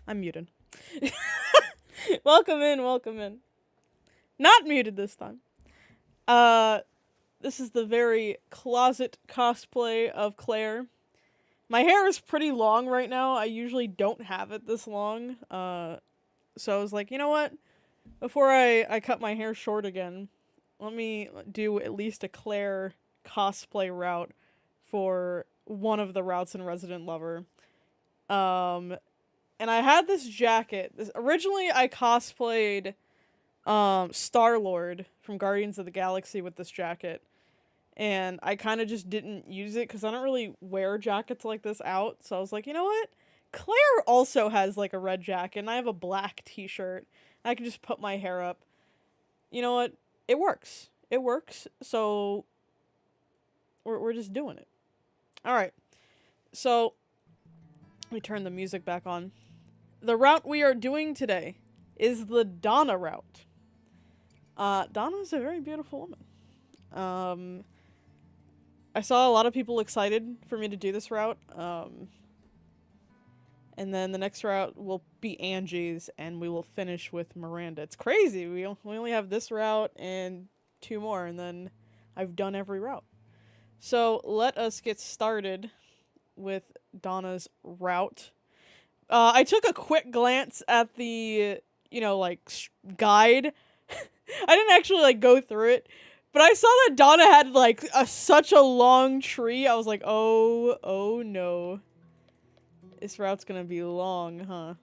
I'm muted. Welcome in, welcome in. Not muted this time. This is the very closet cosplay of Claire. My hair is pretty long right now. I usually don't have it this long. So I was like, you know what? Before I cut my hair short again, let me do at least a Claire cosplay route for one of the routes in Resident Lover. And I had this jacket. Originally, I cosplayed Star-Lord from Guardians of the Galaxy with this jacket. And I kind of just didn't use it because I don't really wear jackets like this out. So I was like, you know what? Claire also has like a red jacket and I have a black t-shirt. I can just put my hair up. You know what? It works. It works. So we're just doing it. All right. So let me turn the music back on. The route we are doing today is the Donna route. Donna is a very beautiful woman. I saw a lot of people excited for me to do this route. And then the next route will be Angie's, and we will finish with Miranda. It's crazy. We only have this route and 2 more, and then I've done every route. So let us get started with Donna's route. I took a quick glance at the, guide. I didn't actually, go through it. But I saw that Donna had, such a long tree. I was like, oh no. This route's gonna be long, huh?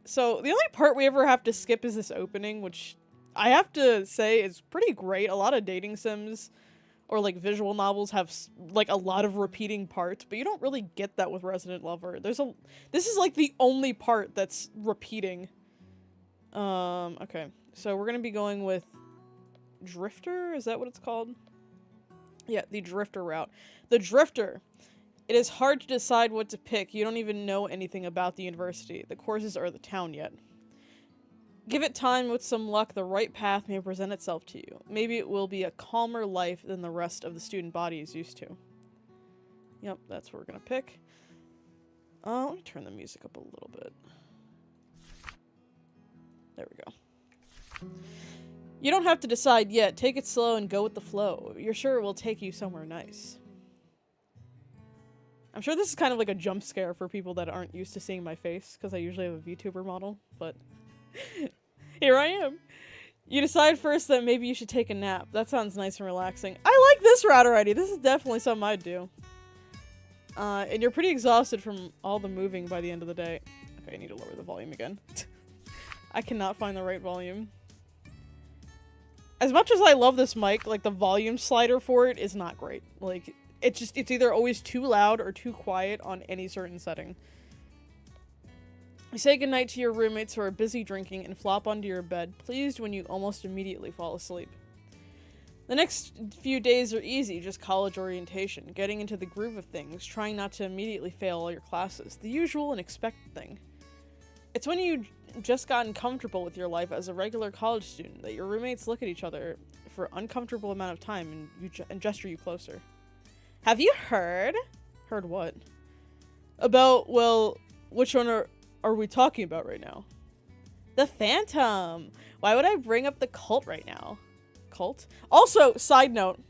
So, the only part we ever have to skip is this opening, which I have to say is pretty great. A lot of dating sims or, visual novels have, a lot of repeating parts, but you don't really get that with Resident Lover. This is, the only part that's repeating. Okay. So, we're gonna be going with Drifter? Is that what it's called? Yeah, the Drifter route. The Drifter. It is hard to decide what to pick. You don't even know anything about the university, the courses, or the town yet. Give it time. With some luck, the right path may present itself to you. Maybe it will be a calmer life than the rest of the student body is used to. Yep, that's what we're gonna pick. Let me turn the music up a little bit. There we go. You don't have to decide yet. Take it slow and go with the flow. You're sure it will take you somewhere nice. I'm sure this is kind of like a jump scare for people that aren't used to seeing my face, because I usually have a VTuber model, but here I am. You decide first that maybe you should take a nap. That sounds nice and relaxing. I like this route already. This is definitely something I'd do. And you're pretty exhausted from all the moving by the end of the day. Okay, I need to lower the volume again. I cannot find the right volume. As much as I love this mic, the volume slider for it is not great. It's either always too loud or too quiet on any certain setting. You say goodnight to your roommates who are busy drinking and flop onto your bed, pleased when you almost immediately fall asleep. The next few days are easy, just college orientation, getting into the groove of things, trying not to immediately fail all your classes, the usual and expected thing. It's when you just gotten comfortable with your life as a regular college student that your roommates look at each other for an uncomfortable amount of time and gesture you closer. Have you heard? Heard what? About, well, which one are we talking about right now? The Phantom! Why would I bring up the cult right now? Cult? Also, side note,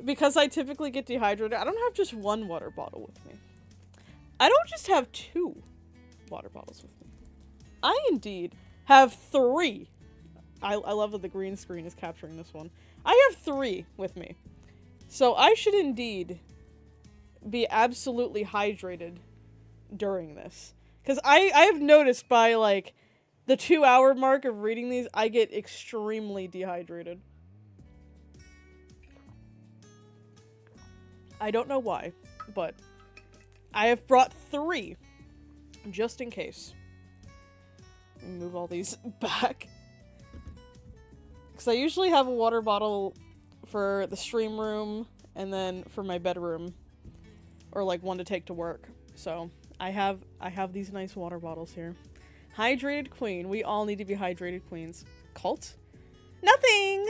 because I typically get dehydrated, I don't have just 1 water bottle with me. I don't just have 2 water bottles with me. I indeed have 3. I love that the green screen is capturing this one. I have 3 with me. So I should indeed be absolutely hydrated during this. Because I have noticed by, the 2-hour mark of reading these, I get extremely dehydrated. I don't know why, but I have brought 3, just in case. Let me move all these back. Because I usually have a water bottle for the stream room, and then for my bedroom, or one to take to work. So I have these nice water bottles here. Hydrated queen. We all need to be hydrated queens. Cult? Nothing.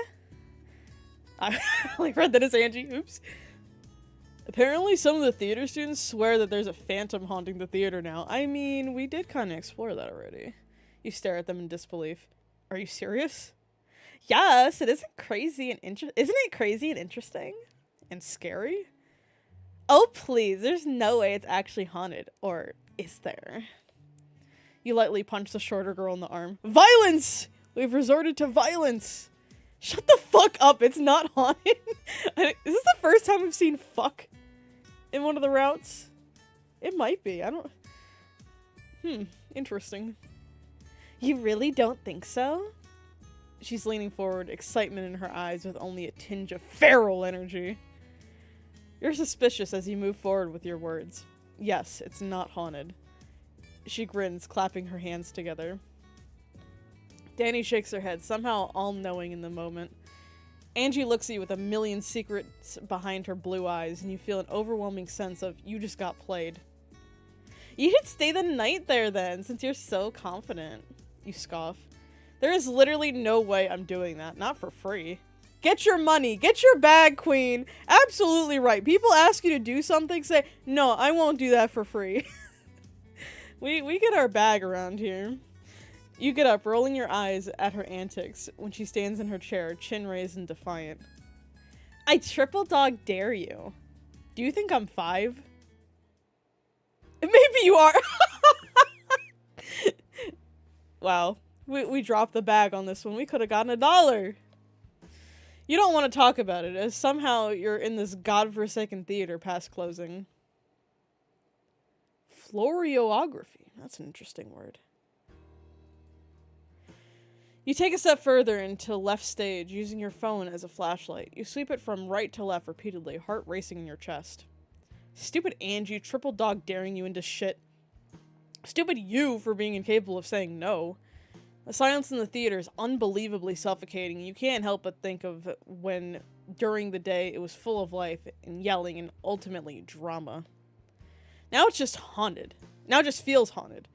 I read that as Angie. Oops. Apparently some of the theater students swear that there's a phantom haunting the theater now. I mean, we did kind of explore that already. You stare at them in disbelief. Are you serious? Yes, it isn't crazy and isn't it crazy and interesting? And scary? Oh please, there's no way it's actually haunted. Or is there? You lightly punch the shorter girl in the arm. Violence! We've resorted to violence! Shut the fuck up, it's not haunted. Is this the first time we've seen fuck in one of the routes? It might be, I don't... interesting. You really don't think so? She's leaning forward, excitement in her eyes with only a tinge of feral energy. You're suspicious as you move forward with your words. Yes, it's not haunted. She grins, clapping her hands together. Danny shakes her head, somehow all-knowing in the moment. Angie looks at you with a million secrets behind her blue eyes, and you feel an overwhelming sense of you just got played. You should stay the night there then, since you're so confident. You scoff. There is literally no way I'm doing that. Not for free. Get your money. Get your bag, queen. Absolutely right. People ask you to do something, say, no, I won't do that for free. we get our bag around here. You get up, rolling your eyes at her antics when she stands in her chair, chin raised and defiant. I triple dog dare you. Do you think I'm 5? Maybe you are. Wow. We dropped the bag on this one. We could have gotten $1. You don't want to talk about it, as somehow you're in this godforsaken theater past closing. Floriography. That's an interesting word. You take a step further into left stage, using your phone as a flashlight. You sweep it from right to left repeatedly, heart racing in your chest. Stupid Angie, triple dog daring you into shit. Stupid you for being incapable of saying no. The silence in the theater is unbelievably suffocating. You can't help but think of when, during the day, it was full of life and yelling and ultimately drama. Now it's just haunted. Now it just feels haunted.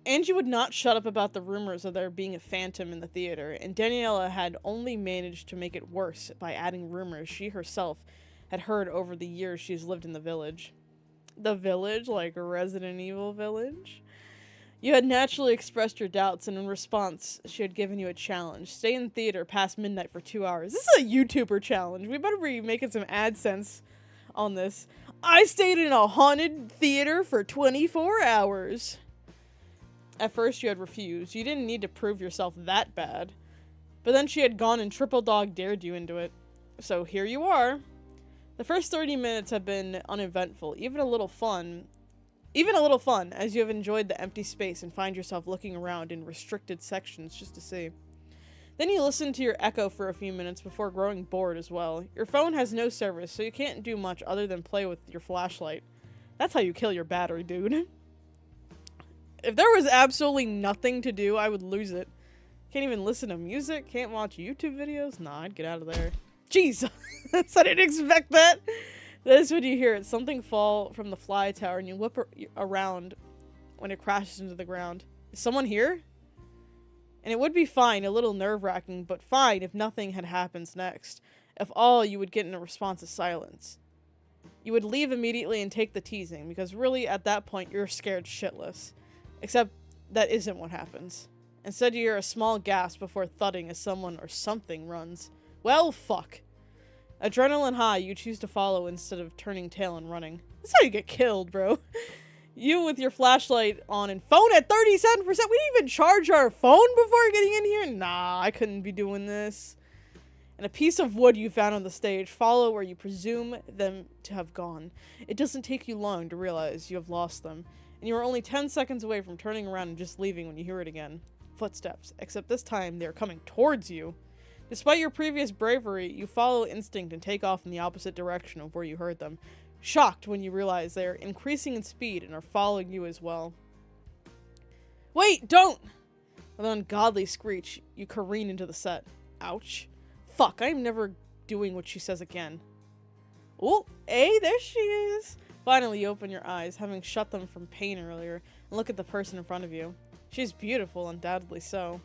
Angie would not shut up about the rumors of there being a phantom in the theater, and Daniela had only managed to make it worse by adding rumors she herself had heard over the years she's lived in the village. The village? Like a Resident Evil village? You had naturally expressed your doubts, and in response, she had given you a challenge. Stay in the theater past midnight for 2 hours. This is a YouTuber challenge. We better be making some AdSense on this. I stayed in a haunted theater for 24 hours. At first, you had refused. You didn't need to prove yourself that bad. But then she had gone and triple dog dared you into it. So here you are. The first 30 minutes have been uneventful, even a little fun, as you have enjoyed the empty space and find yourself looking around in restricted sections just to see. Then you listen to your echo for a few minutes before growing bored as well. Your phone has no service, so you can't do much other than play with your flashlight. That's how you kill your battery, dude. If there was absolutely nothing to do, I would lose it. Can't even listen to music, can't watch YouTube videos. Nah, I'd get out of there. Jeez, I didn't expect that. That is when you hear it. Something fall from the fly tower and you whip around when it crashes into the ground. Is someone here? And it would be fine, a little nerve-wracking, but fine if nothing had happened next. If all you would get in a response is silence. You would leave immediately and take the teasing, because really at that point you're scared shitless. Except that isn't what happens. Instead you hear a small gasp before thudding as someone or something runs. Well, fuck. Adrenaline high, you choose to follow instead of turning tail and running. That's how you get killed, bro. You with your flashlight on and phone at 37%. We didn't even charge our phone before getting in here? Nah, I couldn't be doing this. And a piece of wood you found on the stage. Follow where you presume them to have gone. It doesn't take you long to realize you have lost them. And you are only 10 seconds away from turning around and just leaving when you hear it again. Footsteps. Except this time, they are coming towards you. Despite your previous bravery, you follow instinct and take off in the opposite direction of where you heard them. Shocked when you realize they are increasing in speed and are following you as well. Wait, don't! With an ungodly screech, you careen into the set. Ouch. Fuck, I am never doing what she says again. Oh, hey, there she is. Finally, you open your eyes, having shut them from pain earlier, and look at the person in front of you. She's beautiful, undoubtedly so.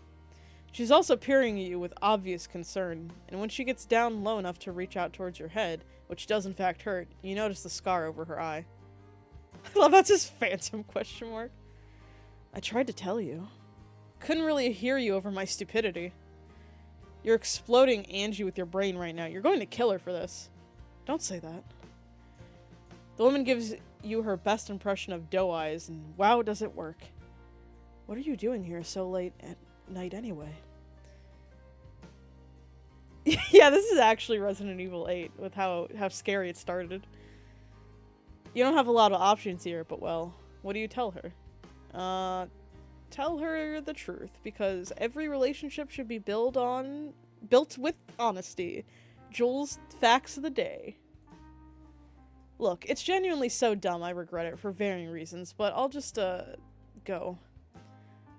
She's also peering at you with obvious concern, and when she gets down low enough to reach out towards your head, which does in fact hurt, you notice the scar over her eye. I love that's his phantom question mark. I tried to tell you. Couldn't really hear you over my stupidity. You're exploding Angie with your brain right now. You're going to kill her for this. Don't say that. The woman gives you her best impression of doe eyes, and wow, does it work. What are you doing here so late at night anyway? Yeah, this is actually Resident Evil 8 with how scary it started. You don't have a lot of options here, but well, what do you tell her? Tell her the truth, because every relationship should be built with honesty. Jules' facts of the day. Look, it's genuinely so dumb I regret it for varying reasons, but I'll just, go.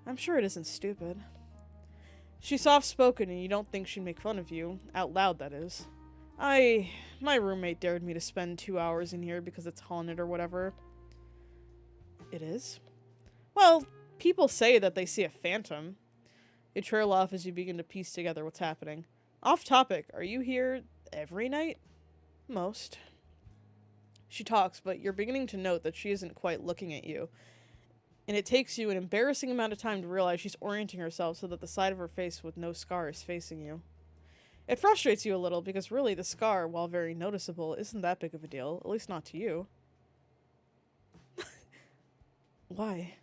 I'm sure it isn't stupid. She's soft-spoken and you don't think she'd make fun of you. Out loud, that is. My roommate dared me to spend 2 hours in here because it's haunted or whatever. It is? Well, people say that they see a phantom. You trail off as you begin to piece together what's happening. Off topic, are you here every night? Most. She talks, but you're beginning to note that she isn't quite looking at you. And it takes you an embarrassing amount of time to realize she's orienting herself so that the side of her face with no scar is facing you. It frustrates you a little because really the scar, while very noticeable, isn't that big of a deal, at least not to you. Why?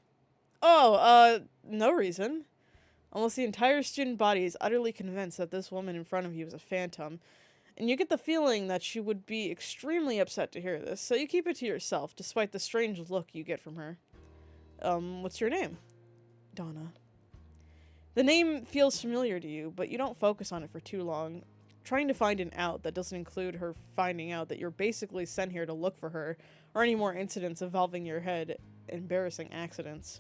Oh, no reason. Almost the entire student body is utterly convinced that this woman in front of you is a phantom, and you get the feeling that she would be extremely upset to hear this, so you keep it to yourself, despite the strange look you get from her. What's your name? Donna. The name feels familiar to you, but you don't focus on it for too long, trying to find an out that doesn't include her finding out that you're basically sent here to look for her, or any more incidents involving your head, embarrassing accidents.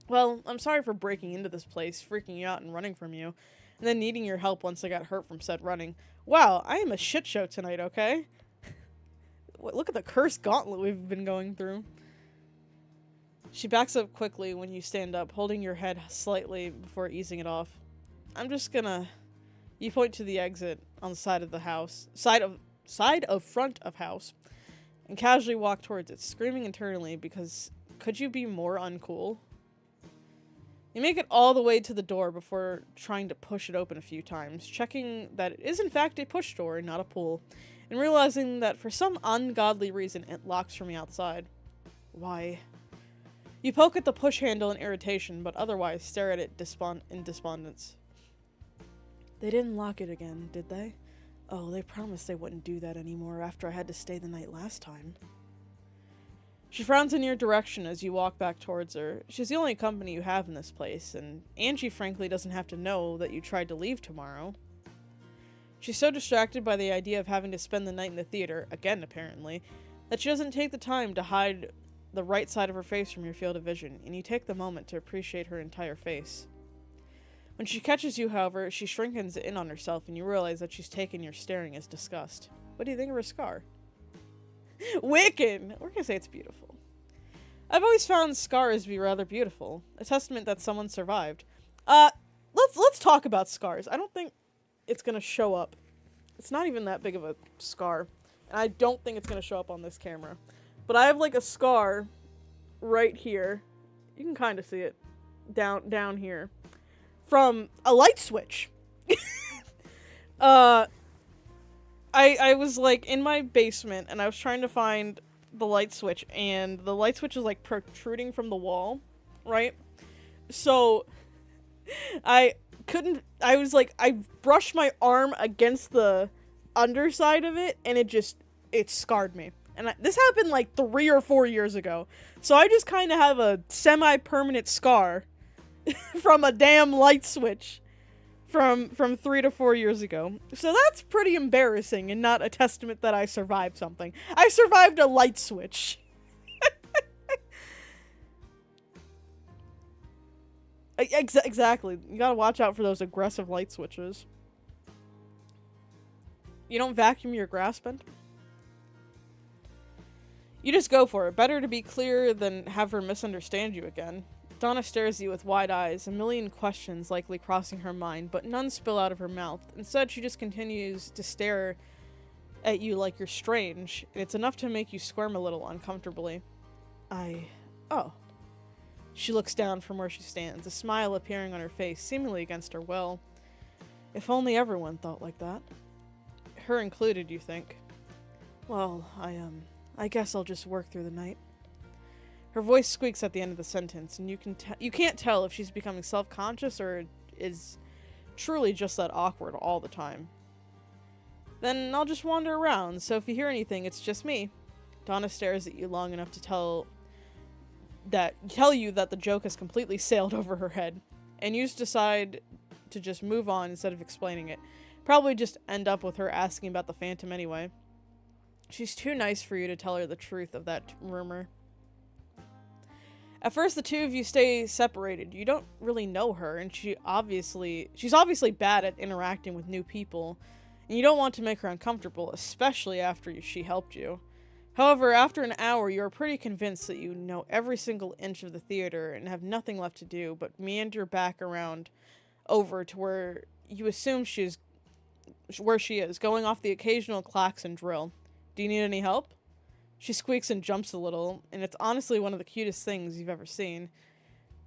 Well, I'm sorry for breaking into this place, freaking you out and running from you, and then needing your help once I got hurt from said running. Wow, I am a shit show tonight, okay? Look at the cursed gauntlet we've been going through. She backs up quickly when you stand up, holding your head slightly before easing it off. I'm just gonna... You point to the exit on the side of the house. Side of front of house. And casually walk towards it, screaming internally because... Could you be more uncool? You make it all the way to the door before trying to push it open a few times, checking that it is in fact a push door and not a pull, and realizing that for some ungodly reason it locks from the outside. Why? You poke at the push handle in irritation, but otherwise stare at it in despondence. They didn't lock it again, did they? Oh, they promised they wouldn't do that anymore after I had to stay the night last time. She frowns in your direction as you walk back towards her. She's the only company you have in this place, and Angie frankly doesn't have to know that you tried to leave tomorrow. She's so distracted by the idea of having to spend the night in the theater, again apparently, that she doesn't take the time to hide the right side of her face from your field of vision, and you take the moment to appreciate her entire face. When she catches you, however, she shrinkens in on herself, and you realize that she's taken your staring as disgust. What do you think of her scar? Wicked! We're gonna say it's beautiful. I've always found scars to be rather beautiful, a testament that someone survived. Let's talk about scars. I don't think it's gonna show up. It's not even that big of a scar, and I don't think it's gonna show up on this camera. But I have like a scar right here. You can kind of see it down here from a light switch. I was like in my basement and I was trying to find the light switch, and the light switch is like protruding from the wall, right? So I brushed my arm against the underside of it, and it scarred me. And this happened like 3 or 4 years ago. So I just kind of have a semi-permanent scar from a damn light switch from 3 to 4 years ago. So that's pretty embarrassing and not a testament that I survived something. I survived a light switch. Exactly. You gotta watch out for those aggressive light switches. You don't vacuum your grass bin? You just go for it. Better to be clear than have her misunderstand you again. Donna stares at you with wide eyes, a million questions likely crossing her mind, but none spill out of her mouth. Instead, she just continues to stare at you like you're strange, and it's enough to make you squirm a little uncomfortably. Oh. She looks down from where she stands, a smile appearing on her face, seemingly against her will. If only everyone thought like that. Her included, you think? Well, I guess I'll just work through the night. Her voice squeaks at the end of the sentence, and you can't tell if she's becoming self-conscious or is truly just that awkward all the time. Then I'll just wander around, so if you hear anything, it's just me. Donna stares at you long enough to tell you that the joke has completely sailed over her head, and you decide to just move on instead of explaining it. Probably just end up with her asking about the Phantom anyway. She's too nice for you to tell her the truth of that rumor. At first, the two of you stay separated. You don't really know her, and she's obviously bad at interacting with new people, and you don't want to make her uncomfortable, especially after she helped you. However, after an hour, you are pretty convinced that you know every single inch of the theater and have nothing left to do but meander back around over to where you assume she is, going off the occasional klaxon drill. Do you need any help? She squeaks and jumps a little, and it's honestly one of the cutest things you've ever seen.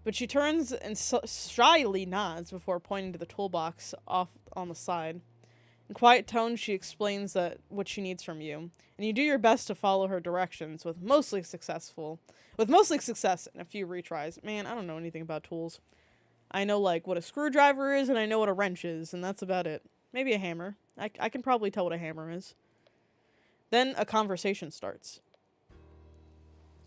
But she turns and shyly nods before pointing to the toolbox off on the side. In quiet tones, she explains what she needs from you, and you do your best to follow her directions with mostly success and a few retries. Man, I don't know anything about tools. I know, like, what a screwdriver is, and I know what a wrench is, and that's about it. Maybe a hammer. I can probably tell what a hammer is. Then a conversation starts.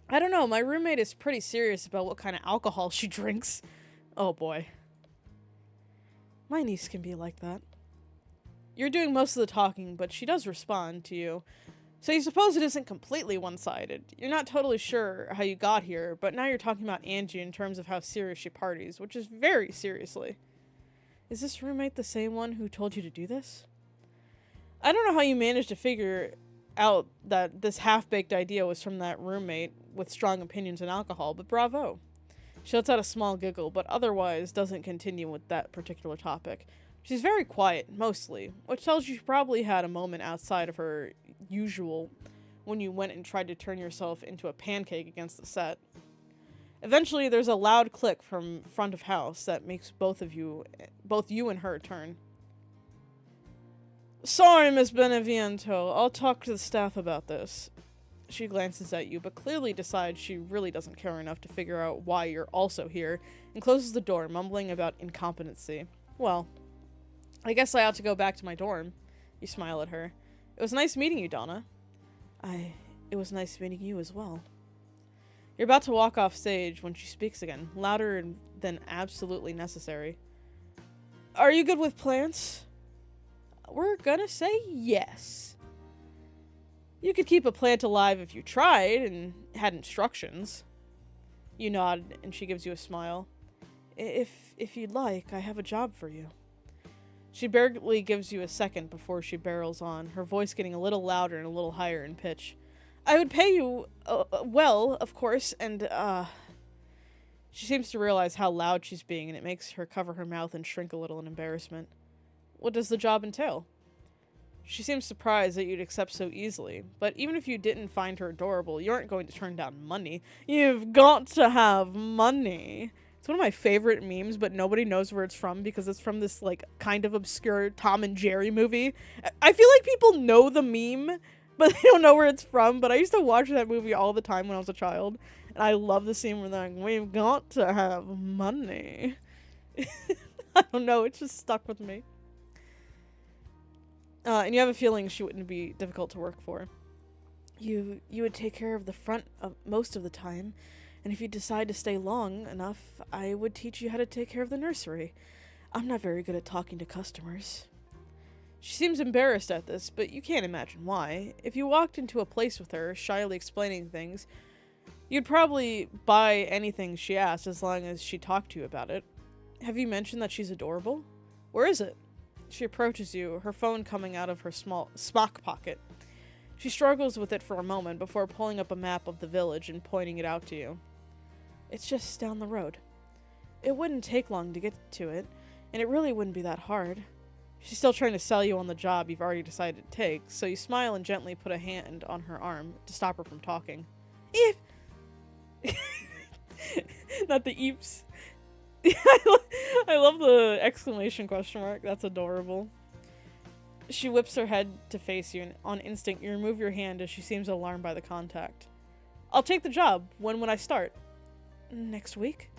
I don't know, my roommate is pretty serious about what kind of alcohol she drinks. Oh boy. My niece can be like that. You're doing most of the talking, but she does respond to you. So you suppose it isn't completely one-sided. You're not totally sure how you got here, but now you're talking about Angie in terms of how serious she parties, which is very seriously. Is this roommate the same one who told you to do this? I don't know how you managed to figure out that this half-baked idea was from that roommate with strong opinions on alcohol, but bravo. She lets out a small giggle, but otherwise doesn't continue with that particular topic. She's very quiet, mostly, which tells you she probably had a moment outside of her usual when you went and tried to turn yourself into a pancake against the set. Eventually, there's a loud click from front of house that makes both you and her turn. Sorry, Miss Beneviento. I'll talk to the staff about this. She glances at you, but clearly decides she really doesn't care enough to figure out why you're also here, and closes the door, mumbling about incompetency. Well, I guess I ought to go back to my dorm. You smile at her. It was nice meeting you, Donna. It was nice meeting you as well. You're about to walk off stage when she speaks again, louder than absolutely necessary. Are you good with plants? We're gonna say yes. You could keep a plant alive if you tried and had instructions. You nod, and she gives you a smile. If you'd like, I have a job for you. She barely gives you a second before she barrels on, her voice getting a little louder and a little higher in pitch. I would pay you, well, of course, and, She seems to realize how loud she's being, and it makes her cover her mouth and shrink a little in embarrassment. What does the job entail? She seems surprised that you'd accept so easily, but even if you didn't find her adorable, you aren't going to turn down money. You've got to have money. It's one of my favorite memes, but nobody knows where it's from because it's from this, like, kind of obscure Tom and Jerry movie. I feel like people know the meme, but they don't know where it's from, but I used to watch that movie all the time when I was a child, and I love the scene where they're like, we've got to have money. I don't know, it just stuck with me. And you have a feeling she wouldn't be difficult to work for. You would take care of the front of most of the time, and if you decide to stay long enough, I would teach you how to take care of the nursery. I'm not very good at talking to customers. She seems embarrassed at this, but you can't imagine why. If you walked into a place with her, shyly explaining things, you'd probably buy anything she asked as long as she talked to you about it. Have you mentioned that she's adorable? Where is it? She approaches you, her phone coming out of her small smock pocket. She struggles with it for a moment before pulling up a map of the village and pointing it out to you. It's just down the road. It wouldn't take long to get to it, and it really wouldn't be that hard. She's still trying to sell you on the job you've already decided to take, so you smile and gently put a hand on her arm to stop her from talking. Eep! Not the eeps. I love the exclamation question mark. That's adorable. She whips her head to face you, and on instinct, you remove your hand as she seems alarmed by the contact. I'll take the job. When would I start? Next week?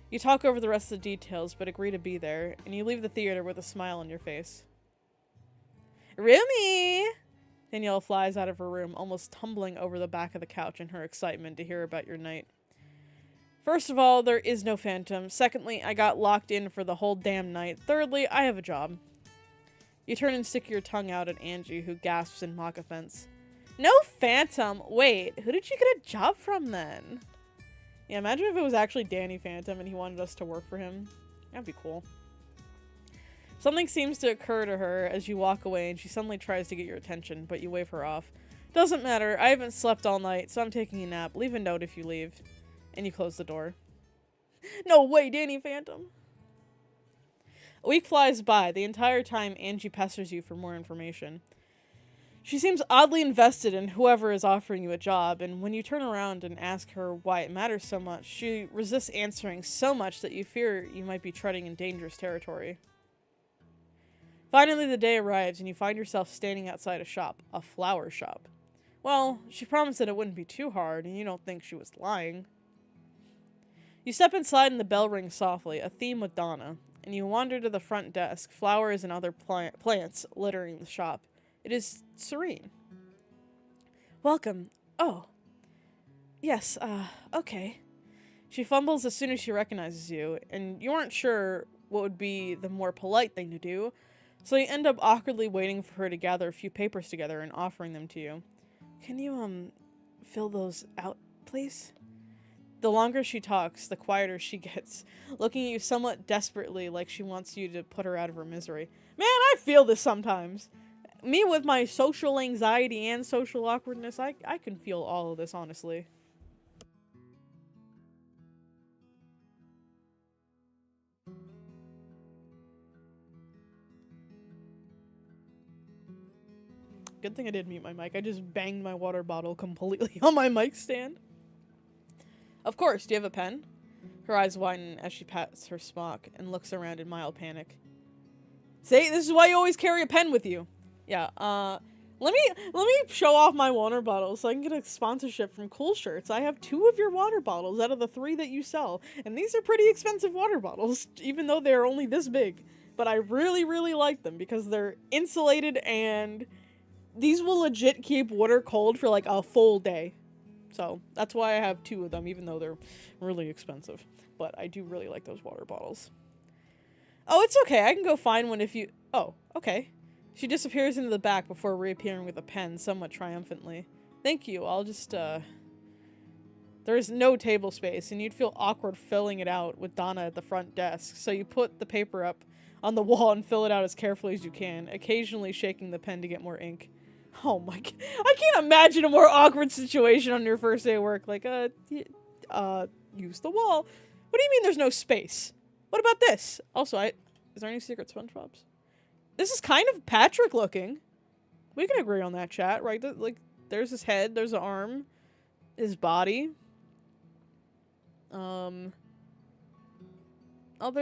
You talk over the rest of the details, but agree to be there, and you leave the theater with a smile on your face. Rumi! Danielle flies out of her room, almost tumbling over the back of the couch in her excitement to hear about your night. First of all, there is no phantom. Secondly, I got locked in for the whole damn night. Thirdly, I have a job. You turn and stick your tongue out at Angie, who gasps in mock offense. No phantom! Wait, who did you get a job from then? Yeah, imagine if it was actually Danny Phantom and he wanted us to work for him. That'd be cool. Something seems to occur to her as you walk away and she suddenly tries to get your attention, but you wave her off. Doesn't matter, I haven't slept all night, so I'm taking a nap. Leave a note if you leave. And you close the door. No way, Danny Phantom! A week flies by. The entire time Angie pesters you for more information. She seems oddly invested in whoever is offering you a job, and when you turn around and ask her why it matters so much, she resists answering so much that you fear you might be treading in dangerous territory. Finally, the day arrives, and you find yourself standing outside a shop. A flower shop. Well, she promised that it wouldn't be too hard, and you don't think she was lying. You step inside and the bell rings softly, a theme with Donna, and you wander to the front desk, flowers and other plants littering the shop. It is serene. Welcome. Oh. Yes, okay. She fumbles as soon as she recognizes you, and you aren't sure what would be the more polite thing to do, so you end up awkwardly waiting for her to gather a few papers together and offering them to you. Can you, fill those out, please? The longer she talks, the quieter she gets, looking at you somewhat desperately like she wants you to put her out of her misery. Man, I feel this sometimes. Me with my social anxiety and social awkwardness, I can feel all of this, honestly. Good thing I did mute my mic. I just banged my water bottle completely on my mic stand. Of course, do you have a pen? Her eyes widen as she pats her smock and looks around in mild panic. See, this is why you always carry a pen with you. Yeah, let me show off my water bottles so I can get a sponsorship from Cool Shirts. I have 2 of your water bottles out of the 3 that you sell, and these are pretty expensive water bottles, even though they're only this big. But I really, really like them because they're insulated and these will legit keep water cold for like a full day. So that's why I have 2 of them, even though they're really expensive. But I do really like those water bottles. Oh, it's okay. I can go find one if you... Oh, okay. She disappears into the back before reappearing with a pen, somewhat triumphantly. Thank you. I'll just, There is no table space, and you'd feel awkward filling it out with Donna at the front desk, so you put the paper up on the wall and fill it out as carefully as you can, occasionally shaking the pen to get more ink. Oh my god. I can't imagine a more awkward situation on your first day of work. Like, use the wall. What do you mean there's no space? What about this? Also, is there any secret SpongeBobs? This is kind of Patrick looking. We can agree on that, chat, right? Like, there's his head, there's an arm, his body. Other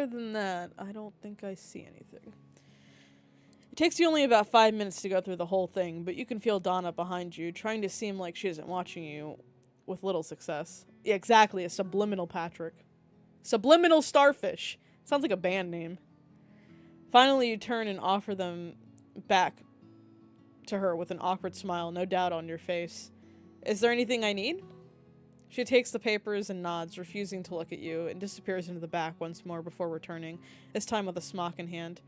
than that, I don't think I see anything. It takes you only about 5 minutes to go through the whole thing, but you can feel Donna behind you, trying to seem like she isn't watching you, with little success. Yeah, exactly, a subliminal Patrick. Subliminal Starfish. Sounds like a band name. Finally, you turn and offer them back to her with an awkward smile, no doubt on your face. Is there anything I need? She takes the papers and nods, refusing to look at you, and disappears into the back once more before returning, this time with a smock in hand.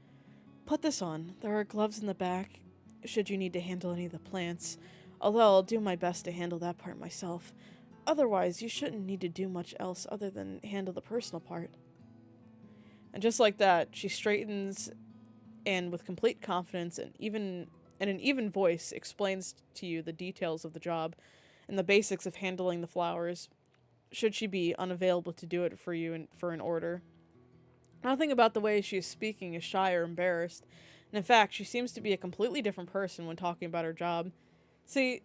Put this on. There are gloves in the back, should you need to handle any of the plants, although I'll do my best to handle that part myself. Otherwise, you shouldn't need to do much else other than handle the personal part. And just like that, she straightens and with complete confidence and an even voice explains to you the details of the job and the basics of handling the flowers, should she be unavailable to do it for you and for an order. Nothing about the way she is speaking is shy or embarrassed. And in fact, she seems to be a completely different person when talking about her job. See,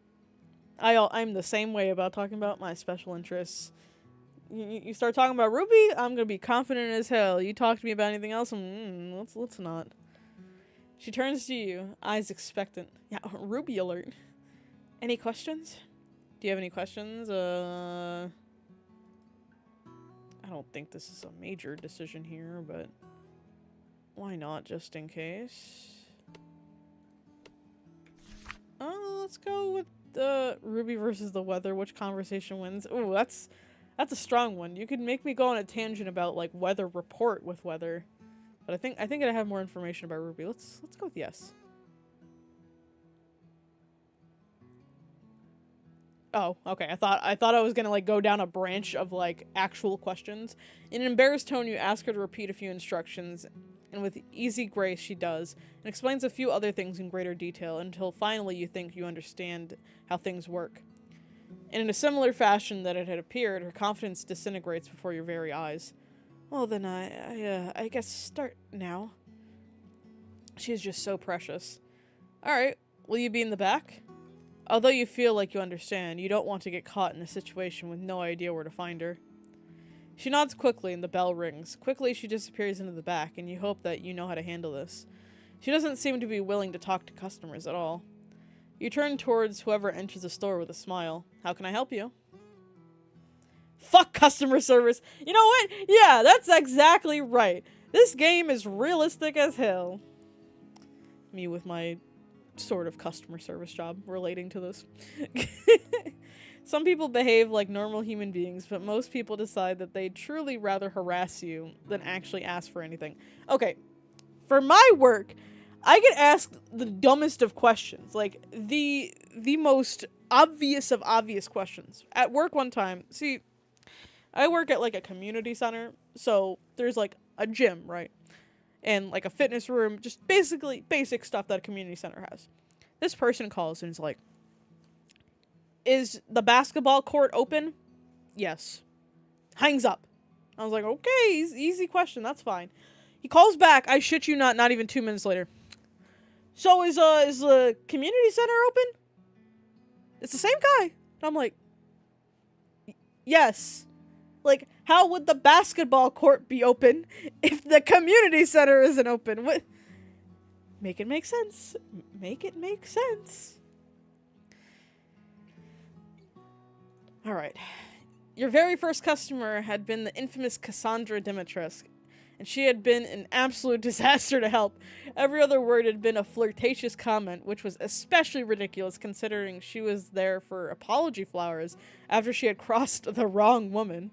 I'm the same way about talking about my special interests. You start talking about Ruby, I'm gonna be confident as hell. You talk to me about anything else, let's not. She turns to you, eyes expectant. Yeah, Ruby alert. Any questions? Do you have any questions? I don't think this is a major decision here, but why not, just in case? Let's go with the Ruby versus the weather. Which conversation wins? Ooh, that's a strong one. You could make me go on a tangent about like weather report with weather, but I think I have more information about Ruby. Let's go with yes. Oh, okay. I thought I was gonna like go down a branch of like actual questions. In an embarrassed tone, you ask her to repeat a few instructions, and with easy grace she does, and explains a few other things in greater detail until finally you think you understand how things work. And in a similar fashion that it had appeared, her confidence disintegrates before your very eyes. Well then, I guess start now. She is just so precious. Alright, will you be in the back? Although you feel like you understand, you don't want to get caught in a situation with no idea where to find her. She nods quickly and the bell rings. Quickly she disappears into the back, and you hope that you know how to handle this. She doesn't seem to be willing to talk to customers at all. You turn towards whoever enters the store with a smile. How can I help you? Fuck customer service! You know what? Yeah, that's exactly right. This game is realistic as hell. Me with my sort of customer service job relating to this. Some people behave like normal human beings, but most people decide that they'd truly rather harass you than actually ask for anything. Okay, for my work, I get asked the dumbest of questions, like the most obvious of obvious questions. At work one time, see, I work at like a community center, so there's like a gym, right? And like a fitness room, just basically basic stuff that a community center has. This person calls and is like, is the basketball court open? Yes. Hangs up. I was like, okay, easy question, that's fine. He calls back, I shit you not even 2 minutes later. So is the community center open? It's the same guy. And I'm like, yes. Like, how would the basketball court be open if the community center isn't open? What? Make it make sense. Make it make sense. Alright. Your very first customer had been the infamous Cassandra Dimitrescu, and she had been an absolute disaster to help. Every other word had been a flirtatious comment, which was especially ridiculous considering she was there for apology flowers after she had crossed the wrong woman.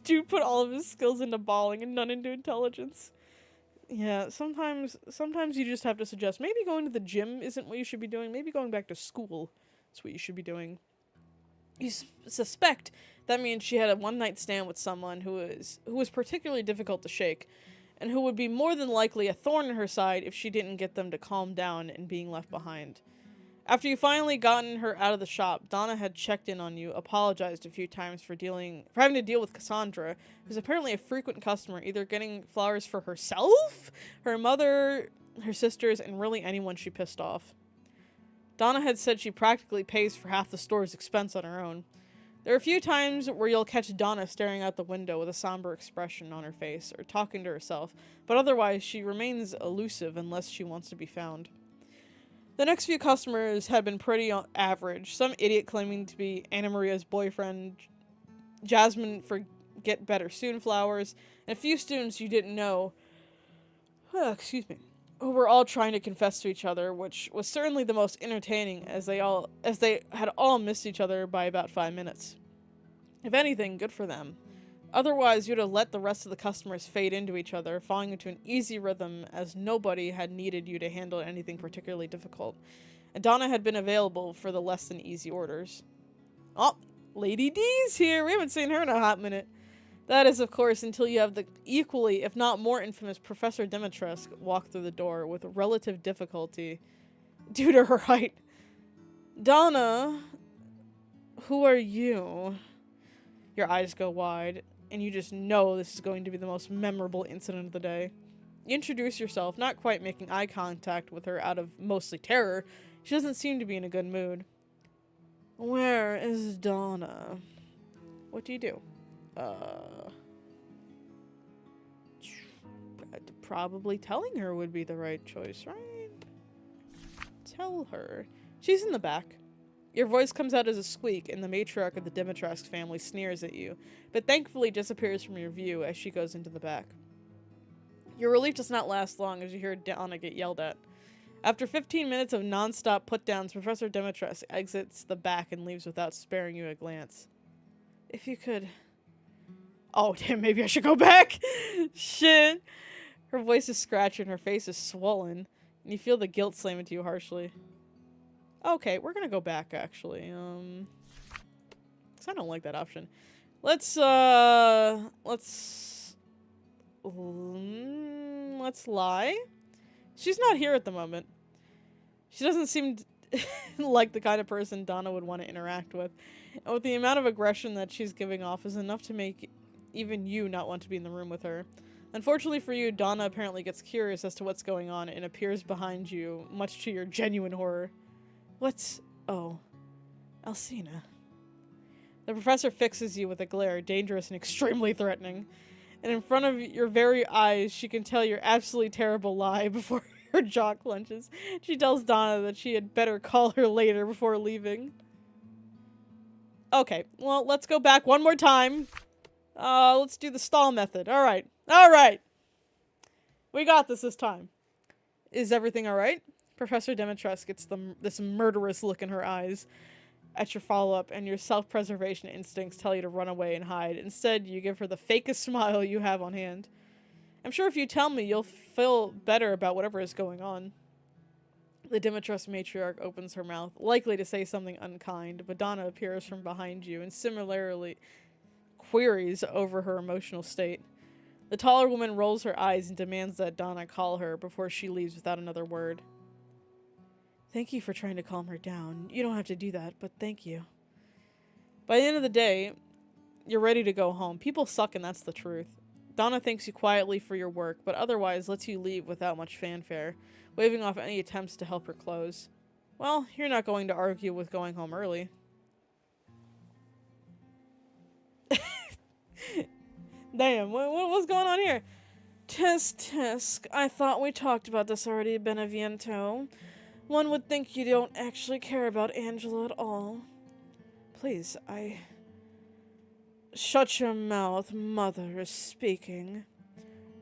Dude put all of his skills into balling and none into intelligence. Yeah, sometimes you just have to suggest maybe going to the gym isn't what you should be doing. Maybe going back to school is what you should be doing. You suspect that means she had a one-night stand with someone who was particularly difficult to shake, and who would be more than likely a thorn in her side if she didn't get them to calm down and being left behind. After you finally gotten her out of the shop, Donna had checked in on you, apologized a few times for having to deal with Cassandra, who's apparently a frequent customer, either getting flowers for herself, her mother, her sisters, and really anyone she pissed off. Donna had said she practically pays for half the store's expense on her own. There are a few times where you'll catch Donna staring out the window with a somber expression on her face, or talking to herself, but otherwise she remains elusive unless she wants to be found. The next few customers had been pretty average, some idiot claiming to be Anna Maria's boyfriend, Jasmine for Get Better Soon flowers, and a few students you didn't know, who were all trying to confess to each other, which was certainly the most entertaining as they had all missed each other by about 5 minutes. If anything, good for them. Otherwise, you'd have let the rest of the customers fade into each other, falling into an easy rhythm as nobody had needed you to handle anything particularly difficult. And Donna had been available for the less than easy orders. Oh, Lady D's here! We haven't seen her in a hot minute. That is, of course, until you have the equally, if not more infamous Professor Dimitrescu walk through the door with relative difficulty due to her height. Donna, who are you? Your eyes go wide. and you just know this is going to be the most memorable incident of the day. You introduce yourself, not quite making eye contact with her out of mostly terror. She doesn't seem to be in a good mood. Where is Donna? What do you do? Probably telling her would be the right choice, right? Tell her. She's in the back. Your voice comes out as a squeak, and the matriarch of the Dimitrescu family sneers at you, but thankfully disappears from your view as she goes into the back. Your relief does not last long as you hear Donna get yelled at. After 15 minutes of non-stop put-downs, Professor Dimitrescu exits the back and leaves without sparing you a glance. If you could... Oh, damn, maybe I should go back! Shit! Her voice is scratchy and her face is swollen, and you feel the guilt slam into you harshly. Okay, we're gonna go back, actually. 'Cause I don't like that option. Let's lie. She's not here at the moment. She doesn't seem like the kind of person Donna would want to interact with. And with the amount of aggression that she's giving off is enough to make even you not want to be in the room with her. Unfortunately for you, Donna apparently gets curious as to what's going on and appears behind you, much to your genuine horror. Oh. Alcina. The professor fixes you with a glare, dangerous and extremely threatening. And in front of your very eyes, she can tell your absolutely terrible lie before her jaw clenches. She tells Donna that she had better call her later before leaving. Okay, well, let's go back one more time. Let's do the stall method. Alright. Alright! We got this time. Is everything alright? Professor Dimitrescu gets this murderous look in her eyes at your follow-up, and your self-preservation instincts tell you to run away and hide. Instead, you give her the fakest smile you have on hand. I'm sure if you tell me, you'll feel better about whatever is going on. The Dimitrescu matriarch opens her mouth, likely to say something unkind, but Donna appears from behind you and similarly queries over her emotional state. The taller woman rolls her eyes and demands that Donna call her before she leaves without another word. Thank you for trying to calm her down. You don't have to do that, but thank you. By the end of the day, you're ready to go home. People suck, and that's the truth. Donna thanks you quietly for your work, but otherwise lets you leave without much fanfare, waving off any attempts to help her close. Well, you're not going to argue with going home early. Damn, what's going on here? Tisk. I thought we talked about this already, Beneviento. One would think you don't actually care about Angela at all. Please, Shut your mouth, Mother is speaking.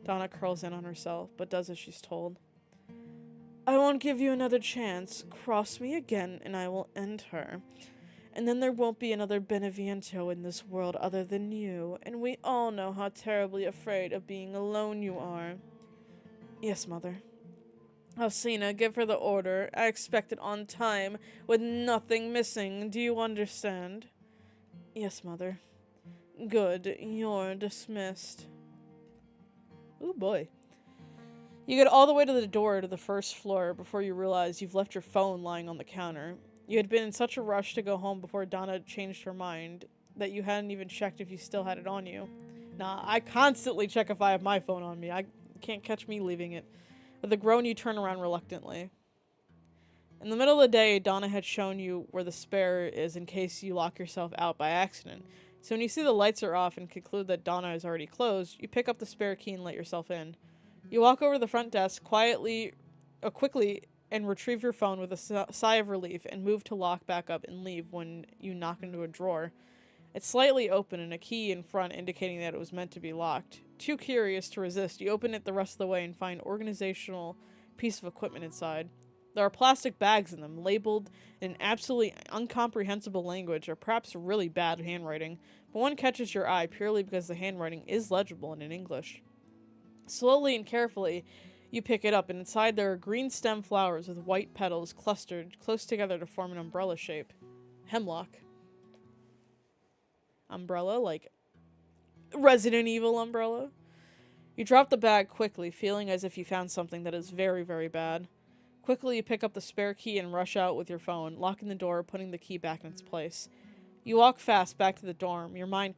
Donna curls in on herself, but does as she's told. I won't give you another chance. Cross me again, and I will end her. And then there won't be another Beneviento in this world other than you, and we all know how terribly afraid of being alone you are. Yes, Mother. Alcina, give her the order. I expect it on time, with nothing missing. Do you understand? Yes, Mother. Good. You're dismissed. Ooh, boy. You get all the way to the door to the first floor before you realize you've left your phone lying on the counter. You had been in such a rush to go home before Donna changed her mind that you hadn't even checked if you still had it on you. Nah, I constantly check if I have my phone on me. I can't catch me leaving it. With a groan, you turn around reluctantly. In the middle of the day, Donna had shown you where the spare is in case you lock yourself out by accident. So when you see the lights are off and conclude that Donna is already closed, you pick up the spare key and let yourself in. You walk over to the front desk quickly and retrieve your phone with a sigh of relief and move to lock back up and leave when you knock into a drawer. It's slightly open and a key in front indicating that it was meant to be locked. Too curious to resist, you open it the rest of the way and find an organizational piece of equipment inside. There are plastic bags in them, labeled in an absolutely incomprehensible language or perhaps really bad handwriting, but one catches your eye purely because the handwriting is legible and in English. Slowly and carefully, you pick it up, and inside there are green stem flowers with white petals clustered close together to form an umbrella shape. Hemlock. Umbrella, like Resident Evil umbrella. You drop the bag quickly, feeling as if you found something that is very, very bad. Quickly, you pick up the spare key and rush out with your phone, locking the door, putting the key back in its place. You walk fast back to the dorm, your mind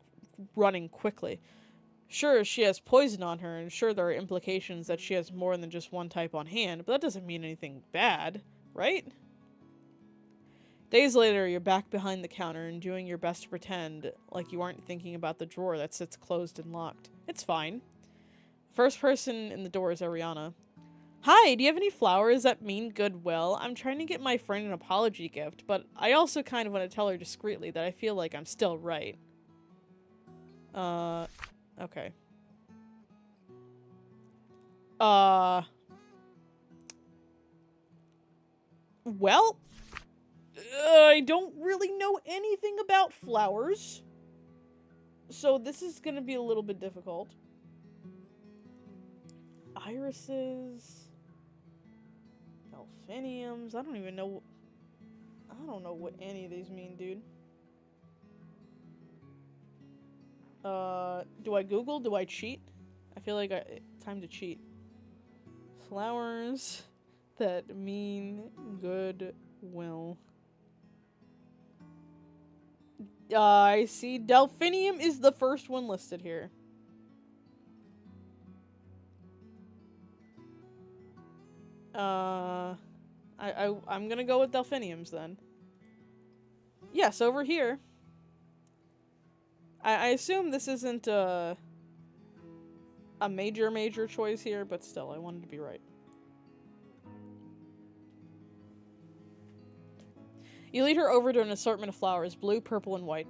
running quickly. Sure, she has poison on her, and sure there are implications that she has more than just one type on hand, but that doesn't mean anything bad, right? Days later, you're back behind the counter and doing your best to pretend like you aren't thinking about the drawer that sits closed and locked. It's fine. First person in the door is Ariana. Hi, do you have any flowers that mean goodwill? I'm trying to get my friend an apology gift, but I also kind of want to tell her discreetly that I feel like I'm still right. Okay. Well, I don't really know anything about flowers, so this is gonna be a little bit difficult. Irises, delphiniums, I don't know what any of these mean, dude. Do I Google? Do I cheat? I feel like time to cheat. Flowers that mean goodwill. I see delphinium is the first one listed here. I'm gonna go with delphiniums then. Yes, over here. I assume this isn't a major choice here, but still, I wanted to be right. You lead her over to an assortment of flowers, blue, purple, and white.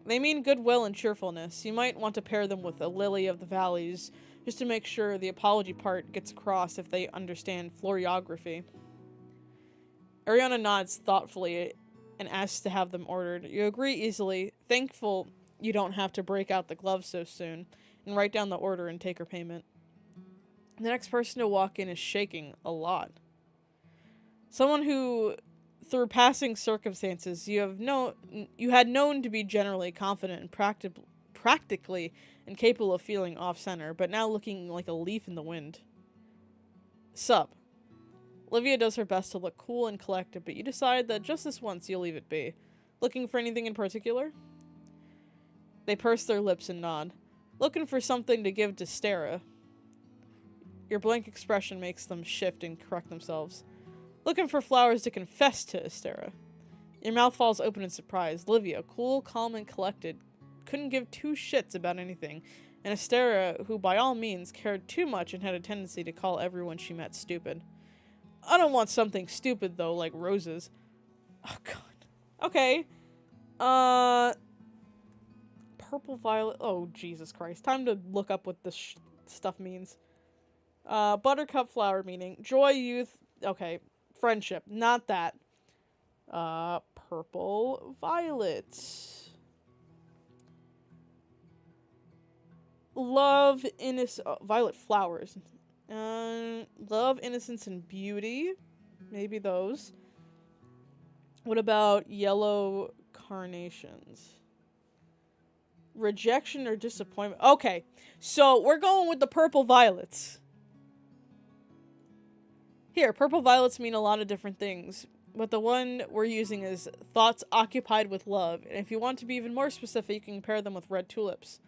They mean goodwill and cheerfulness. You might want to pair them with a lily of the valleys, just to make sure the apology part gets across if they understand florography. Ariana nods thoughtfully and asks to have them ordered. You agree easily, thankful you don't have to break out the gloves so soon, and write down the order and take her payment. The next person to walk in is shaking a lot. Someone who, through passing circumstances, you had known to be generally confident and practically incapable of feeling off-center, but now looking like a leaf in the wind. Sup. Olivia does her best to look cool and collected, but you decide that just this once you'll leave it be. Looking for anything in particular? They purse their lips and nod. Looking for something to give to Stara. Your blank expression makes them shift and correct themselves. Looking for flowers to confess to Estera. Your mouth falls open in surprise. Livia, cool, calm, and collected, couldn't give two shits about anything, and Estera, who by all means cared too much and had a tendency to call everyone she met stupid. I don't want something stupid, though, like roses. Oh, God. Okay. Purple violet. Oh, Jesus Christ. Time to look up what this stuff means. Buttercup flower meaning joy, youth. Okay. Friendship. Not that. Purple violet. Love, innocence. Violet flowers. Love, innocence, and beauty. Maybe those. What about yellow carnations? Rejection or disappointment. Okay, so we're going with the purple violets. Here, purple violets mean a lot of different things, but the one we're using is thoughts occupied with love, and if you want to be even more specific, you can pair them with red tulips.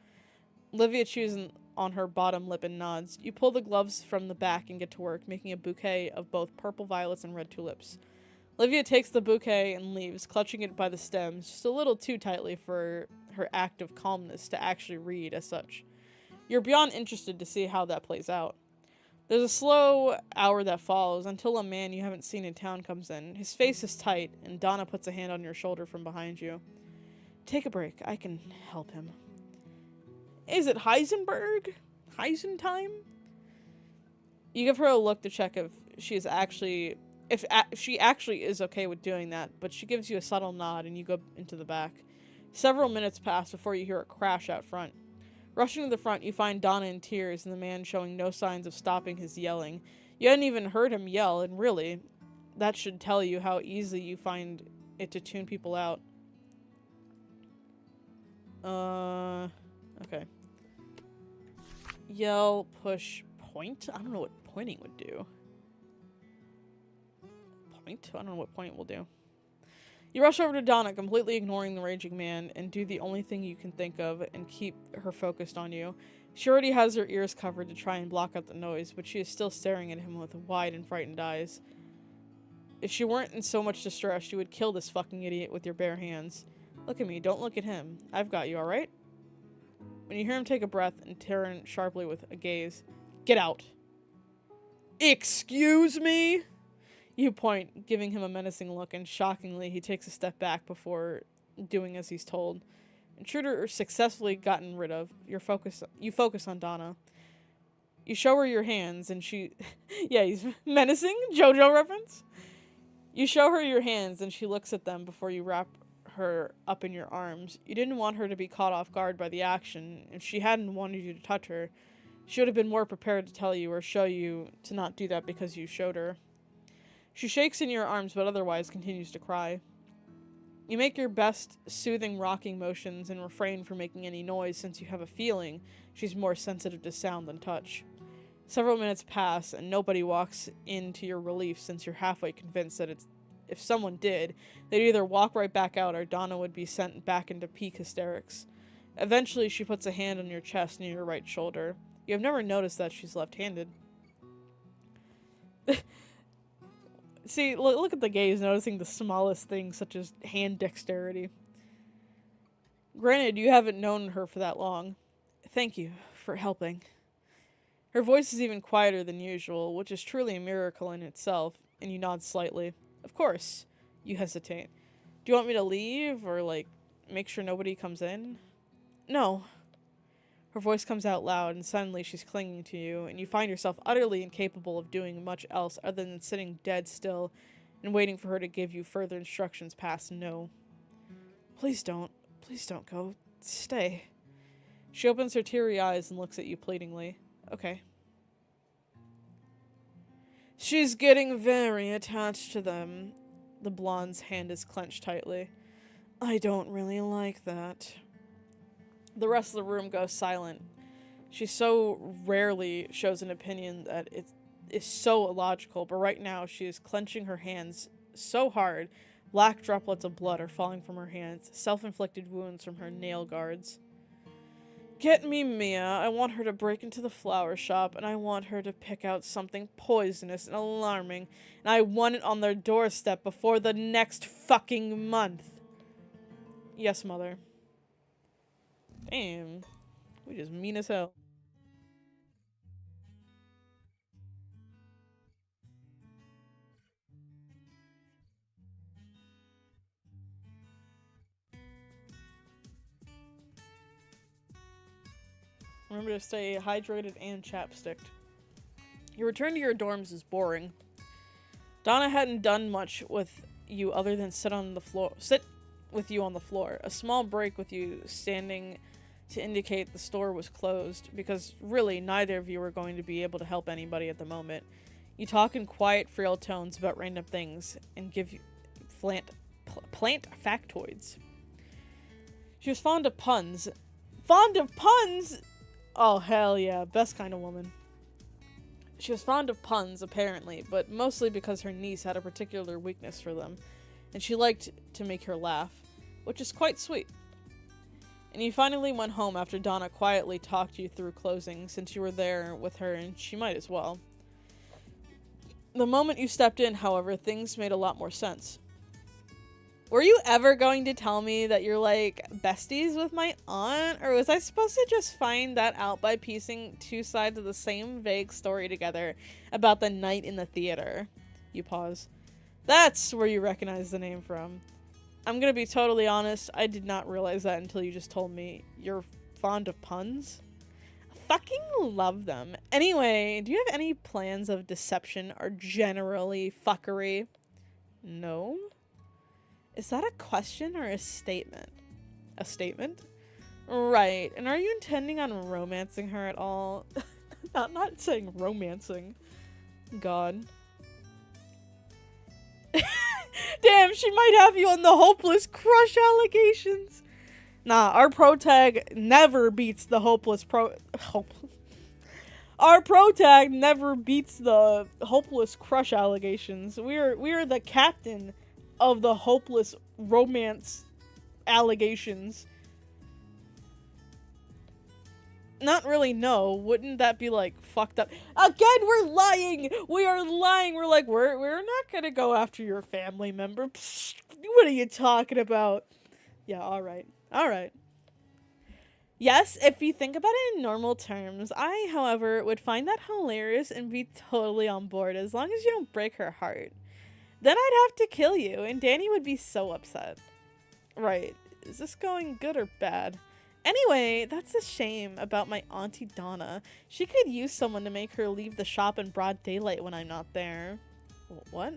Olivia chews on her bottom lip and nods. You pull the gloves from the back and get to work, making a bouquet of both purple violets and red tulips. Olivia takes the bouquet and leaves, clutching it by the stems, just a little too tightly for her act of calmness to actually read as such. You're beyond interested to see how that plays out. There's a slow hour that follows until a man you haven't seen in town comes in. His face is tight, and Donna puts a hand on your shoulder from behind you. Take a break. I can help him. Is it Heisenberg? Heisentime? You give her a look to check if she actually is okay with doing that, but she gives you a subtle nod and you go into the back. Several minutes pass before you hear a crash out front. Rushing to the front, you find Donna in tears and the man showing no signs of stopping his yelling. You hadn't even heard him yell, and really, that should tell you how easy you find it to tune people out. Okay. Yell, push, point? I don't know what pointing would do. Point? I don't know what point will do. You rush over to Donna, completely ignoring the raging man, and do the only thing you can think of and keep her focused on you. She already has her ears covered to try and block out the noise, but she is still staring at him with wide and frightened eyes. If she weren't in so much distress, you would kill this fucking idiot with your bare hands. Look at me, don't look at him. I've got you, alright? When you hear him take a breath and turn sharply with a gaze, get out. Excuse me? You point, giving him a menacing look, and shockingly, he takes a step back before doing as he's told. Intruder successfully gotten rid of. You focus on Donna. You show her your hands, and she... yeah, he's menacing? JoJo reference? You show her your hands, and she looks at them before you wrap her up in your arms. You didn't want her to be caught off guard by the action. If she hadn't wanted you to touch her, she would have been more prepared to tell you or show you to not do that because you showed her. She shakes in your arms, but otherwise continues to cry. You make your best soothing rocking motions and refrain from making any noise since you have a feeling she's more sensitive to sound than touch. Several minutes pass and nobody walks in to your relief since you're halfway convinced that if someone did, they'd either walk right back out or Donna would be sent back into peak hysterics. Eventually she puts a hand on your chest near your right shoulder. You have never noticed that she's left-handed. See, look at the gaze, noticing the smallest things, such as hand dexterity. Granted, you haven't known her for that long. Thank you for helping. Her voice is even quieter than usual, which is truly a miracle in itself, and you nod slightly. Of course. You hesitate. Do you want me to leave, or, make sure nobody comes in? No. Her voice comes out loud, and suddenly she's clinging to you, and you find yourself utterly incapable of doing much else other than sitting dead still and waiting for her to give you further instructions past no. Please don't go. Stay. She opens her teary eyes and looks at you pleadingly. Okay. She's getting very attached to them. The blonde's hand is clenched tightly. I don't really like that. The rest of the room goes silent. She so rarely shows an opinion that it is so illogical, but right now she is clenching her hands so hard, black droplets of blood are falling from her hands, self-inflicted wounds from her nail guards. Get me Mia. I want her to break into the flower shop, and I want her to pick out something poisonous and alarming, and I want it on their doorstep before the next fucking month. Yes, mother. Damn. We just mean as hell. Remember to stay hydrated and chapsticked. Your return to your dorms is boring. Donna hadn't done much with you other than sit with you on the floor. A small break with you standing to indicate the store was closed, because really neither of you were going to be able to help anybody at the moment. You talk in quiet, frail tones about random things and give you plant factoids. She was fond of puns. Fond of puns?! Oh, hell yeah. Best kind of woman. She was fond of puns, apparently, but mostly because her niece had a particular weakness for them, and she liked to make her laugh, which is quite sweet. And you finally went home after Donna quietly talked you through closing, since you were there with her and she might as well. The moment you stepped in, however, things made a lot more sense. Were you ever going to tell me that you're, besties with my aunt? Or was I supposed to just find that out by piecing two sides of the same vague story together about the night in the theater? You pause. That's where you recognize the name from. I'm gonna be totally honest, I did not realize that until you just told me you're fond of puns. I fucking love them. Anyway, do you have any plans of deception or generally fuckery? No? Is that a question or a statement? A statement? Right. And are you intending on romancing her at all? not saying romancing. God. Damn, she might have you on the hopeless crush allegations. Nah, our pro tag never beats the Our pro tag never beats the hopeless crush allegations. We are the captain of the hopeless romance allegations. Not really, no. Wouldn't that be, like, fucked up? Again, we're lying! We are lying! We're like, we're not gonna go after your family member. Psst, what are you talking about? Yeah, alright. Alright. Yes, if you think about it in normal terms, I, however, would find that hilarious and be totally on board as long as you don't break her heart. Then I'd have to kill you, and Danny would be so upset. Right. Is this going good or bad? Anyway, that's a shame about my Auntie Donna. She could use someone to make her leave the shop in broad daylight when I'm not there. What?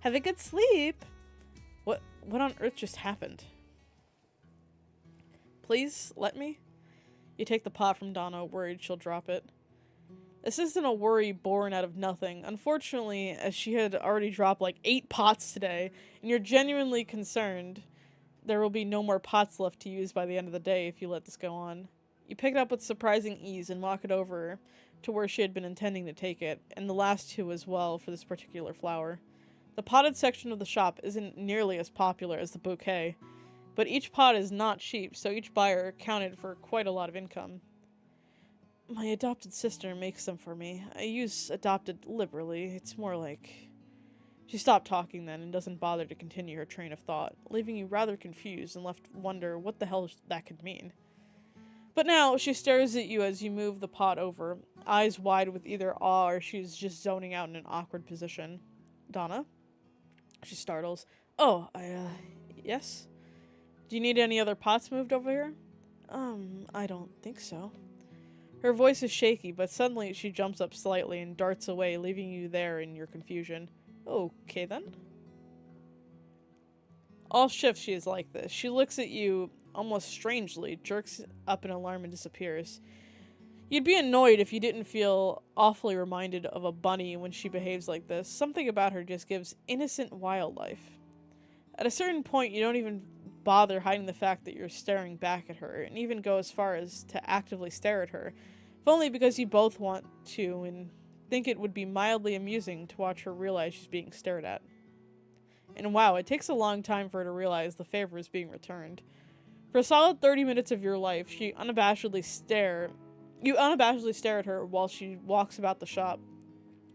Have a good sleep. What on earth just happened? Please, let me? You take the pot from Donna, worried she'll drop it. This isn't a worry born out of nothing. Unfortunately, as she had already dropped like 8 pots today, and you're genuinely concerned, there will be no more pots left to use by the end of the day if you let this go on. You pick it up with surprising ease and walk it over to where she had been intending to take it, and the last 2 as well for this particular flower. The potted section of the shop isn't nearly as popular as the bouquet, but each pot is not cheap, so each buyer accounted for quite a lot of income. My adopted sister makes them for me. I use adopted liberally. It's more like... She stopped talking then and doesn't bother to continue her train of thought, leaving you rather confused and left wonder what the hell that could mean. But now she stares at you as you move the pot over, eyes wide with either awe or she's just zoning out in an awkward position. Donna? She startles. Oh, yes? Do you need any other pots moved over here? I don't think so. Her voice is shaky, but suddenly she jumps up slightly and darts away, leaving you there in your confusion. Okay then. All shifts she is like this. She looks at you almost strangely, jerks up in alarm and disappears. You'd be annoyed if you didn't feel awfully reminded of a bunny when she behaves like this. Something about her just gives innocent wildlife. At a certain point, you don't even bother hiding the fact that you're staring back at her, and even go as far as to actively stare at her, if only because you both want to and think it would be mildly amusing to watch her realize she's being stared at. And wow, it takes a long time for her to realize the favor is being returned. For a solid 30 minutes of your life, you unabashedly stare at her while she walks about the shop,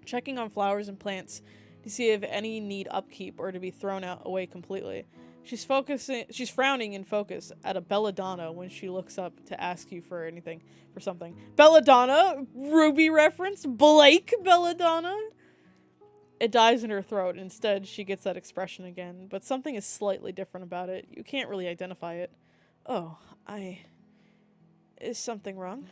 checking on flowers and plants to see if any need upkeep or to be thrown away completely. She's frowning in focus at a belladonna when she looks up to ask you for something. Belladonna? Ruby reference? Blake Belladonna? It dies in her throat. Instead, she gets that expression again, but something is slightly different about it. You can't really identify it. Oh, is something wrong?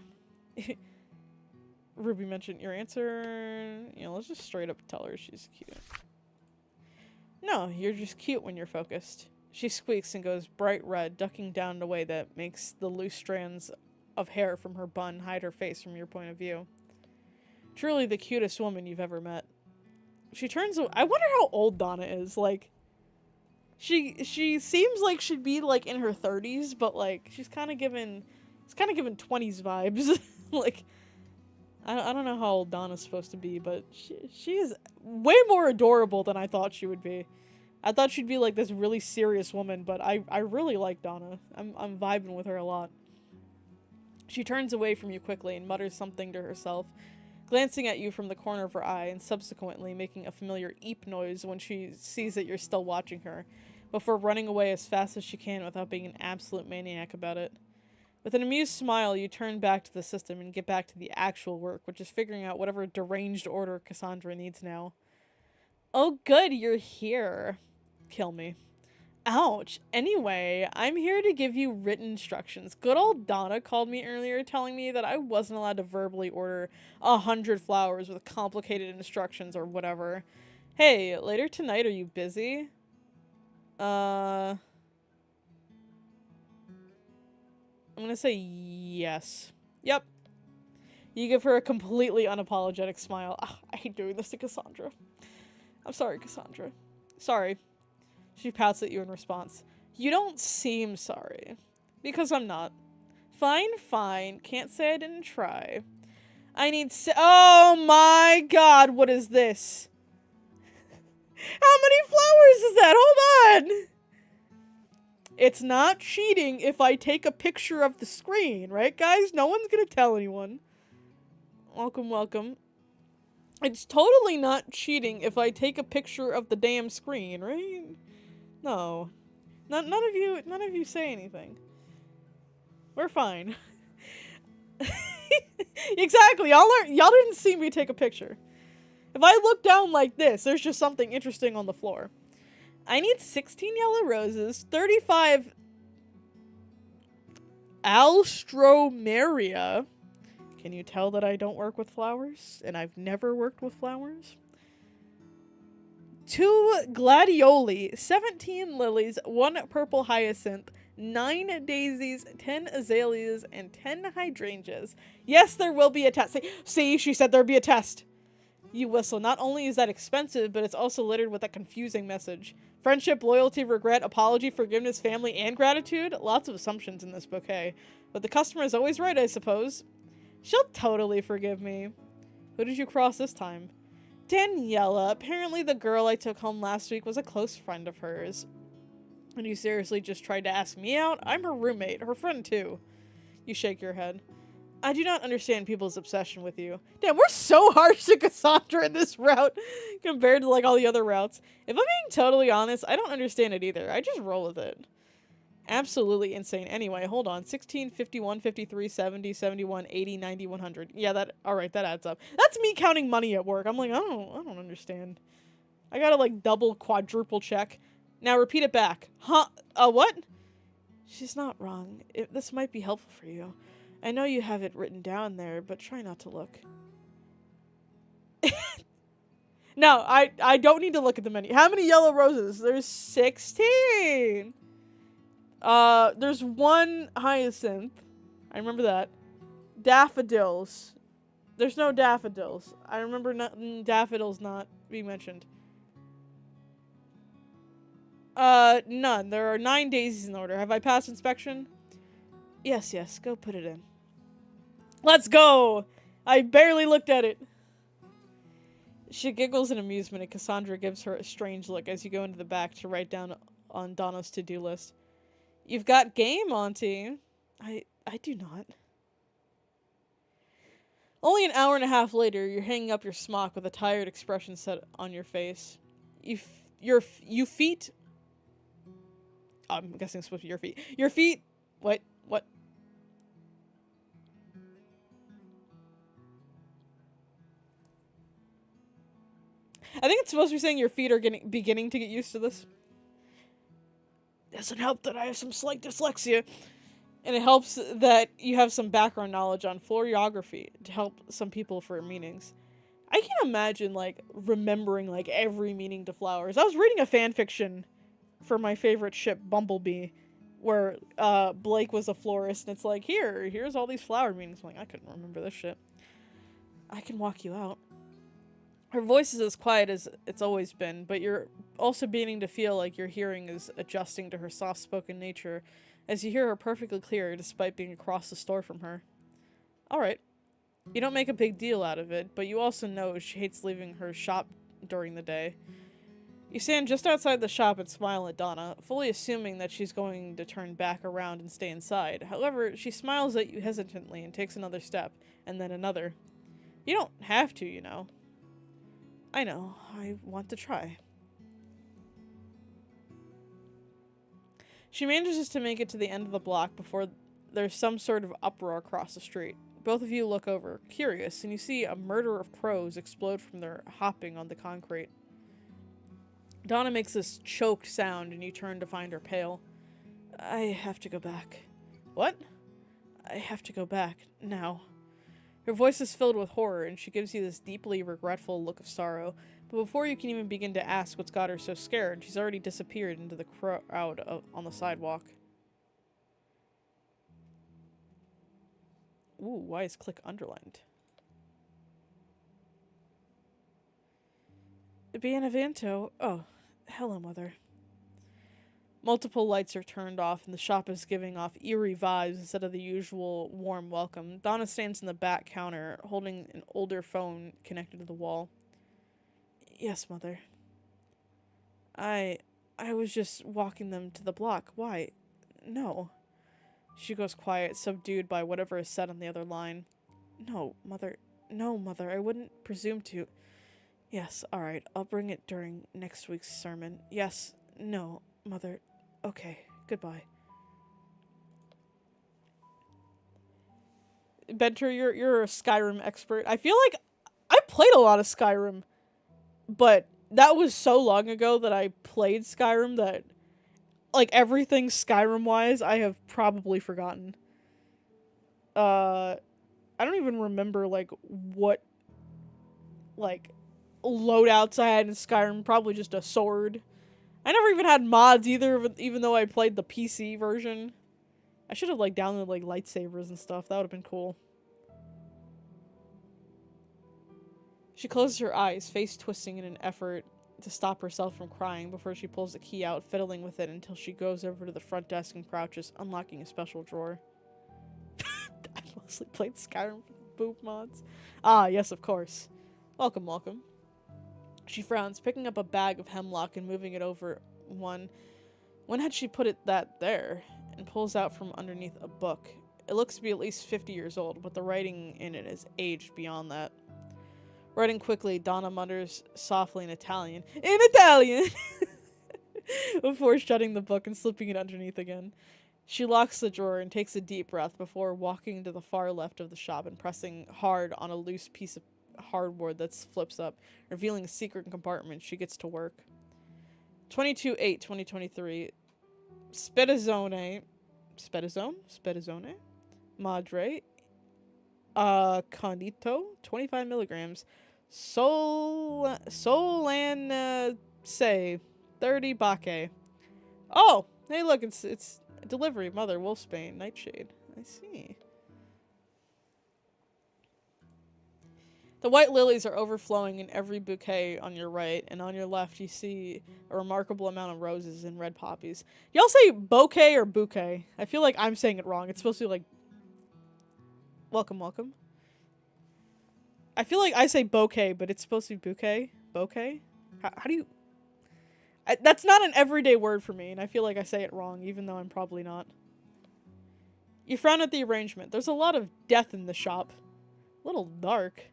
Ruby mentioned your answer. Let's just straight up tell her she's cute. No, you're just cute when you're focused. She squeaks and goes bright red, ducking down in a way that makes the loose strands of hair from her bun hide her face from your point of view. Truly the cutest woman you've ever met. She turns away. I wonder how old Donna is. Like, she seems like she'd be like in her 30s, but like she's kind of given 20s vibes. Like, I don't know how old Donna's supposed to be, but she is way more adorable than I thought she would be. I thought she'd be like this really serious woman, but I really like Donna. I'm vibing with her a lot. She turns away from you quickly and mutters something to herself, glancing at you from the corner of her eye and subsequently making a familiar eep noise when she sees that you're still watching her, before running away as fast as she can without being an absolute maniac about it. With an amused smile, you turn back to the system and get back to the actual work, which is figuring out whatever deranged order Cassandra needs now. Oh good, you're here. Kill me. Ouch. Anyway, I'm here to give you written instructions. Good old Donna called me earlier telling me that I wasn't allowed to verbally order 100 flowers with complicated instructions or whatever. Hey, later tonight, are you busy? I'm gonna say yes. Yep. You give her a completely unapologetic smile. Ugh, I hate doing this to Cassandra. I'm sorry, Cassandra. Sorry. She pouts at you in response. You don't seem sorry. Because I'm not. Fine, fine. Can't say I didn't try. I need oh my god, what is this? How many flowers is that? Hold on! It's not cheating if I take a picture of the screen, right, guys? No one's gonna tell anyone. Welcome, welcome. It's totally not cheating if I take a picture of the damn screen, right? No. None of you say anything. We're fine. Exactly. Y'all didn't see me take a picture. If I look down like this, there's just something interesting on the floor. I need 16 yellow roses, 35 alstroemeria. Can you tell that I don't work with flowers? And I've never worked with flowers? 2 gladioli, 17 lilies, 1 purple hyacinth, 9 daisies, 10 azaleas, and 10 hydrangeas. Yes, there will be a test. See, she said there'd be a test. You whistle. Not only is that expensive, but it's also littered with a confusing message. Friendship, loyalty, regret, apology, forgiveness, family, and gratitude. Lots of assumptions in this bouquet. But the customer is always right, I suppose. She'll totally forgive me. Who did you cross this time? Daniela. Apparently the girl I took home last week was a close friend of hers. And you seriously just tried to ask me out? I'm her roommate, her friend too. You shake your head. I do not understand people's obsession with you. Damn, we're so harsh to Cassandra in this route compared to like all the other routes. If I'm being totally honest, I don't understand it either. I just roll with it. Absolutely insane. Anyway, hold on. 16, 51, 53, 70, 71, 80, 90, 100. Yeah, alright, that adds up. That's me counting money at work. I'm like, I don't understand. I gotta like double, quadruple check. Now repeat it back. Huh? What? She's not wrong. This might be helpful for you. I know you have it written down there, but try not to look. No, I don't need to look at the menu. How many yellow roses? There's 16. There's 1 hyacinth. I remember that. Daffodils. There's no daffodils. I remember daffodils not being mentioned. None. There are 9 daisies in order. Have I passed inspection? Yes. Go put it in. Let's go! I barely looked at it. She giggles in amusement and Cassandra gives her a strange look as you go into the back to write down on Donna's to-do list. You've got game, Auntie. I do not. Only an hour and a half later, you're hanging up your smock with a tired expression set on your face. You feet... I'm guessing it's supposed to be your feet. Your feet... What? I think it's supposed to be saying your feet are beginning to get used to this. Doesn't help that I have some slight dyslexia. And it helps that you have some background knowledge on florography to help some people for meanings. I can imagine, like, remembering, like, every meaning to flowers. I was reading a fanfiction for my favorite ship, Bumblebee, where Blake was a florist, and it's like, here's all these flower meanings. I'm like, I couldn't remember this shit. I can walk you out. Her voice is as quiet as it's always been, but you're also beginning to feel like your hearing is adjusting to her soft-spoken nature as you hear her perfectly clear despite being across the store from her. Alright. You don't make a big deal out of it, but you also know she hates leaving her shop during the day. You stand just outside the shop and smile at Donna, fully assuming that she's going to turn back around and stay inside. However, she smiles at you hesitantly and takes another step, and then another. You don't have to, you know. I know. I want to try. She manages to make it to the end of the block before there's some sort of uproar across the street. Both of you look over, curious, and you see a murder of crows explode from their hopping on the concrete. Donna makes this choked sound, and you turn to find her pale. I have to go back. What? I have to go back. Now. Her voice is filled with horror, and she gives you this deeply regretful look of sorrow. But before you can even begin to ask what's got her so scared, she's already disappeared into the crowd on the sidewalk. Ooh, why is click underlined? Benevento. Oh, hello, Mother. Multiple lights are turned off, and the shop is giving off eerie vibes instead of the usual warm welcome. Donna stands in the back counter, holding an older phone connected to the wall. Yes, Mother. I was just walking them to the block. Why? No. She goes quiet, subdued by whatever is said on the other line. No, Mother. No, Mother, I wouldn't presume to. Yes, alright, I'll bring it during next week's sermon. Yes, no, Mother. Okay, goodbye. Benter, you're a Skyrim expert. I feel like I played a lot of Skyrim, but that was so long ago that I played Skyrim that, like, everything Skyrim-wise, I have probably forgotten. I don't even remember, like, what, like, loadouts I had in Skyrim. Probably just a sword. I never even had mods either, even though I played the PC version. I should have, like, downloaded, like, lightsabers and stuff. That would have been cool. She closes her eyes, face twisting in an effort to stop herself from crying before she pulls the key out, fiddling with it until she goes over to the front desk and crouches, unlocking a special drawer. I mostly played Skyrim for the boob mods. Ah, yes, of course. Welcome, welcome. She frowns, picking up a bag of hemlock and moving it over one. When had she put that there? And pulls out from underneath a book. It looks to be at least 50 years old, but the writing in it has aged beyond that. Writing quickly, Donna mutters softly in Italian. In Italian! Before shutting the book and slipping it underneath again. She locks the drawer and takes a deep breath before walking to the far left of the shop and pressing hard on a loose piece of hardboard that flips up, revealing a secret compartment. She gets to work. 22/8/2023. Spedizione, Madre, Condito, 25 milligrams. Solan, say, 30 Bacche. Oh, hey look, it's delivery, Mother, Wolfsbane, Nightshade. I see. The white lilies are overflowing in every bouquet on your right, and on your left you see a remarkable amount of roses and red poppies. Y'all say bouquet or bouquet? I feel like I'm saying it wrong. It's supposed to be like... Welcome, welcome. I feel like I say bouquet, but it's supposed to be bouquet? Bouquet? How do you... that's not an everyday word for me, and I feel like I say it wrong, even though I'm probably not. You frown at the arrangement. There's a lot of death in the shop. A little dark.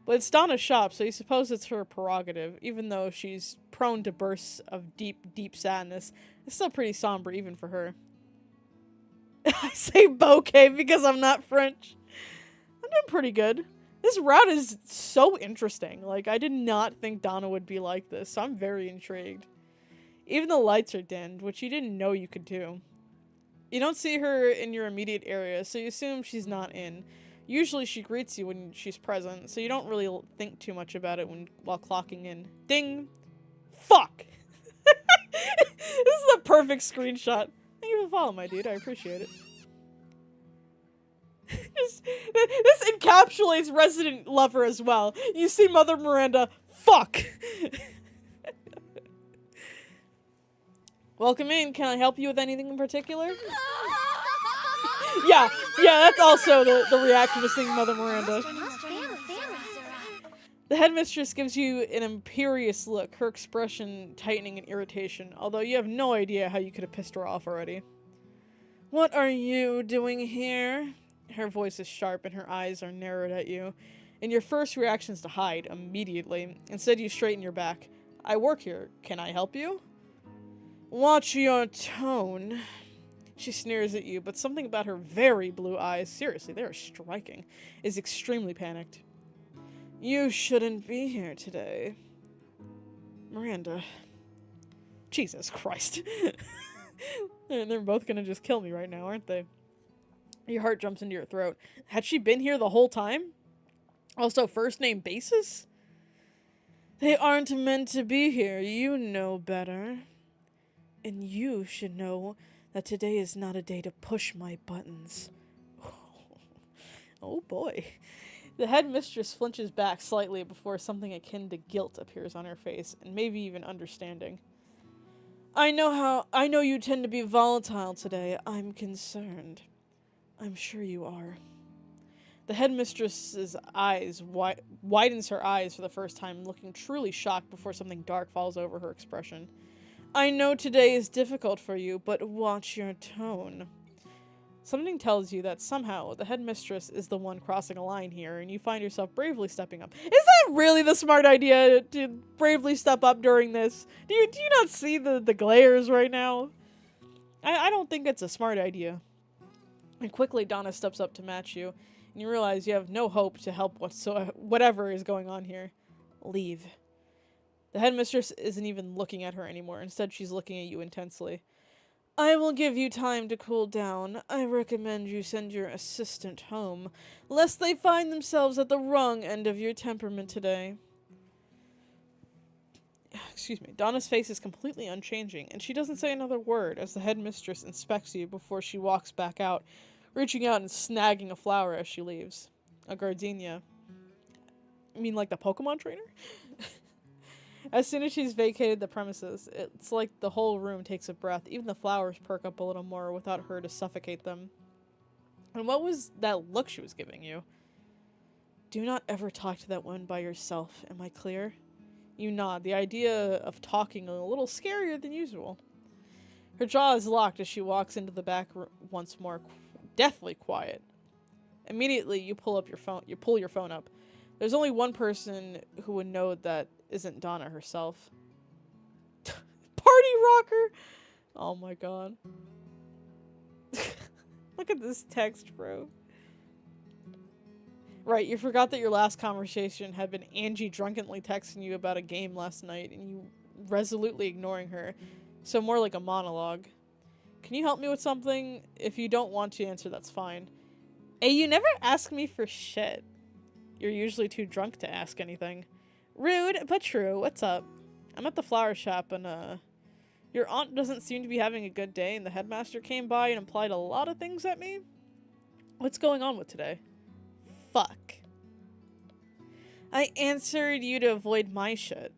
But it's Donna's shop, so you suppose it's her prerogative, even though she's prone to bursts of deep, deep sadness. It's still pretty somber, even for her. I say bouquet because I'm not French. I'm doing pretty good. This route is so interesting. Like, I did not think Donna would be like this, so I'm very intrigued. Even the lights are dimmed, which you didn't know you could do. You don't see her in your immediate area, so you assume she's not in. Usually she greets you when she's present, so you don't really think too much about it while clocking in. Ding! Fuck! This is a perfect screenshot. Thank you for following, my dude. I appreciate it. This encapsulates Resident Lover as well. You see Mother Miranda. Fuck! Welcome in. Can I help you with anything in particular? Yeah, that's also the reaction to seeing Mother Miranda. The headmistress gives you an imperious look, her expression tightening in irritation, although you have no idea how you could have pissed her off already. What are you doing here? Her voice is sharp and her eyes are narrowed at you, and your first reaction is to hide immediately. Instead, you straighten your back. I work here. Can I help you? Watch your tone. She sneers at you, but something about her very blue eyes, seriously, they are striking, is extremely panicked. You shouldn't be here today. Miranda. Jesus Christ. They're both gonna just kill me right now, aren't they? Your heart jumps into your throat. Had she been here the whole time? Also, first name basis? They aren't meant to be here. You know better. And you should know that today is not a day to push my buttons. Oh boy. The headmistress flinches back slightly before something akin to guilt appears on her face, and maybe even understanding. I know you tend to be volatile today. I'm concerned. I'm sure you are. The headmistress's eyes widens her eyes for the first time, looking truly shocked before something dark falls over her expression. I know today is difficult for you, but watch your tone. Something tells you that somehow the headmistress is the one crossing a line here, and you find yourself bravely stepping up. Is that really the smart idea to bravely step up during this? Do you not see the glares right now? I don't think it's a smart idea. And quickly Donna steps up to match you, and you realize you have no hope to help whatever is going on here. Leave. The headmistress isn't even looking at her anymore. Instead, she's looking at you intensely. I will give you time to cool down. I recommend you send your assistant home, lest they find themselves at the wrong end of your temperament today. Excuse me. Donna's face is completely unchanging, and she doesn't say another word as the headmistress inspects you before she walks back out, reaching out and snagging a flower as she leaves. A gardenia. You mean like the Pokemon trainer? As soon as she's vacated the premises, it's like the whole room takes a breath. Even the flowers perk up a little more without her to suffocate them. And what was that look she was giving you? Do not ever talk to that woman by yourself, am I clear? You nod, the idea of talking a little scarier than usual. Her jaw is locked as she walks into the back room once more, deathly quiet. Immediately, you pull your phone up. There's only one person who would know that isn't Donna herself. Party rocker! Oh my god. Look at this text, bro. Right, you forgot that your last conversation had been Angie drunkenly texting you about a game last night and you resolutely ignoring her. So more like a monologue. Can you help me with something? If you don't want to answer, that's fine. Hey, you never ask me for shit. You're usually too drunk to ask anything. Rude, but true. What's up? I'm at the flower shop and, your aunt doesn't seem to be having a good day and the headmaster came by and implied a lot of things at me. What's going on with today? Fuck. I answered you to avoid my shit.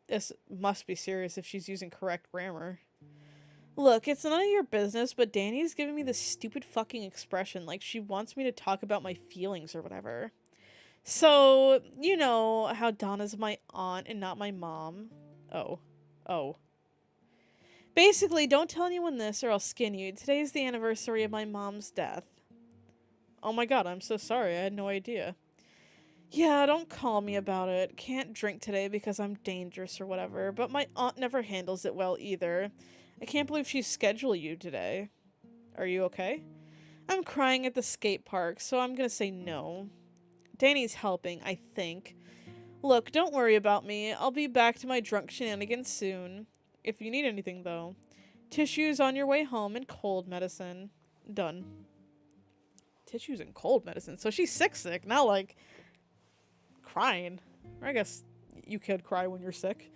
This must be serious if she's using correct grammar. Look, it's none of your business, but Danny's giving me this stupid fucking expression like she wants me to talk about my feelings or whatever. So, you know how Donna's my aunt and not my mom. Oh. Basically, don't tell anyone this or I'll skin you. Today's the anniversary of my mom's death. Oh my god, I'm so sorry. I had no idea. Yeah, don't call me about it. Can't drink today because I'm dangerous or whatever, but my aunt never handles it well either. I can't believe she scheduled you today. Are you okay? I'm crying at the skate park, so I'm gonna say no. Danny's helping, I think. Look, don't worry about me. I'll be back to my drunk shenanigans soon. If you need anything, though. Tissues on your way home and cold medicine. Done. Tissues and cold medicine. So she's sick, not like crying. Or I guess you could cry when you're sick.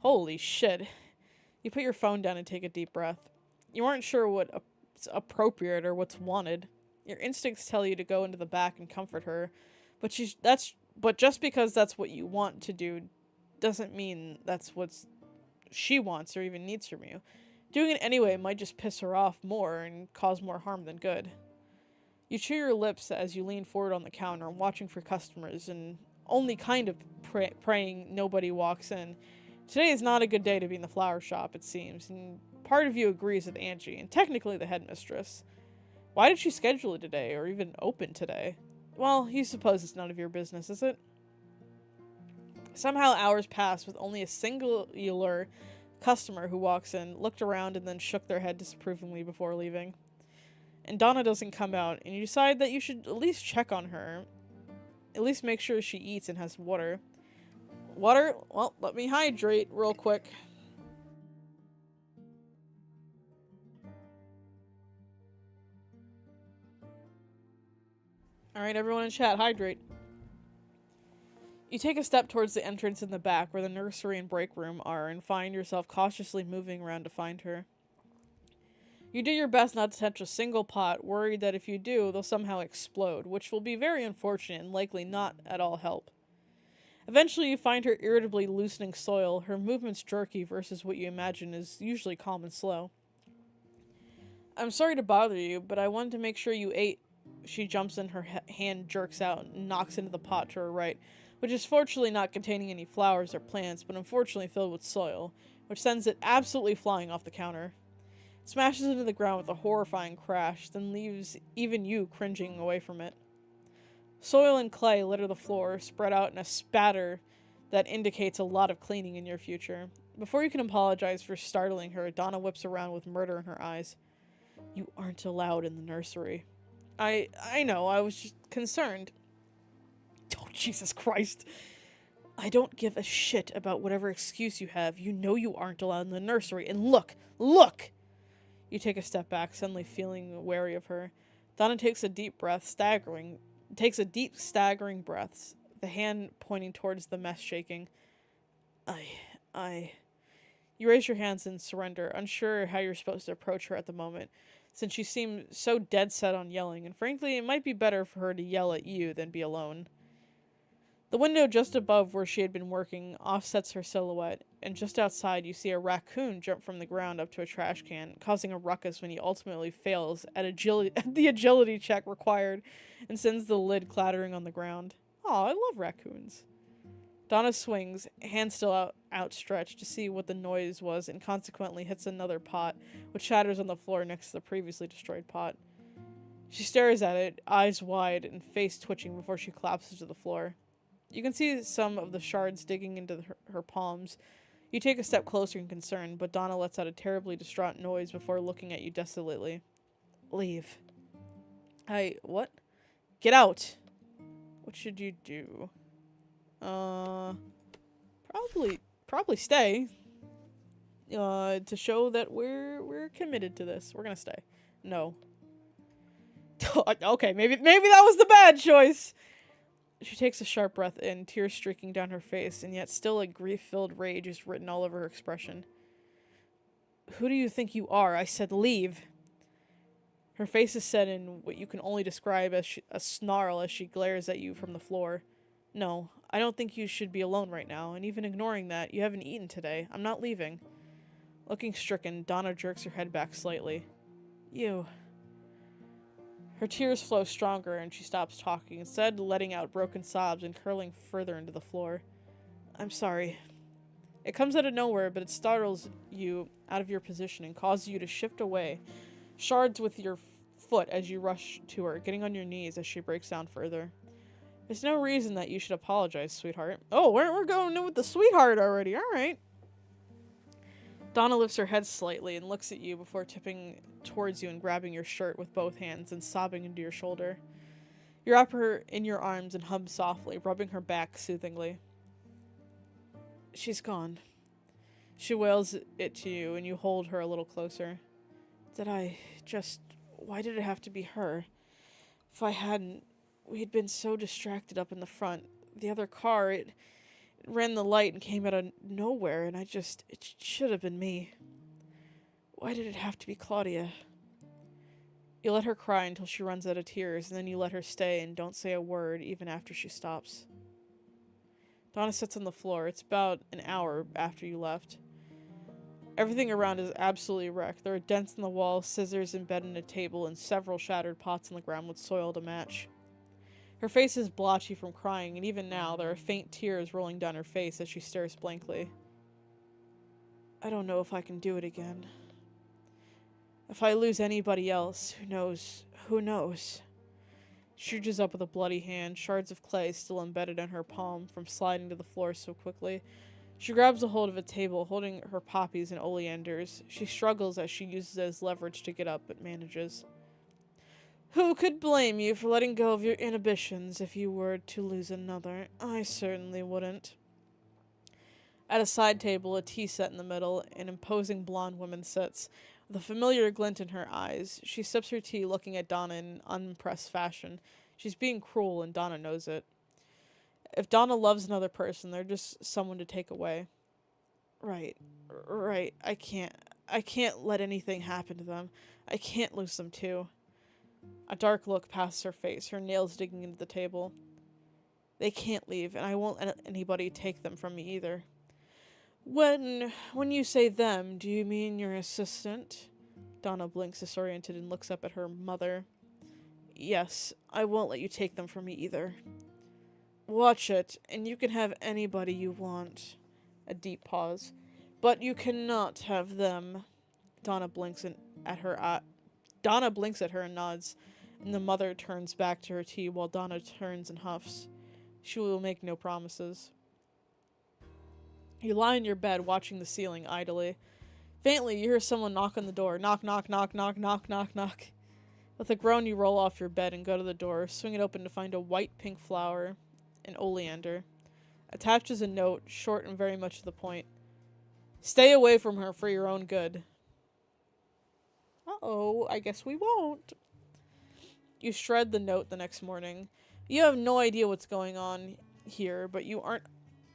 Holy shit. You put your phone down and take a deep breath. You aren't sure what's appropriate or what's wanted. Your instincts tell you to go into the back and comfort her. But just because that's what you want to do doesn't mean that's what she wants or even needs from you. Doing it anyway might just piss her off more and cause more harm than good. You chew your lips as you lean forward on the counter, watching for customers and only kind of praying nobody walks in. Today is not a good day to be in the flower shop, it seems, and part of you agrees with Angie, and technically the headmistress. Why did she schedule it today, or even open today? Well, you suppose it's none of your business, is it? Somehow hours pass with only a singular customer who walks in, looked around, and then shook their head disapprovingly before leaving. And Donna doesn't come out, and you decide that you should at least check on her. At least make sure she eats and has water. Water? Well, let me hydrate real quick. Alright, everyone in chat, hydrate. You take a step towards the entrance in the back where the nursery and break room are and find yourself cautiously moving around to find her. You do your best not to touch a single pot, worried that if you do, they'll somehow explode, which will be very unfortunate and likely not at all help. Eventually you find her irritably loosening soil, her movements jerky versus what you imagine is usually calm and slow. I'm sorry to bother you, but I wanted to make sure you ate. She jumps in, her hand jerks out and knocks into the pot to her right, which is fortunately not containing any flowers or plants, but unfortunately filled with soil, which sends it absolutely flying off the counter. It smashes into the ground with a horrifying crash, then leaves even you cringing away from it. Soil and clay litter the floor, spread out in a spatter that indicates a lot of cleaning in your future. Before you can apologize for startling her, Donna whips around with murder in her eyes. You aren't allowed in the nursery. I know, I was just concerned. Oh, Jesus Christ. I don't give a shit about whatever excuse you have. You know you aren't allowed in the nursery. And look! Look! You take a step back, suddenly feeling wary of her. Donna takes a deep staggering breaths, the hand pointing towards the mess shaking. You raise your hands in surrender, unsure how you're supposed to approach her at the moment, since she seemed so dead set on yelling, and frankly, it might be better for her to yell at you than be alone. The window just above where she had been working offsets her silhouette, and just outside you see a raccoon jump from the ground up to a trash can, causing a ruckus when he ultimately fails at the agility check required and sends the lid clattering on the ground. Aw, I love raccoons. Donna swings, hand still outstretched, to see what the noise was and consequently hits another pot, which shatters on the floor next to the previously destroyed pot. She stares at it, eyes wide and face twitching before she collapses to the floor. You can see some of the shards digging into her palms. You take a step closer in concern, but Donna lets out a terribly distraught noise before looking at you desolately. Leave. What? Get out! What should you do? Probably stay. To show that we're committed to this. We're gonna stay. No. Okay, maybe that was the bad choice. She takes a sharp breath in, tears streaking down her face, and yet still a grief-filled rage is written all over her expression. Who do you think you are? I said leave. Her face is set in what you can only describe as a snarl as she glares at you from the floor. No, I don't think you should be alone right now, and even ignoring that, you haven't eaten today. I'm not leaving. Looking stricken, Donna jerks her head back slightly. You. Her tears flow stronger, and she stops talking, instead letting out broken sobs and curling further into the floor. I'm sorry. It comes out of nowhere, but it startles you out of your position and causes you to shift away, shards with your foot as you rush to her, getting on your knees as she breaks down further. There's no reason that you should apologize, sweetheart. Oh, we're going in with the sweetheart already. All right. Donna lifts her head slightly and looks at you before tipping towards you and grabbing your shirt with both hands and sobbing into your shoulder. You wrap her in your arms and hum softly, rubbing her back soothingly. She's gone. She wails it to you, and you hold her a little closer. Why did it have to be her? If I hadn't, we had been so distracted up in the front. The other car, it ran the light and came out of nowhere, and it should have been me. Why did it have to be Claudia? You let her cry until she runs out of tears, and then you let her stay and don't say a word even after she stops. Donna sits on the floor. It's about an hour after you left. Everything around is absolutely wrecked. There are dents in the wall, scissors embedded in a table, and several shattered pots on the ground with soil to match. Her face is blotchy from crying, and even now there are faint tears rolling down her face as she stares blankly. I don't know if I can do it again. If I lose anybody else, who knows? Who knows? She reaches up with a bloody hand, shards of clay still embedded in her palm from sliding to the floor so quickly. She grabs a hold of a table, holding her poppies and oleanders. She struggles as she uses it as leverage to get up, but manages. Who could blame you for letting go of your inhibitions if you were to lose another? I certainly wouldn't. At a side table, a tea set in the middle, an imposing blonde woman sits, with a familiar glint in her eyes. She sips her tea, looking at Donna in an unimpressed fashion. She's being cruel, and Donna knows it. If Donna loves another person, they're just someone to take away. Right. I can't let anything happen to them. I can't lose them too. A dark look passes her face, her nails digging into the table. They can't leave, and I won't let anybody take them from me either. When you say them, do you mean your assistant? Donna blinks disoriented and looks up at her mother. Yes, I won't let you take them from me either. Watch it, and you can have anybody you want. A deep pause. But you cannot have them. Donna blinks at her. Donna blinks at her and nods, and the mother turns back to her tea while Donna turns and huffs. She will make no promises. You lie in your bed, watching the ceiling idly. Faintly, you hear someone knock on the door. Knock, knock, knock, knock, knock, knock, knock. With a groan, you roll off your bed and go to the door, swing it open to find a white pink flower, an oleander. Attached is a note, short and very much to the point. Stay away from her for your own good. Uh-oh, I guess we won't. You shred the note the next morning. You have no idea what's going on here, but you aren't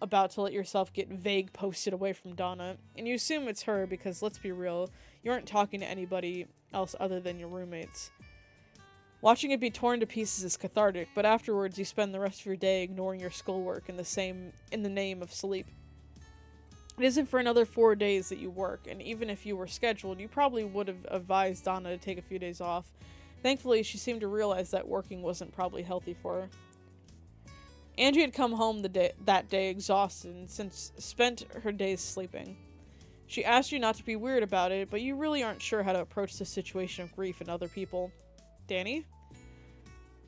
about to let yourself get vague posted away from Donna, and you assume it's her because, let's be real, you aren't talking to anybody else other than your roommates. Watching it be torn to pieces is cathartic, but afterwards you spend the rest of your day ignoring your schoolwork in the name of sleep. It isn't for another 4 days that you work, and even if you were scheduled, you probably would have advised Donna to take a few days off. Thankfully, she seemed to realize that working wasn't probably healthy for her. Angie had come home that day exhausted and since spent her days sleeping. She asked you not to be weird about it, but you really aren't sure how to approach the situation of grief in other people. Danny?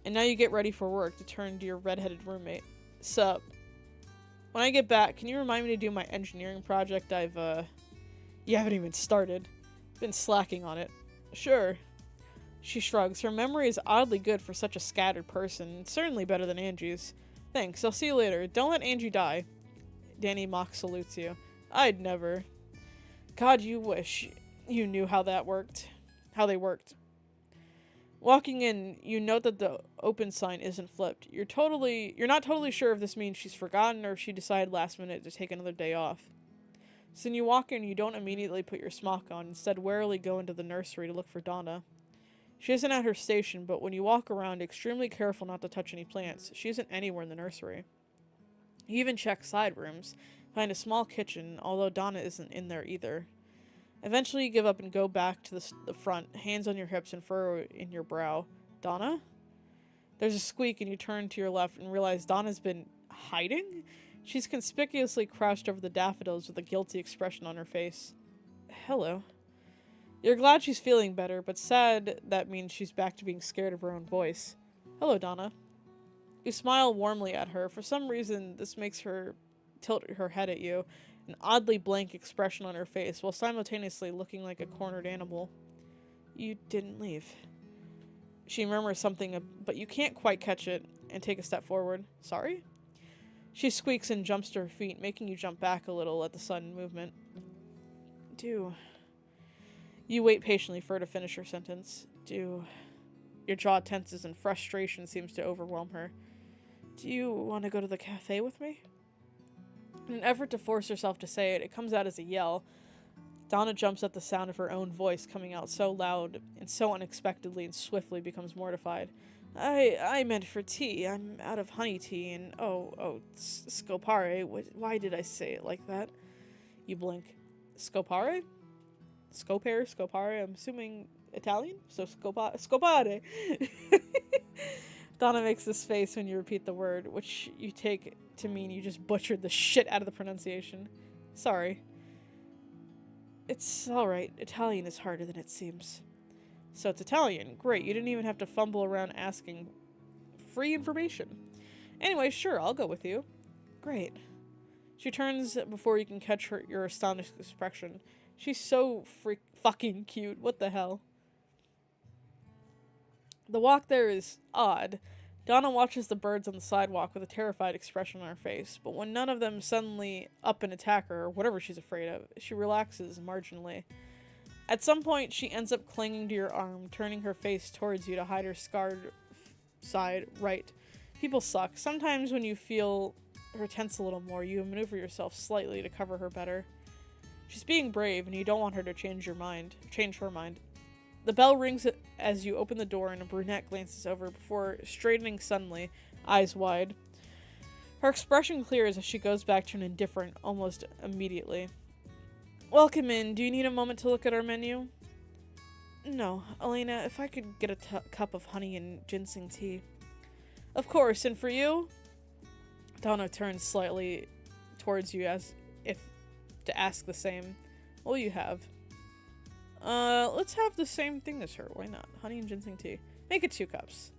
And now you get ready for work to turn to your redheaded roommate. Sup? When I get back, can you remind me to do my engineering project? You haven't even started. Been slacking on it. Sure. She shrugs. Her memory is oddly good for such a scattered person. Certainly better than Angie's. Thanks, I'll see you later. Don't let Angie die. Danny mock salutes you. I'd never. God, you wish you knew how they worked. Walking in, you note that the open sign isn't flipped. You're not totally sure if this means she's forgotten or if she decided last minute to take another day off. So when you walk in, you don't immediately put your smock on, instead warily go into the nursery to look for Donna. She isn't at her station, but when you walk around, extremely careful not to touch any plants, she isn't anywhere in the nursery. You even check side rooms, find a small kitchen, although Donna isn't in there either. Eventually you give up and go back to the front, hands on your hips and furrow in your brow. Donna? There's a squeak and you turn to your left and realize Donna's been hiding? She's conspicuously crouched over the daffodils with a guilty expression on her face. Hello. You're glad she's feeling better, but sad that means she's back to being scared of her own voice. Hello, Donna. You smile warmly at her. For some reason, this makes her tilt her head at you, an oddly blank expression on her face, while simultaneously looking like a cornered animal. You didn't leave. She murmurs something, but you can't quite catch it, and take a step forward. Sorry? She squeaks and jumps to her feet, making you jump back a little at the sudden movement. You wait patiently for her to finish her sentence. Your jaw tenses and frustration seems to overwhelm her. Do you want to go to the cafe with me? In an effort to force herself to say it, it comes out as a yell. Donna jumps at the sound of her own voice coming out so loud and so unexpectedly and swiftly becomes mortified. I meant for tea. I'm out of honey tea and scopare. Why did I say it like that? You blink. Scopare? Scopare, I'm assuming Italian? So scopare. Donna makes this face when you repeat the word, which you take to mean you just butchered the shit out of the pronunciation. Sorry. It's alright. Italian is harder than it seems. So it's Italian. Great, you didn't even have to fumble around asking. Free information. Anyway, sure, I'll go with you. Great. She turns before you can catch your astonished expression. She's so fucking cute. What the hell? The walk there is odd. Donna watches the birds on the sidewalk with a terrified expression on her face, but when none of them suddenly up and attack her, or whatever she's afraid of, she relaxes marginally. At some point, she ends up clinging to your arm, turning her face towards you to hide her scarred side. Right. People suck. Sometimes when you feel her tense a little more, you maneuver yourself slightly to cover her better. She's being brave, and you don't want her to change her mind. The bell rings as you open the door, and a brunette glances over before straightening suddenly, eyes wide. Her expression clears as she goes back to an indifferent almost immediately. Welcome in. Do you need a moment to look at our menu? No. Elena, if I could get a cup of honey and ginseng tea. Of course, and for you? Donna turns slightly towards you as if to ask the same. What will you have? Let's have the same thing as her. Why not? Honey and ginseng tea. Make it 2 cups.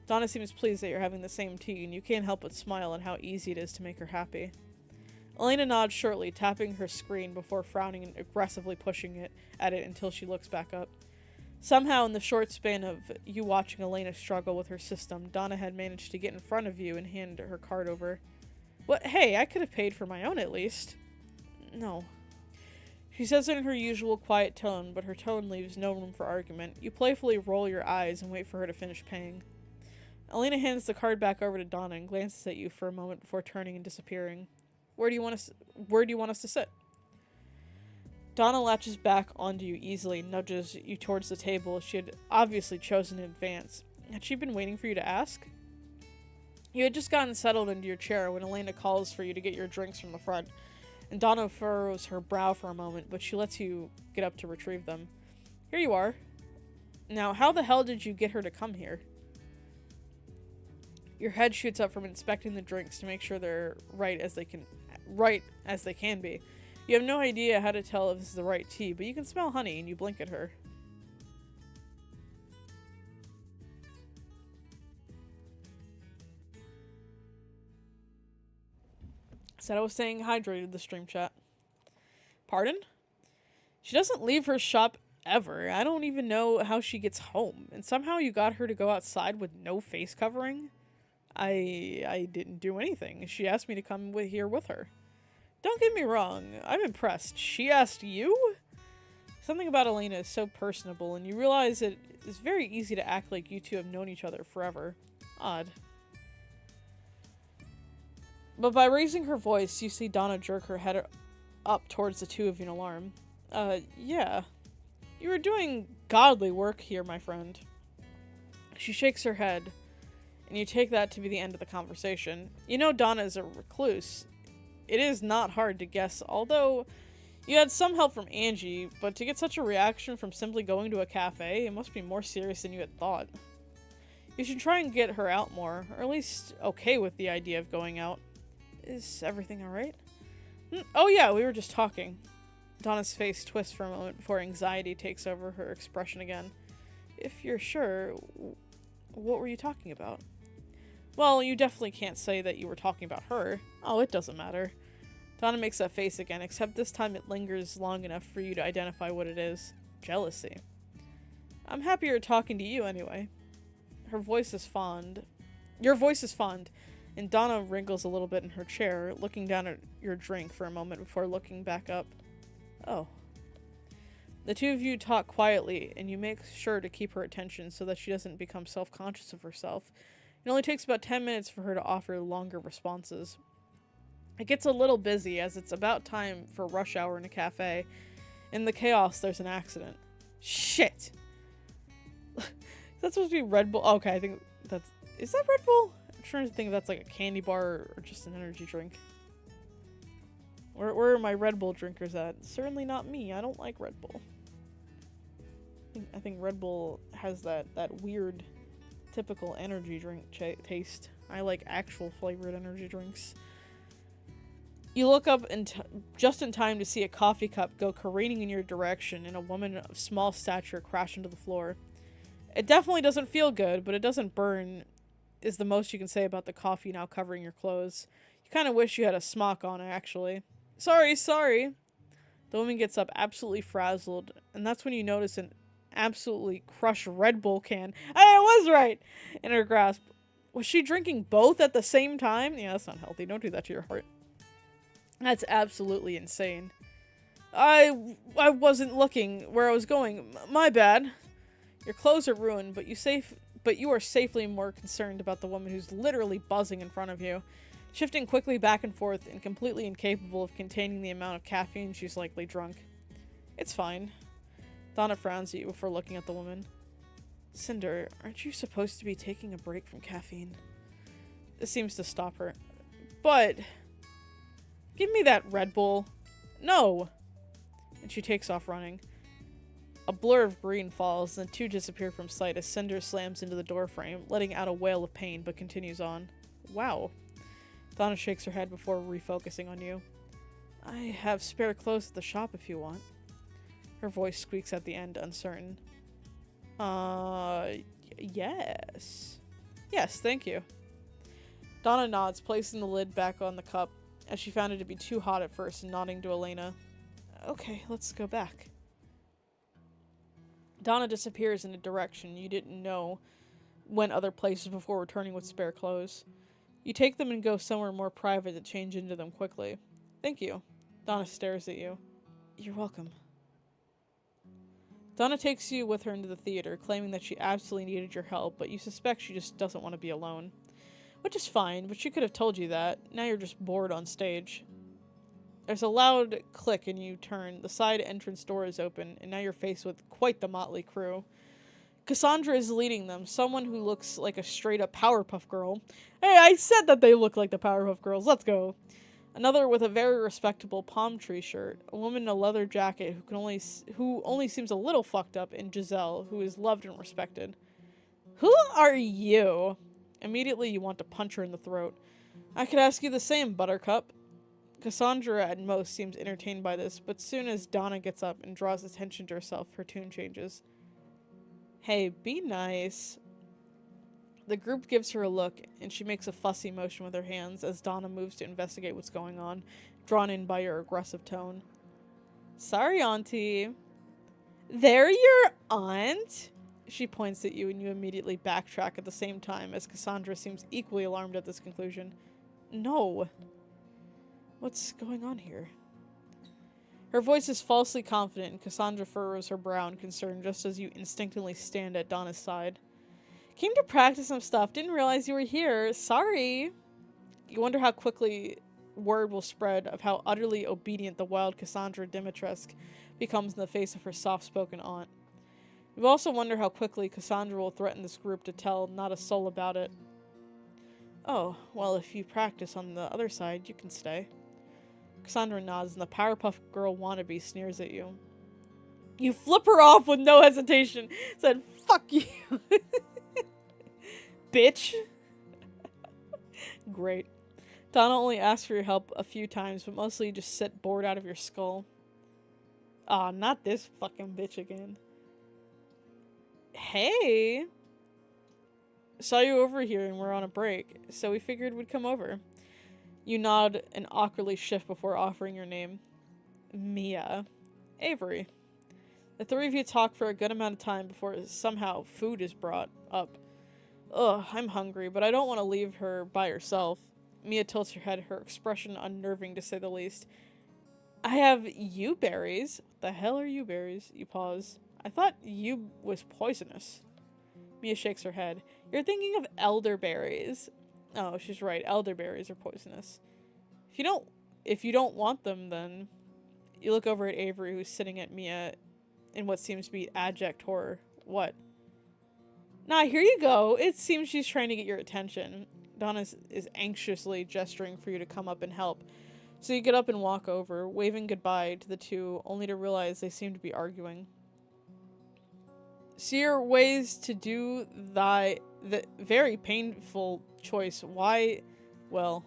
Donna seems pleased that you're having the same tea, and you can't help but smile at how easy it is to make her happy. Elena nods shortly, tapping her screen before frowning and aggressively pushing it at it until she looks back up. Somehow, in the short span of you watching Elena struggle with her system, Donna had managed to get in front of you and hand her card over. What? Hey, I could have paid for my own at least. No. She says it in her usual quiet tone, but her tone leaves no room for argument. You playfully roll your eyes and wait for her to finish paying. Elena hands the card back over to Donna and glances at you for a moment before turning and disappearing. Where do you want us to sit? Donna latches back onto you easily and nudges you towards the table she had obviously chosen in advance. Had she been waiting for you to ask? You had just gotten settled into your chair when Elena calls for you to get your drinks from the front, and Donna furrows her brow for a moment, but she lets you get up to retrieve them. Here you are. Now, how the hell did you get her to come here? Your head shoots up from inspecting the drinks to make sure they're right as they can be. You have no idea how to tell if this is the right tea, but you can smell honey and you blink at her. Said I was staying hydrated, the stream chat. Pardon? She doesn't leave her shop ever. I don't even know how she gets home. And somehow you got her to go outside with no face covering? I didn't do anything. She asked me to come here with her. Don't get me wrong, I'm impressed. She asked you? Something about Elena is so personable, and you realize it is very easy to act like you two have known each other forever. Odd. But by raising her voice, you see Donna jerk her head up towards the two of you in alarm. Yeah. You are doing godly work here, my friend. She shakes her head, and you take that to be the end of the conversation. You know Donna is a recluse. It is not hard to guess, although you had some help from Angie, but to get such a reaction from simply going to a cafe, it must be more serious than you had thought. You should try and get her out more, or at least okay with the idea of going out. Is everything alright? Oh yeah, we were just talking. Donna's face twists for a moment before anxiety takes over her expression again. If you're sure, what were you talking about? Well, you definitely can't say that you were talking about her. Oh, it doesn't matter. Donna makes that face again, except this time it lingers long enough for you to identify what it is. Jealousy. I'm happier talking to you anyway. Her voice is fond. Your voice is fond, and Donna wrinkles a little bit in her chair, looking down at your drink for a moment before looking back up. Oh. The two of you talk quietly, and you make sure to keep her attention so that she doesn't become self-conscious of herself. It only takes about 10 minutes for her to offer longer responses. It gets a little busy as it's about time for rush hour in a cafe. In the chaos, there's an accident. Shit! Is that supposed to be Red Bull? Okay, I think that's... Is that Red Bull? I'm trying to think if that's like a candy bar or just an energy drink. Where are my Red Bull drinkers at? Certainly not me. I don't like Red Bull. I think Red Bull has that weird... typical energy drink taste. I like actual flavored energy drinks. You look up just in time to see a coffee cup go careening in your direction and a woman of small stature crash into the floor. It definitely doesn't feel good, but it doesn't burn, is the most you can say about the coffee now covering your clothes. You kind of wish you had a smock on, actually. Sorry. The woman gets up absolutely frazzled, and that's when you notice an absolutely crushed Red Bull can. I was right! In her grasp. Was she drinking both at the same time? Yeah, that's not healthy. Don't do that to your heart. That's absolutely insane. I wasn't looking where I was going. My bad. Your clothes are ruined, but you are safely more concerned about the woman who's literally buzzing in front of you, shifting quickly back and forth and completely incapable of containing the amount of caffeine she's likely drunk. It's fine. Donna frowns at you before looking at the woman. Cinder, aren't you supposed to be taking a break from caffeine? This seems to stop her. But... give me that Red Bull. No! And she takes off running. A blur of green falls, and the two disappear from sight as Cinder slams into the doorframe, letting out a wail of pain, but continues on. Wow. Donna shakes her head before refocusing on you. I have spare clothes at the shop if you want. Her voice squeaks at the end, uncertain. Yes. Yes, thank you. Donna nods, placing the lid back on the cup, as she found it to be too hot at first and nodding to Elena. Okay, let's go back. Donna disappears in a direction you didn't know went other places before returning with spare clothes. You take them and go somewhere more private to change into them quickly. Thank you. Donna stares at you. You're welcome. Donna takes you with her into the theater, claiming that she absolutely needed your help, but you suspect she just doesn't want to be alone. Which is fine, but she could have told you that. Now you're just bored on stage. There's a loud click and you turn. The side entrance door is open, and now you're faced with quite the motley crew. Cassandra is leading them, someone who looks like a straight-up Powerpuff Girl. Hey, I said that they look like the Powerpuff Girls, let's go! Another with a very respectable palm tree shirt, a woman in a leather jacket who only seems a little fucked up, and Giselle, who is loved and respected. Who are you? Immediately you want to punch her in the throat. I could ask you the same, Buttercup. Cassandra at most seems entertained by this, but soon as Donna gets up and draws attention to herself, her tune changes. Hey, be nice. The group gives her a look, and she makes a fussy motion with her hands as Donna moves to investigate what's going on, drawn in by your aggressive tone. Sorry, Auntie. They're your aunt? She points at you, and you immediately backtrack at the same time, as Cassandra seems equally alarmed at this conclusion. No. What's going on here? Her voice is falsely confident, and Cassandra furrows her brow in concern just as you instinctively stand at Donna's side. Came to practice some stuff, didn't realize you were here, sorry. You wonder how quickly word will spread of how utterly obedient the wild Cassandra Dimitrescu becomes in the face of her soft-spoken aunt. You also wonder how quickly Cassandra will threaten this group to tell not a soul about it. Oh, well, if you practice on the other side, you can stay. Cassandra nods, and the Powerpuff Girl wannabe sneers at you. You flip her off with no hesitation. Said, fuck you. Bitch. Great. Donna only asks for your help a few times, but mostly you just sit bored out of your skull. Aw, not this fucking bitch again. Hey. Saw you over here and we're on a break, so we figured we'd come over. You nod and awkwardly shift before offering your name. Mia. Avery. The three of you talk for a good amount of time before somehow food is brought up. Ugh, I'm hungry, but I don't want to leave her by herself. Mia tilts her head, her expression unnerving to say the least. I have yew berries. What the hell are yew berries? You pause. I thought yew was poisonous. Mia shakes her head. You're thinking of elderberries. Oh, she's right. Elderberries are poisonous. If you don't want them, then... You look over at Avery, who's sitting at Mia in what seems to be abject horror. What? Nah, here you go. It seems she's trying to get your attention. Donna is anxiously gesturing for you to come up and help. So you get up and walk over, waving goodbye to the two, only to realize they seem to be arguing. See your ways to do the very painful choice. Why? Well.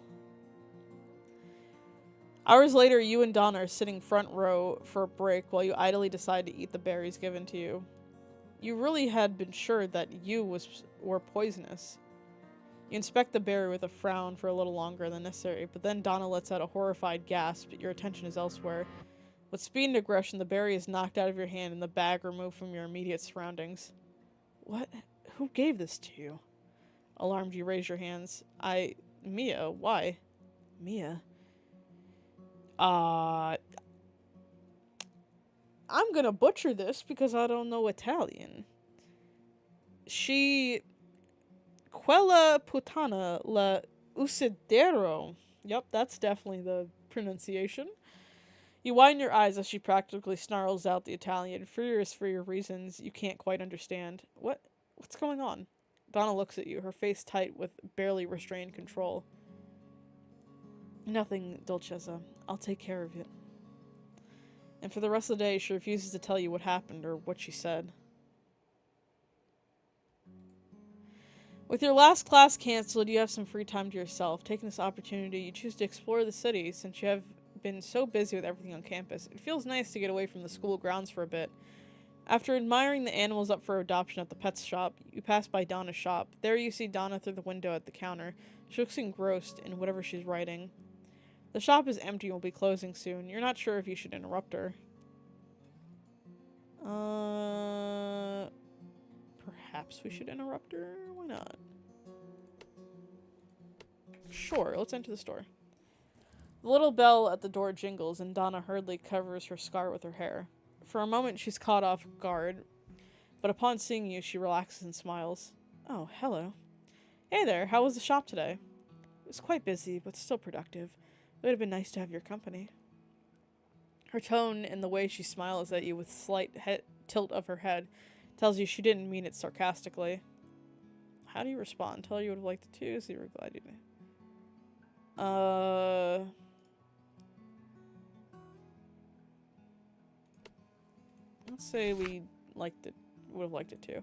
Hours later, you and Donna are sitting front row for a break while you idly decide to eat the berries given to you. You really had been sure that yew were poisonous. You inspect the berry with a frown for a little longer than necessary, but then Donna lets out a horrified gasp, but your attention is elsewhere. With speed and aggression, the berry is knocked out of your hand and the bag removed from your immediate surroundings. What? Who gave this to you? Alarmed, you raise your hands. Mia, why? Mia? I'm gonna butcher this because I don't know Italian. Quella puttana la usidero. Yep, that's definitely the pronunciation. You widen your eyes as she practically snarls out the Italian, furious for your reasons you can't quite understand. What's going on? Donna looks at you, her face tight with barely restrained control. Nothing, Dolcezza. I'll take care of it. And for the rest of the day, she refuses to tell you what happened or what she said. With your last class cancelled, you have some free time to yourself. Taking this opportunity, you choose to explore the city since you have been so busy with everything on campus. It feels nice to get away from the school grounds for a bit. After admiring the animals up for adoption at the pet shop, you pass by Donna's shop. There you see Donna through the window at the counter. She looks engrossed in whatever she's writing. The shop is empty and will be closing soon. You're not sure if you should interrupt her. Perhaps we should interrupt her? Why not? Sure, let's enter the store. The little bell at the door jingles, and Donna hurriedly covers her scar with her hair. For a moment, she's caught off guard, but upon seeing you, she relaxes and smiles. Oh, hello. Hey there, how was the shop today? It was quite busy, but still productive. It would have been nice to have your company. Her tone and the way she smiles at you with slight tilt of her head tells you she didn't mean it sarcastically. How do you respond? Tell her you would have liked it too, so you were glad you did. Let's say we liked it. Would have liked it too.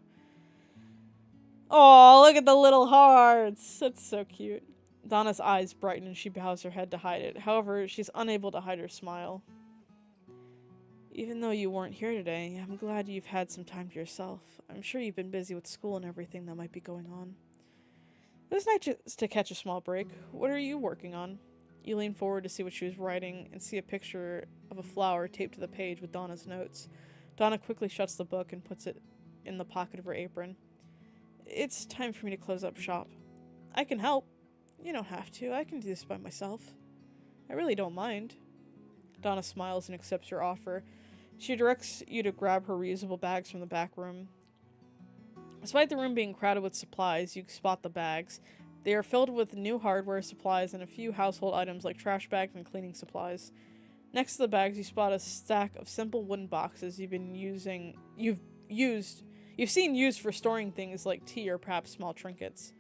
Oh, look at the little hearts. That's so cute. Donna's eyes brighten and she bows her head to hide it. However, she's unable to hide her smile. Even though you weren't here today, I'm glad you've had some time to yourself. I'm sure you've been busy with school and everything that might be going on. It was nice just to catch a small break. What are you working on? You lean forward to see what she was writing and see a picture of a flower taped to the page with Donna's notes. Donna quickly shuts the book and puts it in the pocket of her apron. It's time for me to close up shop. I can help. You don't have to. I can do this by myself. I really don't mind. Donna smiles and accepts your offer. She directs you to grab her reusable bags from the back room. Despite the room being crowded with supplies, you spot the bags. They are filled with new hardware supplies and a few household items like trash bags and cleaning supplies. Next to the bags, you spot a stack of simple wooden boxes you've seen used for storing things like tea or perhaps small trinkets.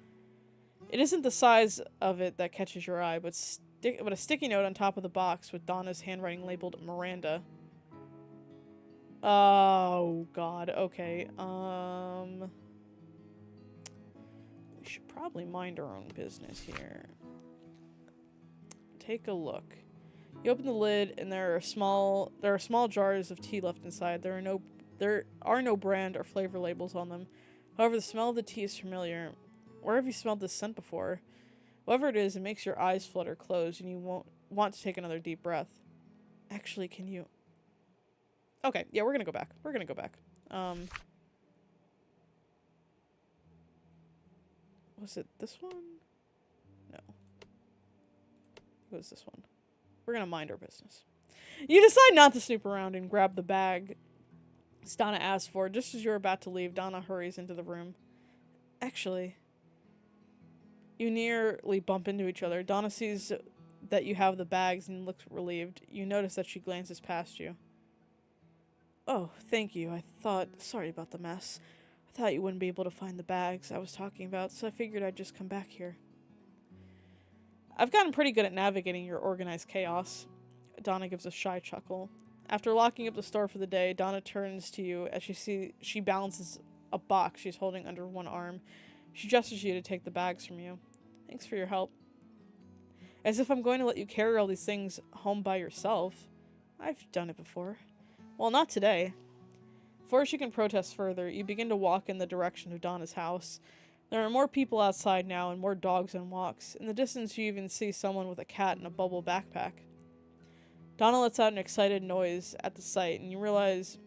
It isn't the size of it that catches your eye, but a sticky note on top of the box with Donna's handwriting labeled Miranda. Oh, God. Okay. We should probably mind our own business here. Take a look. You open the lid, and there are small jars of tea left inside. There are no brand or flavor labels on them. However, the smell of the tea is familiar. Where have you smelled this scent before? Whatever it is, it makes your eyes flutter closed, and you won't want to take another deep breath. Actually, can you... Okay, yeah, we're gonna go back. Was it this one? No. It was this one. We're gonna mind our business. You decide not to snoop around and grab the bag Donna asks for. Just as you're about to leave, Donna hurries into the room. Actually, you nearly bump into each other. Donna sees that you have the bags and looks relieved. You notice that she glances past you. Oh, thank you. Sorry about the mess. I thought you wouldn't be able to find the bags I was talking about, so I figured I'd just come back here. I've gotten pretty good at navigating your organized chaos. Donna gives a shy chuckle. After locking up the store for the day, Donna turns to you as she balances a box she's holding under one arm. She gestures you to take the bags from you. Thanks for your help. As if I'm going to let you carry all these things home by yourself. I've done it before. Well, not today. Before she can protest further, you begin to walk in the direction of Donna's house. There are more people outside now and more dogs on walks. In the distance, you even see someone with a cat in a bubble backpack. Donna lets out an excited noise at the sight, and realizes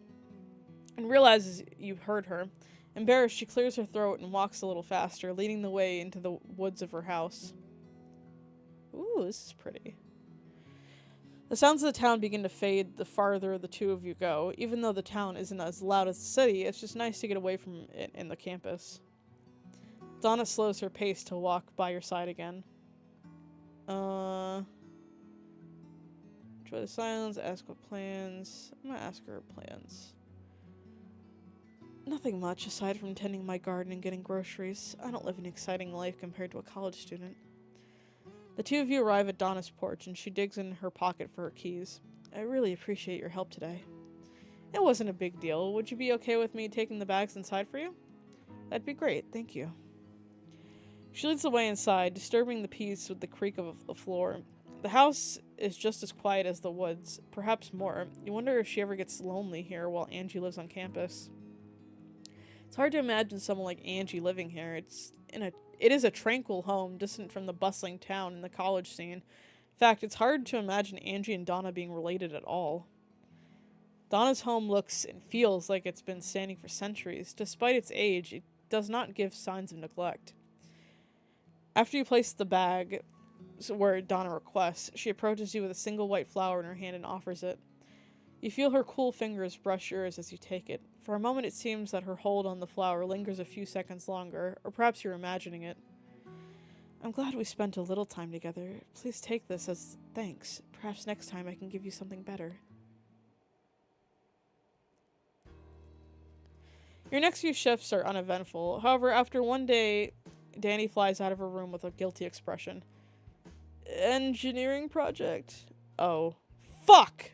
you've heard her. Embarrassed, she clears her throat and walks a little faster, leading the way into the woods of her house. Ooh, this is pretty. The sounds of the town begin to fade the farther the two of you go. Even though the town isn't as loud as the city, it's just nice to get away from it in the campus. Donna slows her pace to walk by your side again. Enjoy the silence, ask what plans. I'm gonna ask her plans. Nothing much, aside from tending my garden and getting groceries. I don't live an exciting life compared to a college student. The two of you arrive at Donna's porch, and she digs in her pocket for her keys. I really appreciate your help today. It wasn't a big deal. Would you be okay with me taking the bags inside for you? That'd be great, thank you. She leads the way inside, disturbing the peace with the creak of the floor. The house is just as quiet as the woods, perhaps more. You wonder if she ever gets lonely here while Angie lives on campus. It's hard to imagine someone like Angie living here. It is a tranquil home, distant from the bustling town and the college scene. In fact, it's hard to imagine Angie and Donna being related at all. Donna's home looks and feels like it's been standing for centuries. Despite its age, it does not give signs of neglect. After you place the bag where Donna requests, she approaches you with a single white flower in her hand and offers it. You feel her cool fingers brush yours as you take it. For a moment it seems that her hold on the flower lingers a few seconds longer, or perhaps you're imagining it. I'm glad we spent a little time together. Please take this as thanks. Perhaps next time I can give you something better. Your next few shifts are uneventful. However, after one day, Danny flies out of her room with a guilty expression. Engineering project? Oh. Fuck!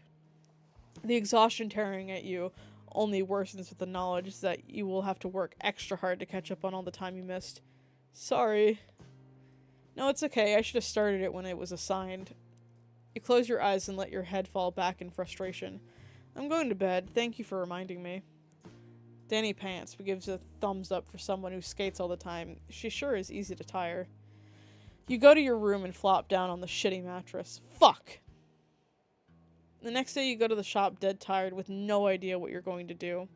The exhaustion tearing at you only worsens with the knowledge that you will have to work extra hard to catch up on all the time you missed. Sorry. No, it's okay. I should have started it when it was assigned. You close your eyes and let your head fall back in frustration. I'm going to bed. Thank you for reminding me. Danny pants, but gives a thumbs up for someone who skates all the time. She sure is easy to tire. You go to your room and flop down on the shitty mattress. Fuck! The next day you go to the shop dead tired with no idea what you're going to do.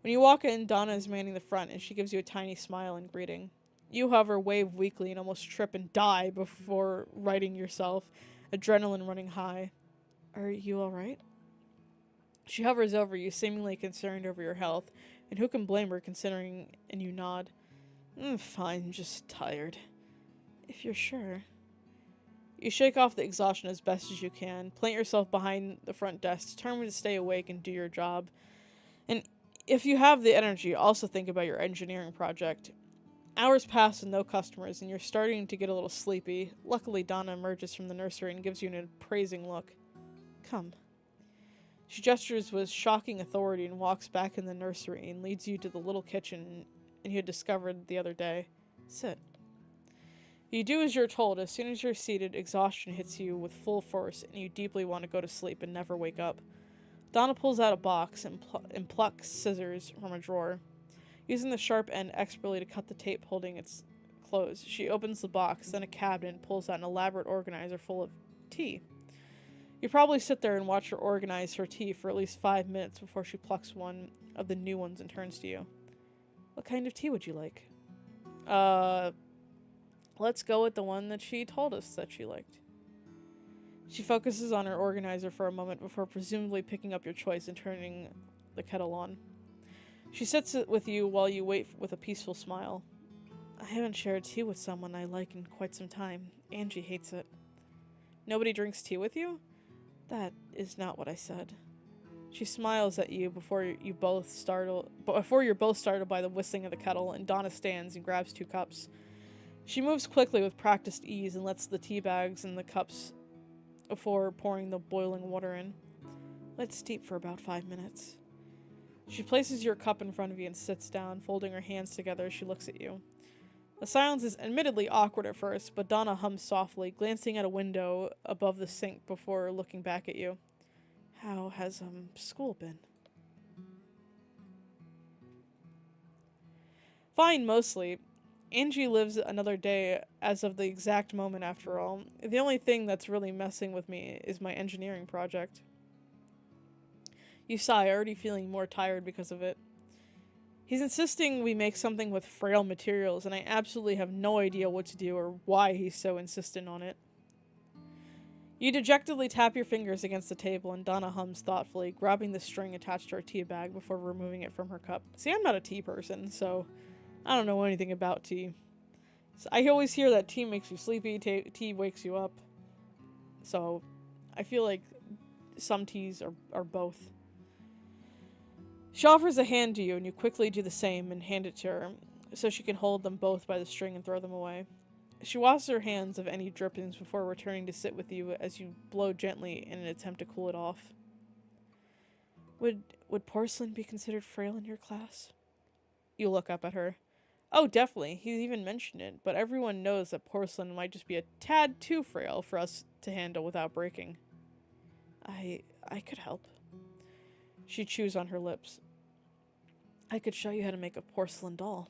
When you walk in, Donna is manning the front and she gives you a tiny smile in greeting. You, however, wave weakly and almost trip and die before righting yourself, adrenaline running high. Are you alright? She hovers over you, seemingly concerned over your health, and who can blame her considering, and you nod. Fine, just tired. If you're sure. You shake off the exhaustion as best as you can, plant yourself behind the front desk, determined to stay awake and do your job. And if you have the energy, also think about your engineering project. Hours pass with no customers, and you're starting to get a little sleepy. Luckily, Donna emerges from the nursery and gives you an appraising look. Come. She gestures with shocking authority and walks back in the nursery and leads you to the little kitchen you had discovered the other day. Sit. You do as you're told. As soon as you're seated, exhaustion hits you with full force, and you deeply want to go to sleep and never wake up. Donna pulls out a box and plucks scissors from a drawer. Using the sharp end expertly to cut the tape holding its closed, she opens the box, then a cabinet, and pulls out an elaborate organizer full of tea. You probably sit there and watch her organize her tea for at least 5 minutes before she plucks one of the new ones and turns to you. What kind of tea would you like? Let's go with the one that she told us that she liked. She focuses on her organizer for a moment before presumably picking up your choice and turning the kettle on. She sits with you while you wait with a peaceful smile. I haven't shared tea with someone I like in quite some time. Angie hates it. Nobody drinks tea with you? That is not what I said. She smiles at you before you're both startled by the whistling of the kettle, and Donna stands and grabs 2 cups. She moves quickly with practiced ease and lets the tea bags in the cups before pouring the boiling water in. Let steep for about 5 minutes. She places your cup in front of you and sits down, folding her hands together as she looks at you. The silence is admittedly awkward at first, but Donna hums softly, glancing at a window above the sink before looking back at you. How has, school been? Fine, mostly. Angie lives another day as of the exact moment, after all. The only thing that's really messing with me is my engineering project. You sigh, already feeling more tired because of it. He's insisting we make something with frail materials, and I absolutely have no idea what to do or why he's so insistent on it. You dejectedly tap your fingers against the table, and Donna hums thoughtfully, grabbing the string attached to her tea bag before removing it from her cup. See, I'm not a tea person, so I don't know anything about tea. So I always hear that tea makes you sleepy, tea wakes you up. So I feel like some teas are both. She offers a hand to you, and you quickly do the same and hand it to her, so she can hold them both by the string and throw them away. She washes her hands of any drippings before returning to sit with you as you blow gently in an attempt to cool it off. Would porcelain be considered frail in your class? You look up at her. Oh, definitely. He's even mentioned it, but everyone knows that porcelain might just be a tad too frail for us to handle without breaking. I could help. She chews on her lips. I could show you how to make a porcelain doll.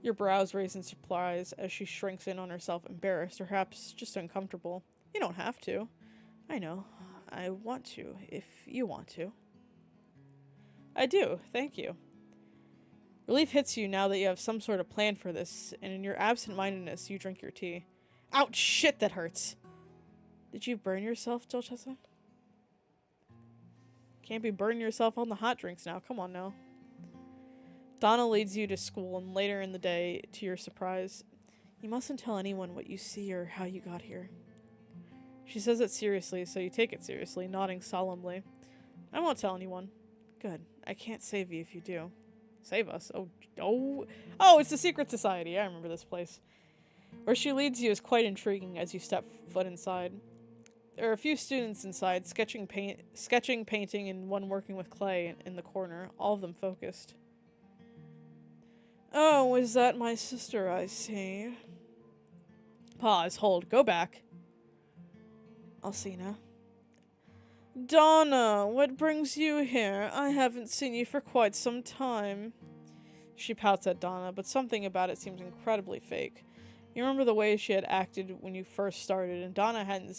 Your brows raise in surprise as she shrinks in on herself, embarrassed, or perhaps just uncomfortable. You don't have to. I know. I want to, if you want to. I do, thank you. Relief hits you now that you have some sort of plan for this, and in your absent-mindedness, you drink your tea. Ouch, shit, that hurts! Did you burn yourself, Dolcessa? Can't be burning yourself on the hot drinks now, come on now. Donna leads you to school, and later in the day, to your surprise, you mustn't tell anyone what you see or how you got here. She says it seriously, so you take it seriously, nodding solemnly. I won't tell anyone. Good. I can't save you if you do. Save us? Oh, it's the Secret Society. I remember this place. Where she leads you is quite intriguing as you step foot inside. There are a few students inside, sketching, painting, and one working with clay in the corner, all of them focused. Oh, is that my sister I see? Pause, hold, go back. Alcina. Donna, what brings you here? I haven't seen you for quite some time. She pouts at Donna, but something about it seems incredibly fake. You remember the way she had acted when you first started, and Donna hadn't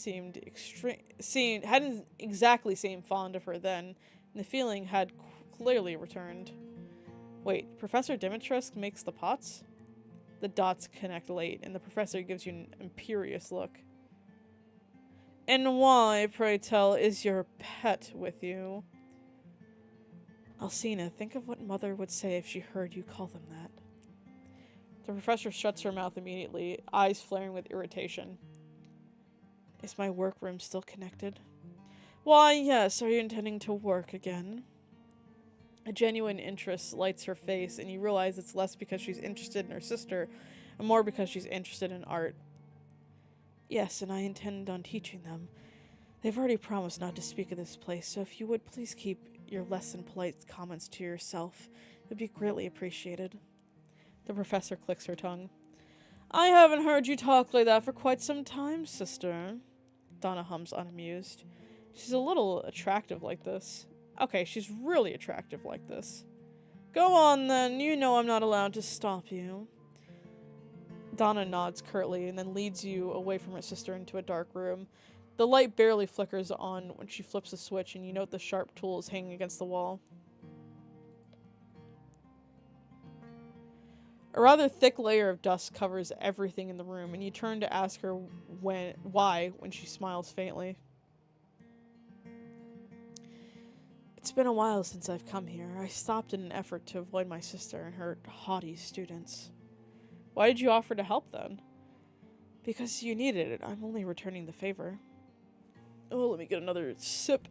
hadn't exactly seemed fond of her then, and the feeling had clearly returned. Wait, Professor Dimitrescu makes the pots? The dots connect late, and the professor gives you an imperious look. And why, pray tell, is your pet with you? Alcina, think of what Mother would say if she heard you call them that. The professor shuts her mouth immediately, eyes flaring with irritation. Is my workroom still connected? Why, yes, are you intending to work again? A genuine interest lights her face, and you realize it's less because she's interested in her sister, and more because she's interested in art. Yes, and I intend on teaching them. They've already promised not to speak of this place, so if you would please keep your less than polite comments to yourself, it would be greatly appreciated. The professor clicks her tongue. I haven't heard you talk like that for quite some time, sister. Donna hums unamused. She's a little attractive like this. Okay, she's really attractive like this. Go on then, you know I'm not allowed to stop you. Donna nods curtly and then leads you away from her sister into a dark room. The light barely flickers on when she flips a switch, and you note the sharp tools hanging against the wall. A rather thick layer of dust covers everything in the room, and you turn to ask her why when she smiles faintly. It's been a while since I've come here. I stopped in an effort to avoid my sister and her haughty students. Why did you offer to help then? Because you needed it. I'm only returning the favor. Oh, let me get another sip.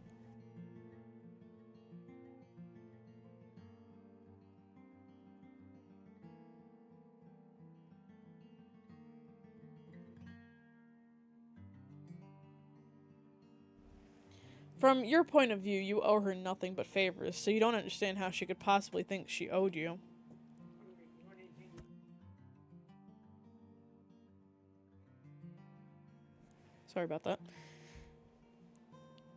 From your point of view, you owe her nothing but favors, so you don't understand how she could possibly think she owed you. Sorry about that.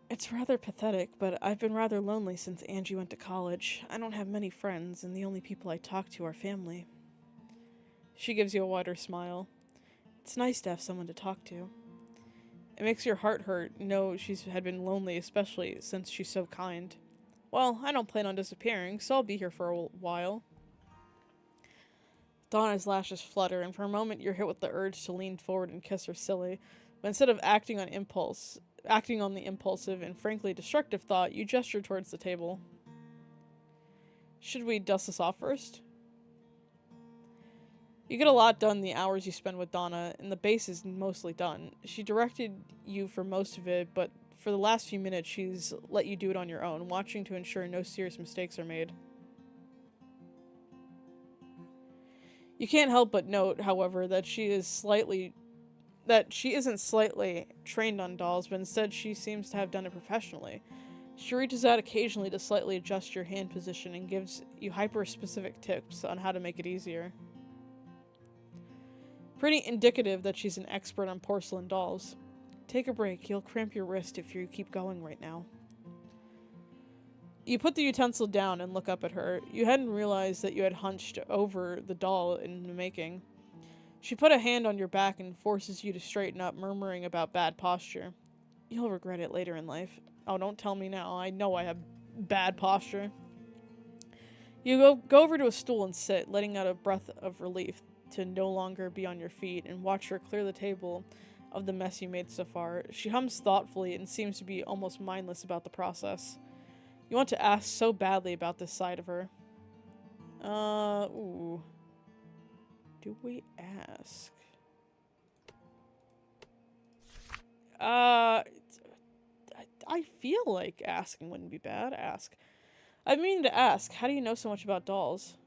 It's rather pathetic, but I've been rather lonely since Angie went to college. I don't have many friends, and the only people I talk to are family. She gives you a wider smile. It's nice to have someone to talk to. It makes your heart hurt, know she's had been lonely, especially since she's so kind. Well, I don't plan on disappearing, so I'll be here for a while. Donna's lashes flutter, and for a moment you're hit with the urge to lean forward and kiss her silly. But instead of acting on the impulsive and frankly destructive thought, you gesture towards the table. Should we dust this off first? You get a lot done in the hours you spend with Donna, and the base is mostly done. She directed you for most of it, but for the last few minutes she's let you do it on your own, watching to ensure no serious mistakes are made. You can't help but note, however, that she isn't slightly trained on dolls, but instead she seems to have done it professionally. She reaches out occasionally to slightly adjust your hand position and gives you hyper-specific tips on how to make it easier. Pretty indicative that she's an expert on porcelain dolls. Take a break. You'll cramp your wrist if you keep going right now. You put the utensil down and look up at her. You hadn't realized that you had hunched over the doll in the making. She put a hand on your back and forces you to straighten up, murmuring about bad posture. You'll regret it later in life. Oh, don't tell me now. I know I have bad posture. You go over to a stool and sit, letting out a breath of relief to no longer be on your feet, and watch her clear the table of the mess you made so far. She hums thoughtfully and seems to be almost mindless about the process. You want to ask so badly about this side of her. Ooh. Do we ask? I feel like asking wouldn't be bad. Ask. I've been meaning to ask, how do you know so much about dolls?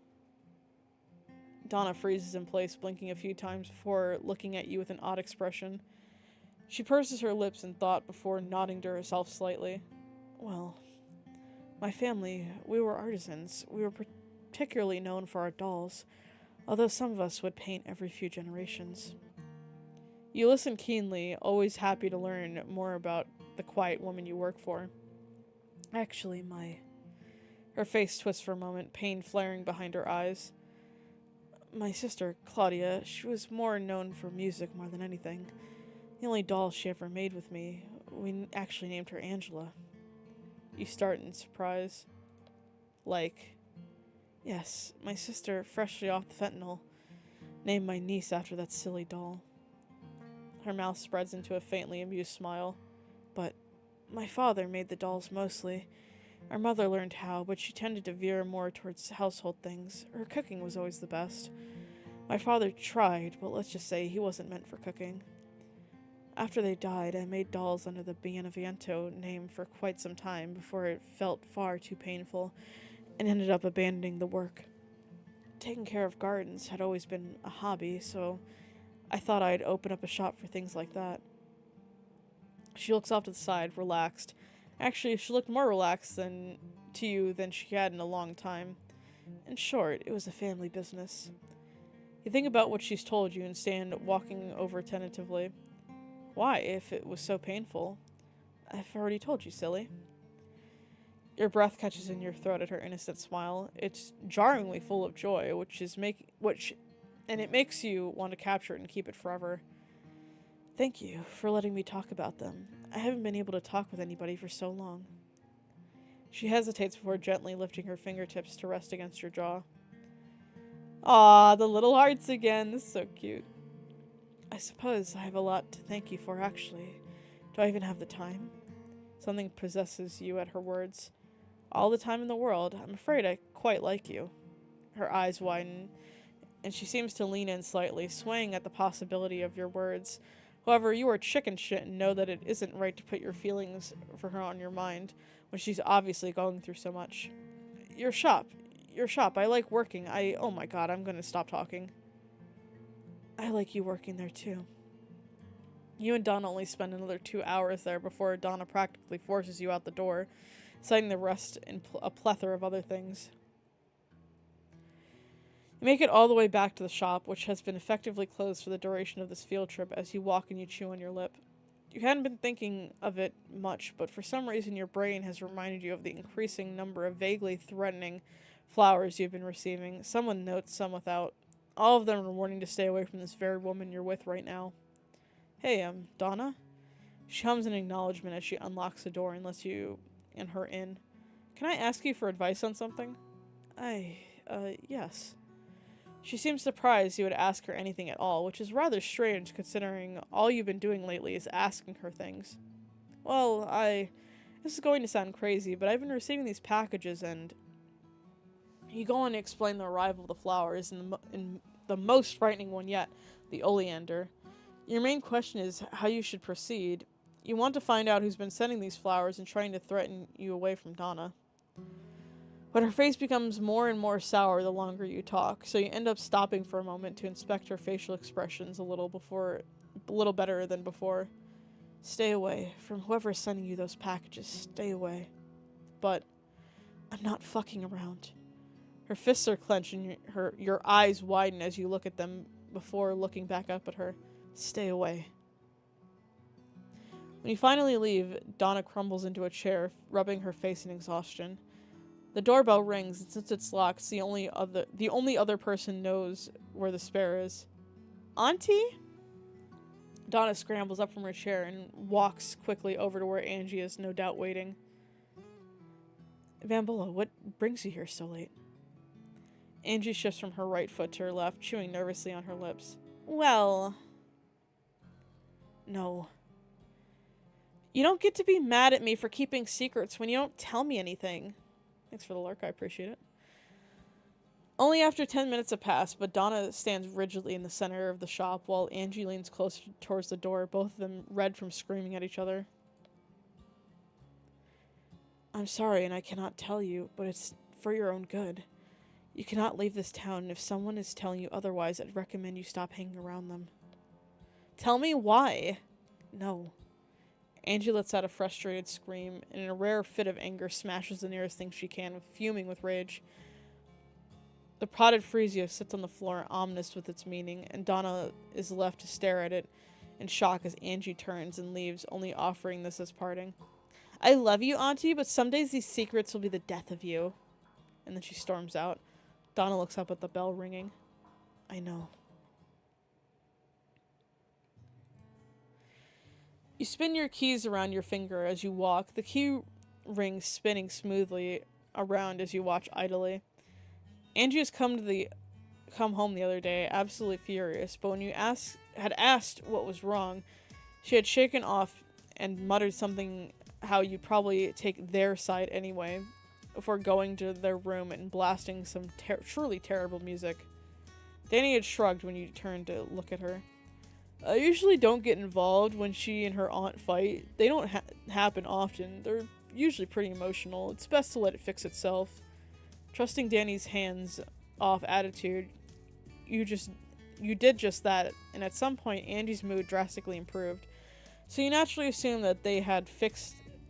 Donna freezes in place, blinking a few times before looking at you with an odd expression. She purses her lips in thought before nodding to herself slightly. Well, my family, we were artisans. We were particularly known for our dolls, although some of us would paint every few generations. You listen keenly, always happy to learn more about the quiet woman you work for. Actually, Her face twists for a moment, pain flaring behind her eyes. My sister, Claudia, she was more known for music more than anything. The only doll she ever made with me, we actually named her Angela. You start in surprise. Yes, my sister, freshly off the fentanyl, named my niece after that silly doll. Her mouth spreads into a faintly amused smile. But my father made the dolls mostly. Our mother learned how, but she tended to veer more towards household things. Her cooking was always the best. My father tried, but let's just say he wasn't meant for cooking. After they died, I made dolls under the Beneviento name for quite some time before it felt far too painful and ended up abandoning the work. Taking care of gardens had always been a hobby, so I thought I'd open up a shop for things like that. She looks off to the side, relaxed. Actually, she looked more relaxed to you than she had in a long time. In short, it was a family business. You think about what she's told you and stand walking over tentatively. Why, if it was so painful? I've already told you, silly. Your breath catches in your throat at her innocent smile. It's jarringly full of joy, and it makes you want to capture it and keep it forever. Thank you for letting me talk about them. I haven't been able to talk with anybody for so long. She hesitates before gently lifting her fingertips to rest against your jaw. Aw, the little hearts again. This is so cute. I suppose I have a lot to thank you for, actually. Do I even have the time? Something possesses you at her words. All the time in the world. I'm afraid I quite like you. Her eyes widen, and she seems to lean in slightly, swaying at the possibility of your words. However, you are chicken shit and know that it isn't right to put your feelings for her on your mind when she's obviously going through so much. Your shop. I like working. Oh my god, I'm gonna stop talking. I like you working there too. You and Donna only spend another 2 hours there before Donna practically forces you out the door, citing the rest in a plethora of other things. You make it all the way back to the shop, which has been effectively closed for the duration of this field trip, as you walk and you chew on your lip. You hadn't been thinking of it much, but for some reason your brain has reminded you of the increasing number of vaguely threatening flowers you've been receiving, some with notes, some without. All of them are warning to stay away from this very woman you're with right now. Hey, Donna? She hums an acknowledgement as she unlocks the door and lets you and her in. Can I ask you for advice on something? Yes. She seems surprised you would ask her anything at all, which is rather strange considering all you've been doing lately is asking her things. Well, this is going to sound crazy, but I've been receiving these packages and... You go on to explain the arrival of the flowers in the most frightening one yet, the oleander. Your main question is how you should proceed. You want to find out who's been sending these flowers and trying to threaten you away from Donna. But her face becomes more and more sour the longer you talk, so you end up stopping for a moment to inspect her facial expressions a little better than before. Stay away from whoever's sending you those packages. Stay away. But I'm not fucking around. Her fists are clenched and your eyes widen as you look at them before looking back up at her. Stay away. When you finally leave, Donna crumbles into a chair, rubbing her face in exhaustion. The doorbell rings, and since it's locked, the only other person knows where the spare is. Auntie? Donna scrambles up from her chair and walks quickly over to where Angie is, no doubt waiting. Bambola, what brings you here so late? Angie shifts from her right foot to her left, chewing nervously on her lips. Well... No. You don't get to be mad at me for keeping secrets when you don't tell me anything. Thanks for the lurk, I appreciate it. Only after 10 minutes have passed, but Donna stands rigidly in the center of the shop while Angie leans closer towards the door, both of them red from screaming at each other. I'm sorry and I cannot tell you, but it's for your own good. You cannot leave this town, and if someone is telling you otherwise, I'd recommend you stop hanging around them. Tell me why. No. Angie lets out a frustrated scream, and in a rare fit of anger smashes the nearest thing she can, fuming with rage. The potted freesia sits on the floor, ominous with its meaning, and Donna is left to stare at it in shock as Angie turns and leaves, only offering this as parting. I love you, Auntie, but some days these secrets will be the death of you. And then she storms out. Donna looks up at the bell ringing. I know. You spin your keys around your finger as you walk, the key ring spinning smoothly around as you watch idly. Angie has come home the other day, absolutely furious, but when you had asked what was wrong, she had shaken off and muttered something how you'd probably take their side anyway, before going to their room and blasting some truly terrible music. Danny had shrugged when you turned to look at her. I usually don't get involved when she and her aunt fight. They don't happen often. They're usually pretty emotional. It's best to let it fix itself. Trusting Danny's hands-off attitude, you did just that, and at some point Andy's mood drastically improved. So you naturally assume that they had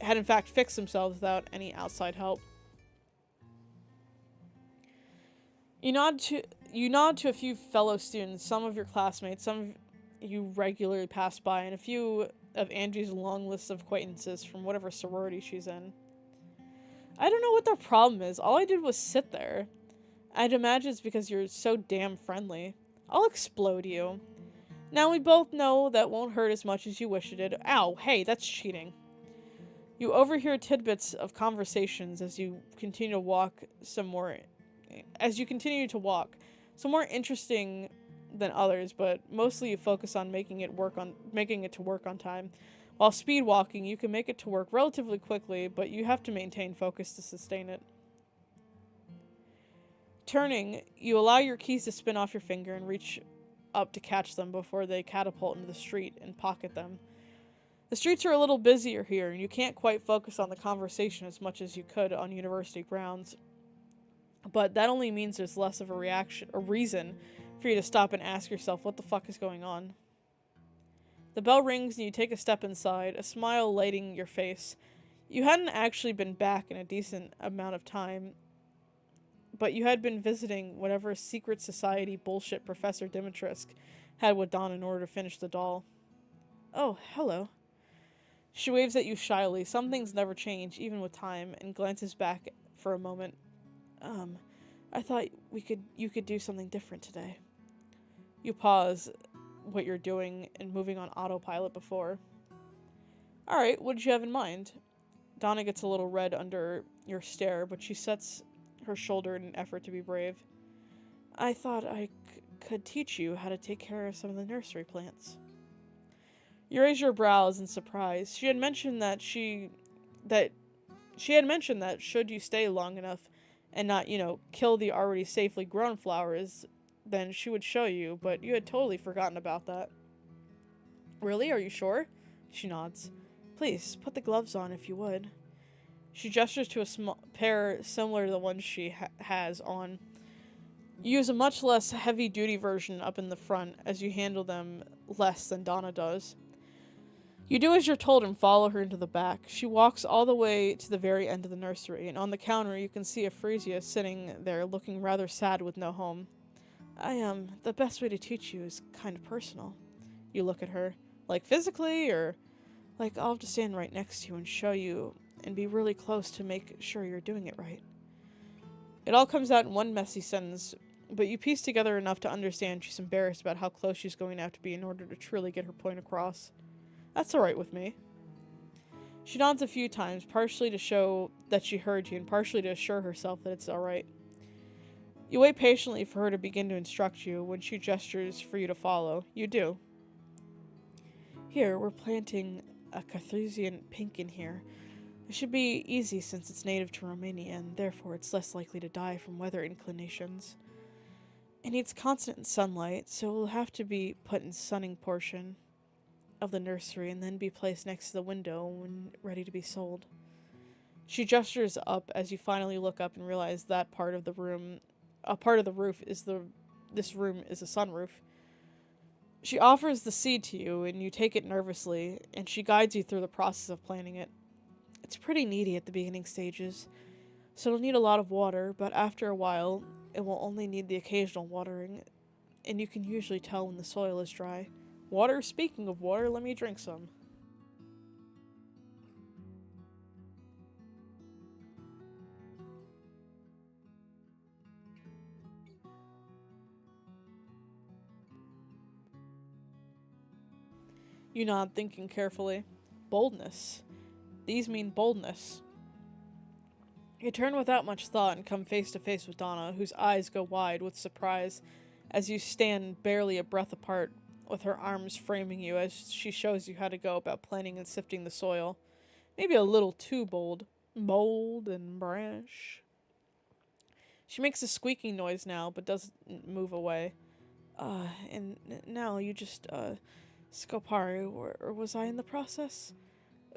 in fact fixed themselves without any outside help. You nod to a few fellow students, some of your classmates, some you regularly pass by, and a few of Angie's long list of acquaintances from whatever sorority she's in. I don't know what their problem is. All I did was sit there. I'd imagine it's because you're so damn friendly. I'll explode you. Now we both know that won't hurt as much as you wish it did. Ow, hey, that's cheating. You overhear tidbits of conversations as you continue to walk some more interesting than others, but mostly you focus on making it to work on time. While speed walking, you can make it to work relatively quickly, but you have to maintain focus to sustain it. Turning, you allow your keys to spin off your finger and reach up to catch them before they catapult into the street and pocket them. The streets are a little busier here, and you can't quite focus on the conversation as much as you could on university grounds. But that only means there's less of a reason for you to stop and ask yourself what the fuck is going on. The bell rings and you take a step inside, a smile lighting your face. You hadn't actually been back in a decent amount of time, but you had been visiting whatever secret society bullshit Professor Dimitrescu had with Donna in order to finish the doll. Oh, hello. She waves at you shyly. Some things never change, even with time, and glances back for a moment. I thought you could do something different today. You pause what you're doing and moving on autopilot before. Alright, what did you have in mind? Donna gets a little red under your stare, but she sets her shoulder in an effort to be brave. I thought I could teach you how to take care of some of the nursery plants. You raise your brows in surprise. She had mentioned that should you stay long enough and not, kill the already safely grown flowers, then she would show you, but you had totally forgotten about that. Really? Are you sure? She nods. Please, put the gloves on if you would. She gestures to a small pair similar to the ones she has on. You use a much less heavy-duty version up in the front, as you handle them less than Donna does. You do as you're told and follow her into the back. She walks all the way to the very end of the nursery, and on the counter you can see a freesia sitting there looking rather sad with no home. The best way to teach you is kind of personal. You look at her. Like physically, or Like, I'll have to stand right next to you and show you and be really close to make sure you're doing it right. It all comes out in one messy sentence, but you piece together enough to understand she's embarrassed about how close she's going to have to be in order to truly get her point across. That's alright with me. She nods a few times, partially to show that she heard you and partially to assure herself that it's alright. You wait patiently for her to begin to instruct you. When she gestures for you to follow, you do. Here, we're planting a Carthusian pink in here. It should be easy since it's native to Romania, and therefore it's less likely to die from weather inclinations. It needs constant sunlight, so it will have to be put in sunning portion of the nursery and then be placed next to the window when ready to be sold. She gestures up as you finally look up and realize that part of the roof is this room is a sunroof. She offers the seed to you and you take it nervously, and she guides you through the process of planting it. It's pretty needy at the beginning stages, so it'll need a lot of water, but after a while, it will only need the occasional watering, and you can usually tell when the soil is dry. Water? Speaking of water, let me drink some. You nod, thinking carefully. Boldness. These mean boldness. You turn without much thought and come face to face with Donna, whose eyes go wide with surprise as you stand barely a breath apart, with her arms framing you as she shows you how to go about planting and sifting the soil. Maybe a little too bold. Bold and brash. She makes a squeaking noise now, but doesn't move away. And now you just, Scopari, or was I in the process?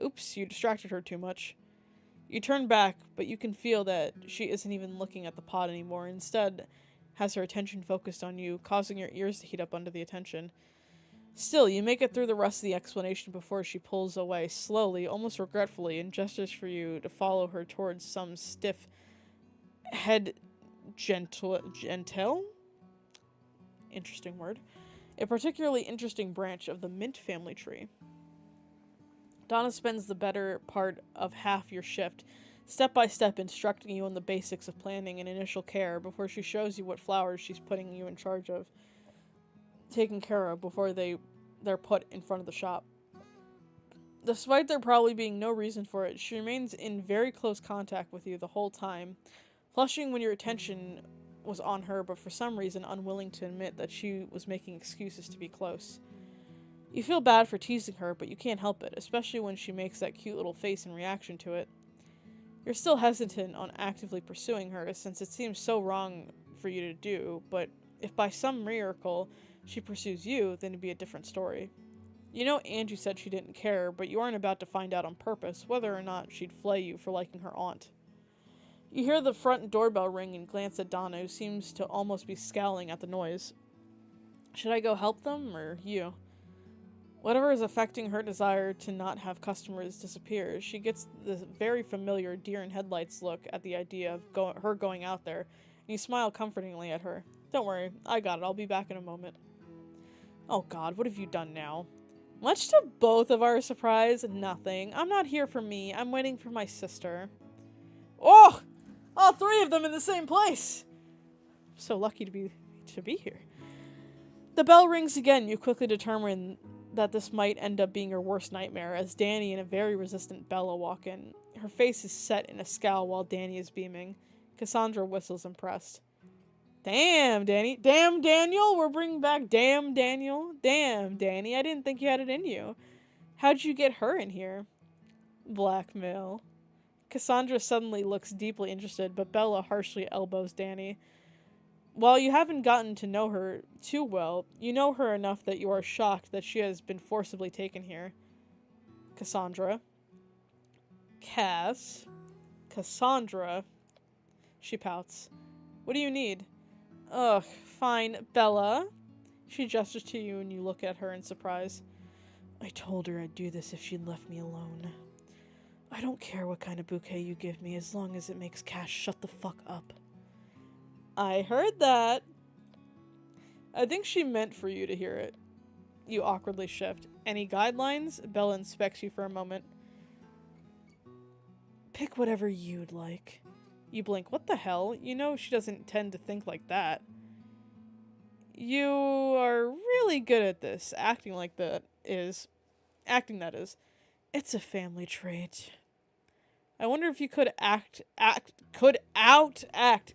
Oops, you distracted her too much. You turn back, but you can feel that she isn't even looking at the pot anymore. Instead, has her attention focused on you, causing your ears to heat up under the attention. Still, you make it through the rest of the explanation before she pulls away, slowly, almost regretfully, and gestures for you to follow her towards some stiff head gentle? Interesting word. A particularly interesting branch of the mint family tree. Donna spends the better part of half your shift, step by step instructing you on the basics of planting and initial care before she shows you what flowers she's putting you in charge of, taken care of before they're put in front of the shop. Despite there probably being no reason for it, she remains in very close contact with you the whole time, flushing when your attention was on her, but for some reason unwilling to admit that she was making excuses to be close. You feel bad for teasing her, but you can't help it, especially when she makes that cute little face in reaction to it. You're still hesitant on actively pursuing her, since it seems so wrong for you to do, but if by some miracle she pursues you, then it'd be a different story. You know Angie said she didn't care, but you aren't about to find out on purpose whether or not she'd flay you for liking her aunt. You hear the front doorbell ring and glance at Donna, who seems to almost be scowling at the noise. Should I go help them, or you? Whatever is affecting her desire to not have customers disappear, she gets the very familiar deer in headlights look at the idea of her going out there, and you smile comfortingly at her. Don't worry, I got it, I'll be back in a moment. Oh god, what have you done now? Much to both of our surprise, nothing. I'm not here for me, I'm waiting for my sister. Oh! All three of them in the same place! I'm so lucky to be here. The bell rings again. You quickly determine that this might end up being your worst nightmare, as Danny and a very resistant Bella walk in. Her face is set in a scowl while Danny is beaming. Cassandra whistles, impressed. Damn, Danny. Damn, Daniel! We're bringing back Damn, Daniel. Damn, Danny. I didn't think you had it in you. How'd you get her in here? Blackmail. Cassandra suddenly looks deeply interested, but Bella harshly elbows Danny. While you haven't gotten to know her too well, you know her enough that you are shocked that she has been forcibly taken here. Cassandra. Cassandra. She pouts. What do you need? Ugh, fine, Bella. She gestures to you and you look at her in surprise. I told her I'd do this if she'd left me alone. I don't care what kind of bouquet you give me as long as it makes Cash shut the fuck up. I heard that. I think she meant for you to hear it. You awkwardly shift. Any guidelines? Bella inspects you for a moment. Pick whatever you'd like. You blink. What the hell? You know she doesn't tend to think like that. You are really good at this. Acting that is. It's a family trait. I wonder if you could out-act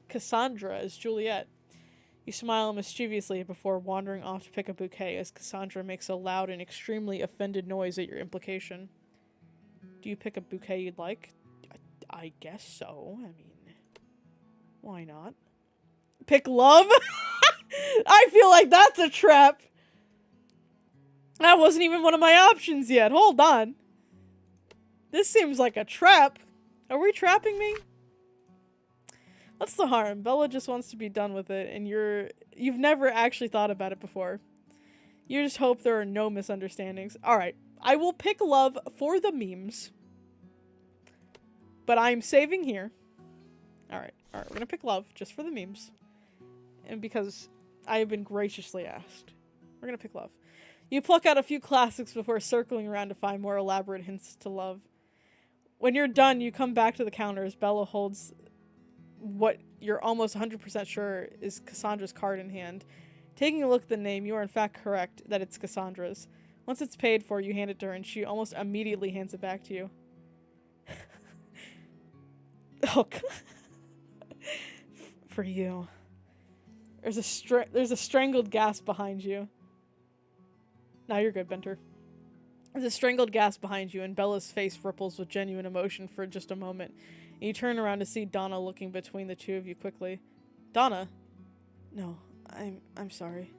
Cassandra as Juliet. You smile mischievously before wandering off to pick a bouquet as Cassandra makes a loud and extremely offended noise at your implication. Do you pick a bouquet you'd like? I guess so. I mean, why not? Pick love? I feel like that's a trap. That wasn't even one of my options yet. Hold on. This seems like a trap. Are we trapping me? What's the harm? Bella just wants to be done with it, and you've never actually thought about it before. You just hope there are no misunderstandings. Alright, I will pick love for the memes. But I'm saving here. Alright, we're gonna pick love just for the memes. And because I have been graciously asked. We're gonna pick love. You pluck out a few classics before circling around to find more elaborate hints to love. When you're done, you come back to the counter as Bella holds what you're almost 100% sure is Cassandra's card in hand. Taking a look at the name, you are in fact correct that it's Cassandra's. Once it's paid for, you hand it to her and she almost immediately hands it back to you. Oh, for you. There's a strangled gasp behind you. Now you're good, Benter. There's a strangled gasp behind you, and Bella's face ripples with genuine emotion for just a moment. And you turn around to see Donna looking between the two of you quickly. Donna? No, I'm sorry.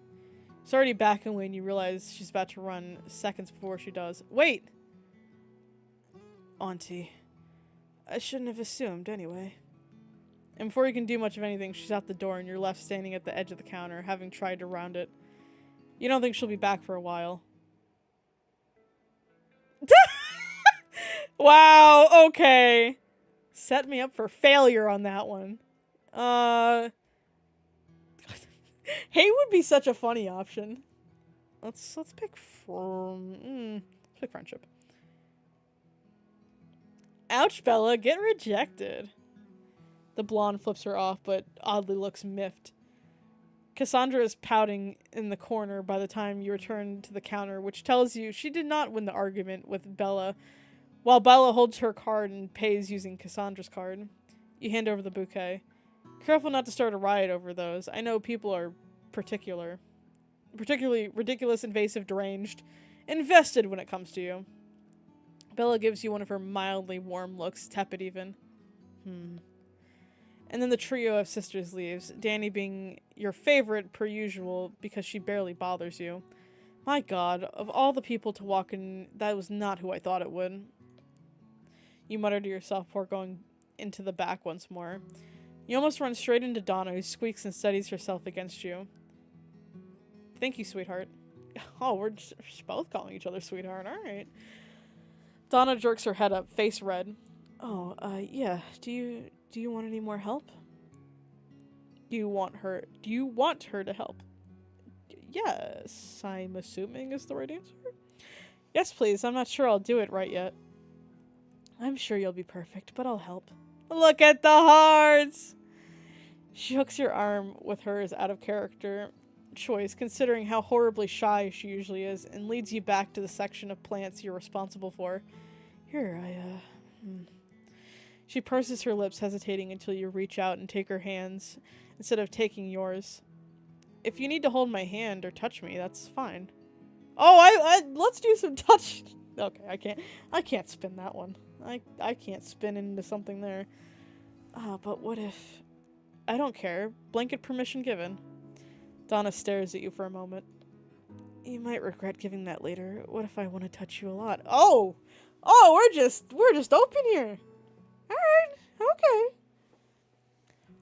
It's already backing away and you realize she's about to run seconds before she does. Wait! Auntie. I shouldn't have assumed, anyway. And before you can do much of anything, she's out the door and you're left standing at the edge of the counter, having tried to round it. You don't think she'll be back for a while. Wow, okay. Set me up for failure on that one. Hate would be such a funny option. Let's pick let's pick friendship. Ouch, Bella, get rejected. The blonde flips her off, but oddly looks miffed. Cassandra is pouting in the corner by the time you return to the counter, which tells you she did not win the argument with Bella, while Bella holds her card and pays using Cassandra's card. You hand over the bouquet. Careful not to start a riot over those. I know people are particularly ridiculous, invasive, deranged, invested when it comes to you. Bella gives you one of her mildly warm looks, tepid even. And then the trio of sisters leaves, Danny being your favorite per usual because she barely bothers you. My god, of all the people to walk in, that was not who I thought it would. You mutter to yourself before going into the back once more. You almost run straight into Donna, who squeaks and steadies herself against you. Thank you, sweetheart. Oh, we're just both calling each other sweetheart, alright. Donna jerks her head up, face red. Oh, yeah, do you want any more help? Do you want her to help? Yes, I'm assuming is the right answer. Yes, please. I'm not sure I'll do it right yet. I'm sure you'll be perfect, but I'll help. Look at the hearts! She hooks your arm with hers out of character choice, considering how horribly shy she usually is, and leads you back to the section of plants you're responsible for. Here, She purses her lips, hesitating until you reach out and take her hands, instead of taking yours. If you need to hold my hand or touch me, that's fine. Oh, let's do some touch. Okay, I can't spin that one. I can't spin into something there. But what if... I don't care. Blanket permission given. Donna stares at you for a moment. You might regret giving that later. What if I want to touch you a lot? Oh, we're just open here. Alright, okay.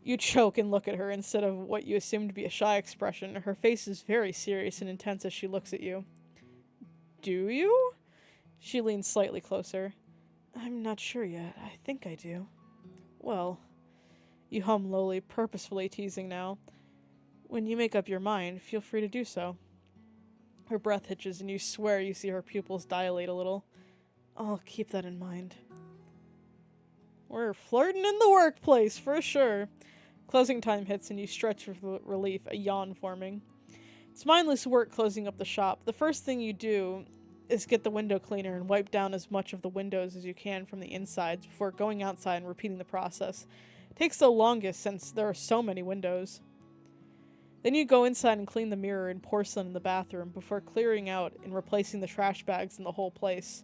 You choke and look at her instead of what you assume to be a shy expression. Her face is very serious and intense as she looks at you. Do you? She leans slightly closer. I'm not sure yet. I think I do. Well, you hum lowly, purposefully teasing now. When you make up your mind, feel free to do so. Her breath hitches, and you swear you see her pupils dilate a little. I'll keep that in mind. We're flirting in the workplace, for sure. Closing time hits, and you stretch with relief, a yawn forming. It's mindless work closing up the shop. The first thing you do is get the window cleaner and wipe down as much of the windows as you can from the insides before going outside and repeating the process. It takes the longest since there are so many windows. Then you go inside and clean the mirror and porcelain in the bathroom before clearing out and replacing the trash bags in the whole place.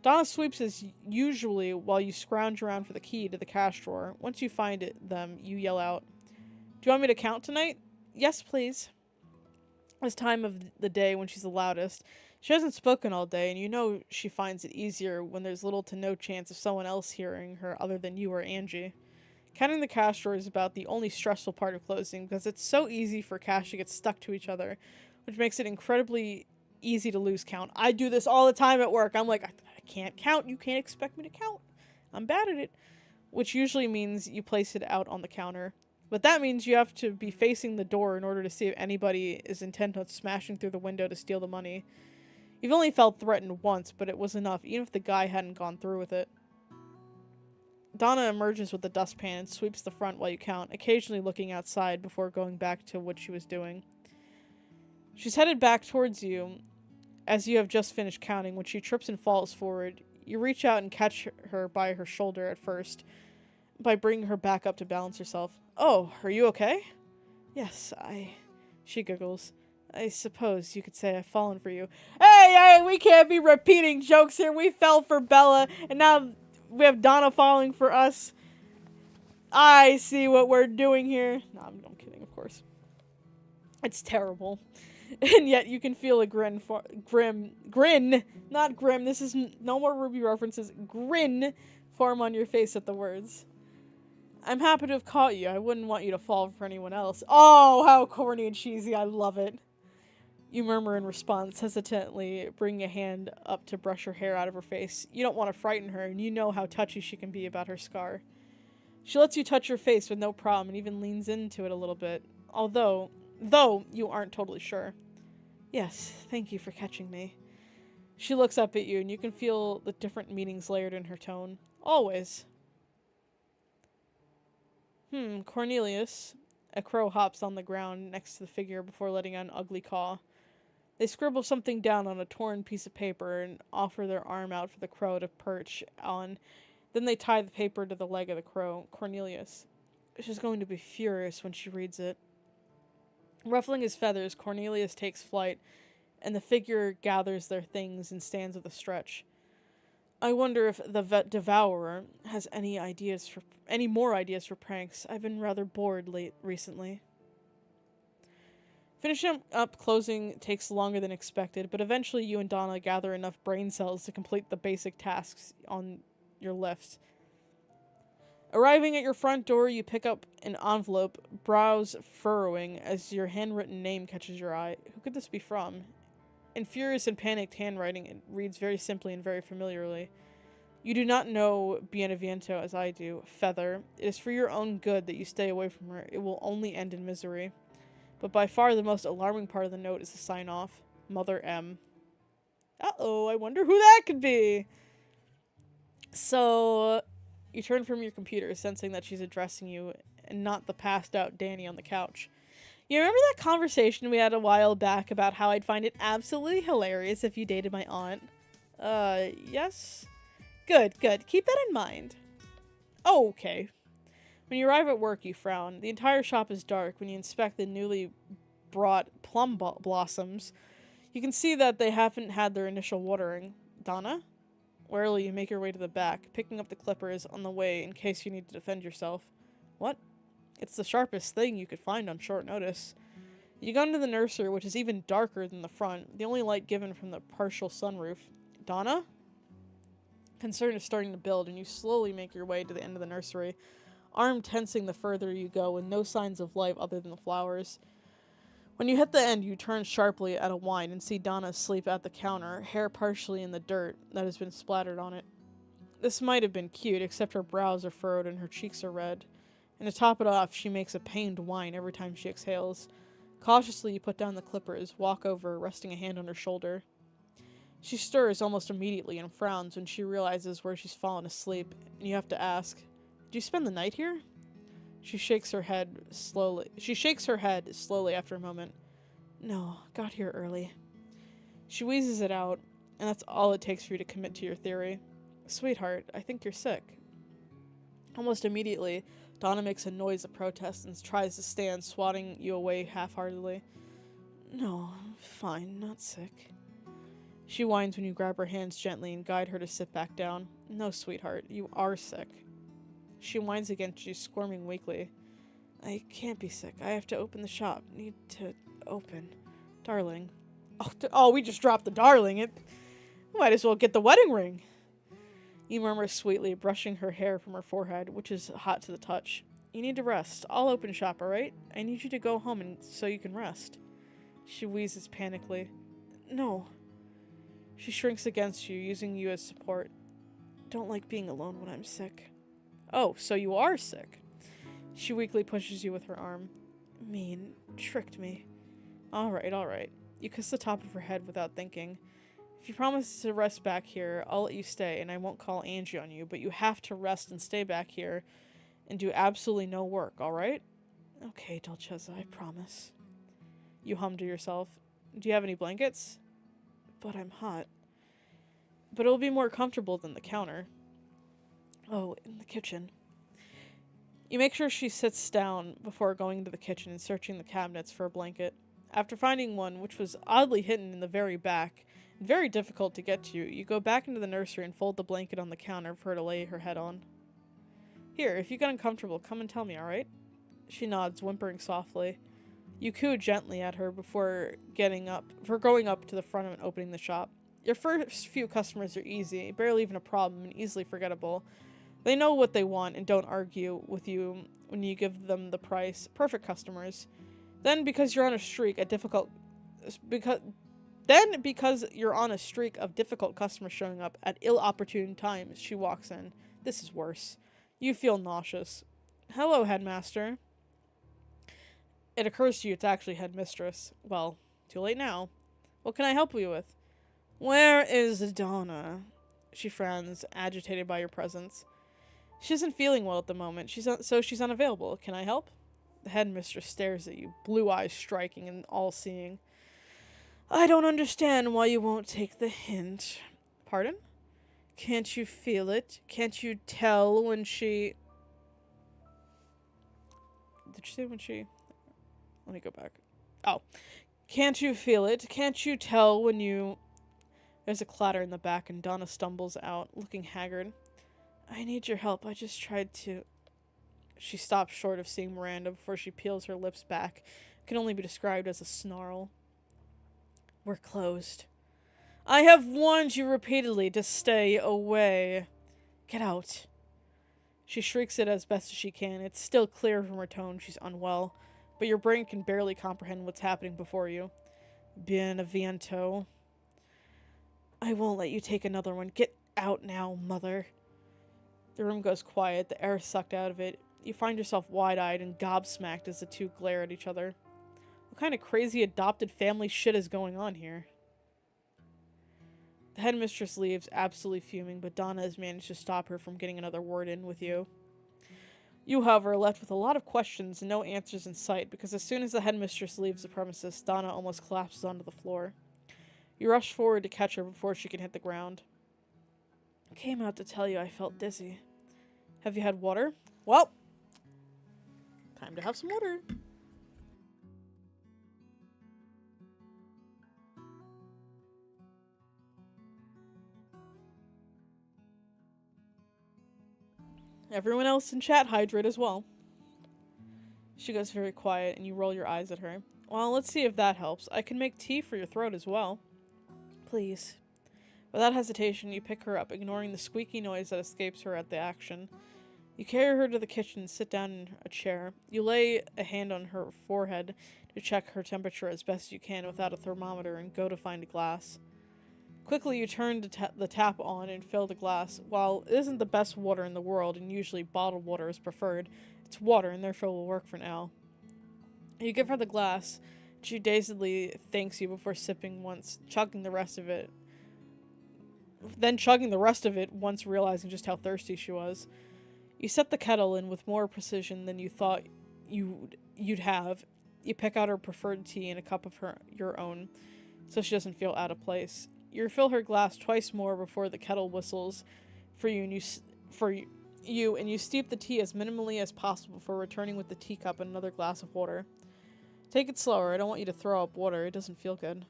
Donna sweeps as usually while you scrounge around for the key to the cash drawer. Once you find them, you yell out, "Do you want me to count tonight?" "Yes, please." This time of the day when she's the loudest. She hasn't spoken all day, and you know she finds it easier when there's little to no chance of someone else hearing her other than you or Angie. Counting the cash drawer is about the only stressful part of closing because it's so easy for cash to get stuck to each other, which makes it incredibly easy to lose count. I do this all the time at work. I'm like, I can't count. You can't expect me to count. I'm bad at it. Which usually means you place it out on the counter. But that means you have to be facing the door in order to see if anybody is intent on smashing through the window to steal the money. You've only felt threatened once, but it was enough, even if the guy hadn't gone through with it. Donna emerges with the dustpan and sweeps the front while you count, occasionally looking outside before going back to what she was doing. She's headed back towards you as you have just finished counting when she trips and falls forward. You reach out and catch her by her shoulder at first, by bringing her back up to balance herself. "Oh, are you okay?" "Yes, She giggles. "I suppose you could say I've fallen for you." Hey, we can't be repeating jokes here. We fell for Bella, and now we have Donna falling for us. I see what we're doing here. No, I'm kidding, of course. It's terrible. And yet you can feel a grin, not grim, this is no more Ruby references, grin form on your face at the words. "I'm happy to have caught you. I wouldn't want you to fall for anyone else." Oh, how corny and cheesy. I love it. You murmur in response, hesitantly bringing a hand up to brush her hair out of her face. You don't want to frighten her, and you know how touchy she can be about her scar. She lets you touch her face with no problem and even leans into it a little bit, though you aren't totally sure. "Yes, thank you for catching me." She looks up at you, and you can feel the different meanings layered in her tone. "Always." Cornelius. A crow hops on the ground next to the figure before letting out an ugly caw. They scribble something down on a torn piece of paper and offer their arm out for the crow to perch on. Then they tie the paper to the leg of the crow. Cornelius. She's going to be furious when she reads it. Ruffling his feathers, Cornelius takes flight, and the figure gathers their things and stands with a stretch. I wonder if the Devourer has any more ideas for pranks. I've been rather bored recently. Finishing up closing takes longer than expected, but eventually you and Donna gather enough brain cells to complete the basic tasks on your list. Arriving at your front door, you pick up an envelope, brows furrowing as your handwritten name catches your eye. Who could this be from? In furious and panicked handwriting, it reads very simply and very familiarly. You do not know Bienaviento as I do. Feather. It is for your own good that you stay away from her. It will only end in misery. But by far the most alarming part of the note is the sign-off. Mother M. Uh-oh, I wonder who that could be. So, you turn from your computer, sensing that she's addressing you, and not the passed-out Danny on the couch. You remember that conversation we had a while back about how I'd find it absolutely hilarious if you dated my aunt? Yes? Good. Keep that in mind. Oh, okay. When you arrive at work, you frown. The entire shop is dark. When you inspect the newly brought plum blossoms, you can see that they haven't had their initial watering. Donna? Warily, you make your way to the back, picking up the clippers on the way in case you need to defend yourself. What? It's the sharpest thing you could find on short notice. You go into the nursery, which is even darker than the front, the only light given from the partial sunroof. Donna? Concern is starting to build, and you slowly make your way to the end of the nursery, arm tensing the further you go, with no signs of life other than the flowers. When you hit the end, you turn sharply at a wind and see Donna asleep at the counter, hair partially in the dirt that has been splattered on it. This might have been cute, except her brows are furrowed and her cheeks are red. And to top it off, she makes a pained whine every time she exhales. Cautiously, you put down the clippers, walk over, resting a hand on her shoulder. She stirs almost immediately and frowns when she realizes where she's fallen asleep, and you have to ask, "Did you spend the night here?" She shakes her head slowly after a moment. "No, got here early." She wheezes it out, and that's all it takes for you to commit to your theory. "Sweetheart, I think you're sick." Almost immediately, Donna makes a noise of protest and tries to stand, swatting you away half-heartedly. "No, fine, not sick." She whines when you grab her hands gently and guide her to sit back down. "No, sweetheart, you are sick." She whines again, she's squirming weakly. "I can't be sick. I have to open the shop. Need to open. Darling." Oh, we just dropped the darling. It might as well get the wedding ring. You murmur sweetly, brushing her hair from her forehead, which is hot to the touch. "You need to rest. I'll open shop, alright? I need you to go home so you can rest." She wheezes panically. "No." She shrinks against you, using you as support. "Don't like being alone when I'm sick." "Oh, so you are sick." She weakly pushes you with her arm. "Mean. Tricked me." Alright. You kiss the top of her head without thinking. "If you promise to rest back here, I'll let you stay, and I won't call Angie on you, but you have to rest and stay back here and do absolutely no work, alright?" "Okay, Dolcezza, I promise." You hum to yourself. "Do you have any blankets?" "But I'm hot." "But it'll be more comfortable than the counter." "Oh, in the kitchen." You make sure she sits down before going to the kitchen and searching the cabinets for a blanket. After finding one, which was oddly hidden in the very back, and very difficult to get to, you go back into the nursery and fold the blanket on the counter for her to lay her head on. "Here, if you get uncomfortable, come and tell me, alright?" She nods, whimpering softly. You coo gently at her before going up to the front and opening the shop. Your first few customers are easy, barely even a problem, and easily forgettable. They know what they want and don't argue with you when you give them the price. Perfect customers. Then, because you're on a streak of difficult customers showing up at ill-opportune times, she walks in. This is worse. You feel nauseous. "Hello, headmaster." It occurs to you it's actually headmistress. Well, too late now. "What can I help you with?" "Where is Donna?" She frowns, agitated by your presence. "She isn't feeling well at the moment, so she's unavailable. Can I help?" The headmistress stares at you, blue eyes striking and all-seeing. "I don't understand why you won't take the hint." "Pardon?" "Can't you feel it? Can't you tell when she..." Did she say when she... Let me go back. "Oh. Can't you feel it? Can't you tell when you..." There's a clatter in the back and Donna stumbles out, looking haggard. "I need your help. I just tried to..." She stops short of seeing Miranda before she peels her lips back. It can only be described as a snarl. "We're closed." "I have warned you repeatedly to stay away." "Get out." She shrieks it as best as she can. It's still clear from her tone she's unwell, but your brain can barely comprehend what's happening before you. "Bien aviento." "I won't let you take another one. Get out now, mother." The room goes quiet, the air sucked out of it. You find yourself wide-eyed and gobsmacked as the two glare at each other. What kind of crazy adopted family shit is going on here? The headmistress leaves, absolutely fuming, but Donna has managed to stop her from getting another word in with you. You, however, are left with a lot of questions and no answers in sight, because as soon as the headmistress leaves the premises, Donna almost collapses onto the floor. You rush forward to catch her before she can hit the ground. "I came out to tell you I felt dizzy." "Have you had water?" "Well, time to have some water." Everyone else in chat hydrate as well. She goes very quiet and you roll your eyes at her. "Well, let's see if that helps. I can make tea for your throat as well." "Please." Without hesitation, you pick her up, ignoring the squeaky noise that escapes her at the action. You carry her to the kitchen and sit down in a chair. You lay a hand on her forehead to check her temperature as best you can without a thermometer and go to find a glass. Quickly, you turn the tap on and fill the glass. While it isn't the best water in the world, and usually bottled water is preferred, it's water and therefore will work for now. You give her the glass She dazedly thanks you before sipping once, chugging the rest of it. Then chugging the rest of it once realizing just how thirsty she was. You set the kettle in with more precision than you thought you'd have. You pick out her preferred tea and a cup of your own, so she doesn't feel out of place. You refill her glass twice more before the kettle whistles for you, and you steep the tea as minimally as possible before returning with the teacup and another glass of water. Take it slower. I don't want you to throw up water. It doesn't feel good.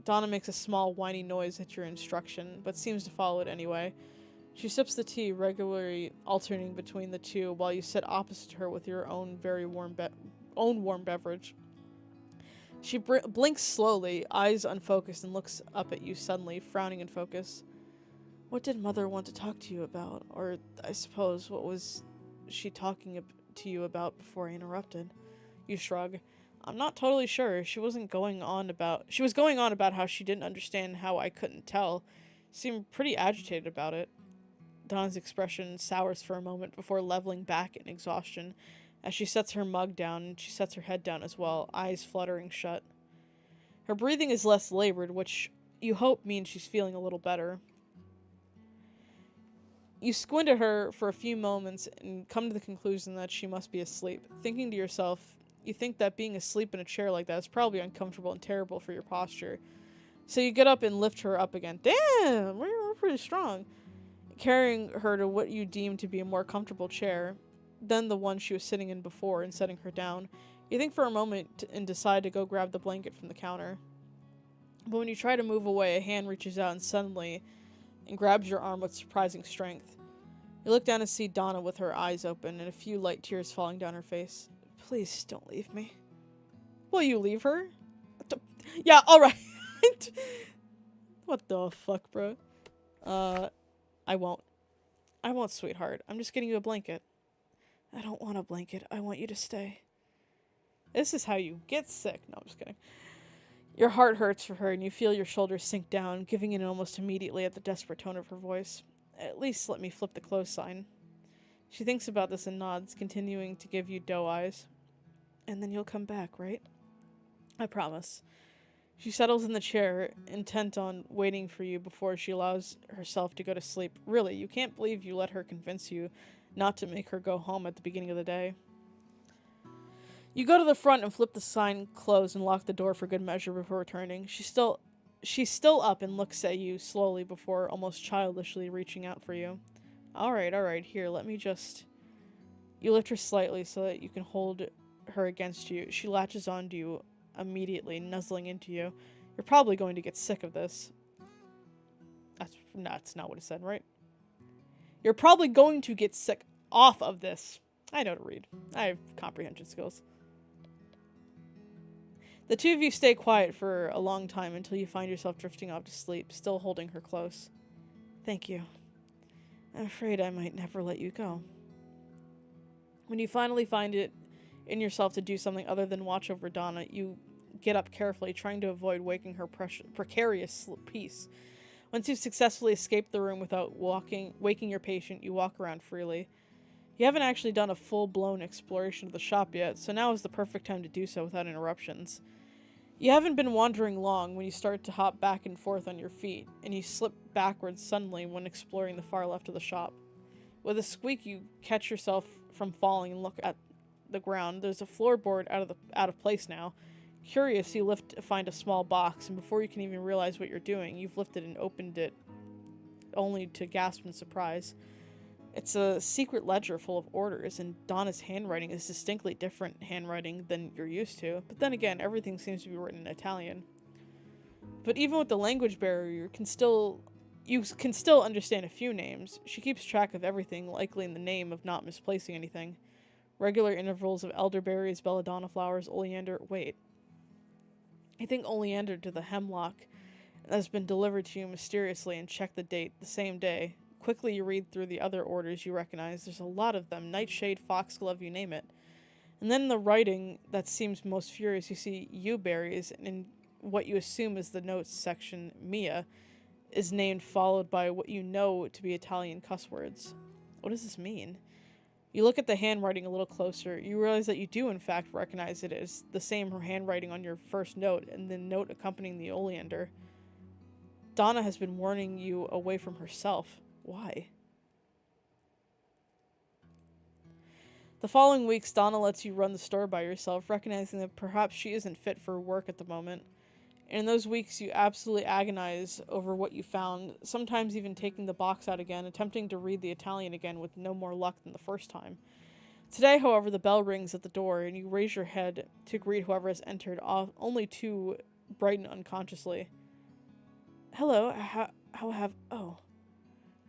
Donna makes a small whiny noise at your instruction, but seems to follow it anyway. She sips the tea, regularly alternating between the two, while you sit opposite her with your own very warm beverage. She blinks slowly, eyes unfocused, and looks up at you suddenly, frowning in focus. What did Mother want to talk to you about? Or, I suppose, what was she talking to you about before I interrupted? You shrug. I'm not totally sure. She was going on about how she didn't understand how I couldn't tell. Seemed pretty agitated about it. Donna's expression sours for a moment before leveling back in exhaustion as she sets her mug down and she sets her head down as well, eyes fluttering shut. Her breathing is less labored, which you hope means she's feeling a little better. You squint at her for a few moments and come to the conclusion that she must be asleep. Thinking to yourself, you think that being asleep in a chair like that is probably uncomfortable and terrible for your posture. So you get up and lift her up again. Damn, we're pretty strong. Carrying her to what you deem to be a more comfortable chair than the one she was sitting in before and setting her down. You think for a moment and decide to go grab the blanket from the counter. But when you try to move away, a hand reaches out and suddenly grabs your arm with surprising strength. You look down and see Donna with her eyes open and a few light tears falling down her face. Please don't leave me. Will you leave her? Yeah, alright. What the fuck, bro? I won't. I won't, sweetheart. I'm just getting you a blanket. I don't want a blanket. I want you to stay. This is how you get sick. No, I'm just kidding. Your heart hurts for her, and you feel your shoulders sink down, giving in almost immediately at the desperate tone of her voice. At least let me flip the close sign. She thinks about this and nods, continuing to give you doe eyes. And then you'll come back, right? I promise. She settles in the chair, intent on waiting for you before she allows herself to go to sleep. Really, you can't believe you let her convince you not to make her go home at the beginning of the day. You go to the front and flip the sign closed and lock the door for good measure before returning. She's still up and looks at you slowly before almost childishly reaching out for you. Alright, here, let me just... You lift her slightly so that you can hold her against you. She latches onto you immediately, nuzzling into you. You're probably going to get sick of this. That's not what it said, right? You're probably going to get sick off of this. I know to read. I have comprehension skills. The two of you stay quiet for a long time until you find yourself drifting off to sleep, still holding her close. Thank you. I'm afraid I might never let you go. When you finally find it in yourself to do something other than watch over Donna, you get up carefully, trying to avoid waking her precarious peace. Once you've successfully escaped the room without waking your patient, you walk around freely. You haven't actually done a full-blown exploration of the shop yet, so now is the perfect time to do so without interruptions. You haven't been wandering long when you start to hop back and forth on your feet, and you slip backwards suddenly when exploring the far left of the shop. With a squeak, you catch yourself from falling and look at the ground. There's a floorboard out of place now. Curious, you lift to find a small box, and before you can even realize what you're doing, you've lifted and opened it, only to gasp in surprise. It's a secret ledger full of orders, and Donna's handwriting is distinctly different handwriting than you're used to. But then again, everything seems to be written in Italian. But even with the language barrier, you can still understand a few names. She keeps track of everything, likely in the name of not misplacing anything. Regular intervals of elderberries, belladonna flowers, oleander. Wait. I think oleander to the hemlock has been delivered to you mysteriously, and check the date, the same day. Quickly you read through the other orders you recognize. There's a lot of them. Nightshade, foxglove, you name it. And then in the writing that seems most furious, you see Yewberries, and in what you assume is the notes section, Mia is named, followed by what you know to be Italian cuss words. What does this mean? You look at the handwriting a little closer. You realize that you do, in fact, recognize it as the same handwriting on your first note and the note accompanying the oleander. Donna has been warning you away from herself. Why? The following weeks, Donna lets you run the store by yourself, recognizing that perhaps she isn't fit for work at the moment. And in those weeks, you absolutely agonize over what you found, sometimes even taking the box out again, attempting to read the Italian again with no more luck than the first time. Today, however, the bell rings at the door, and you raise your head to greet whoever has entered, only to brighten unconsciously. Hello, oh.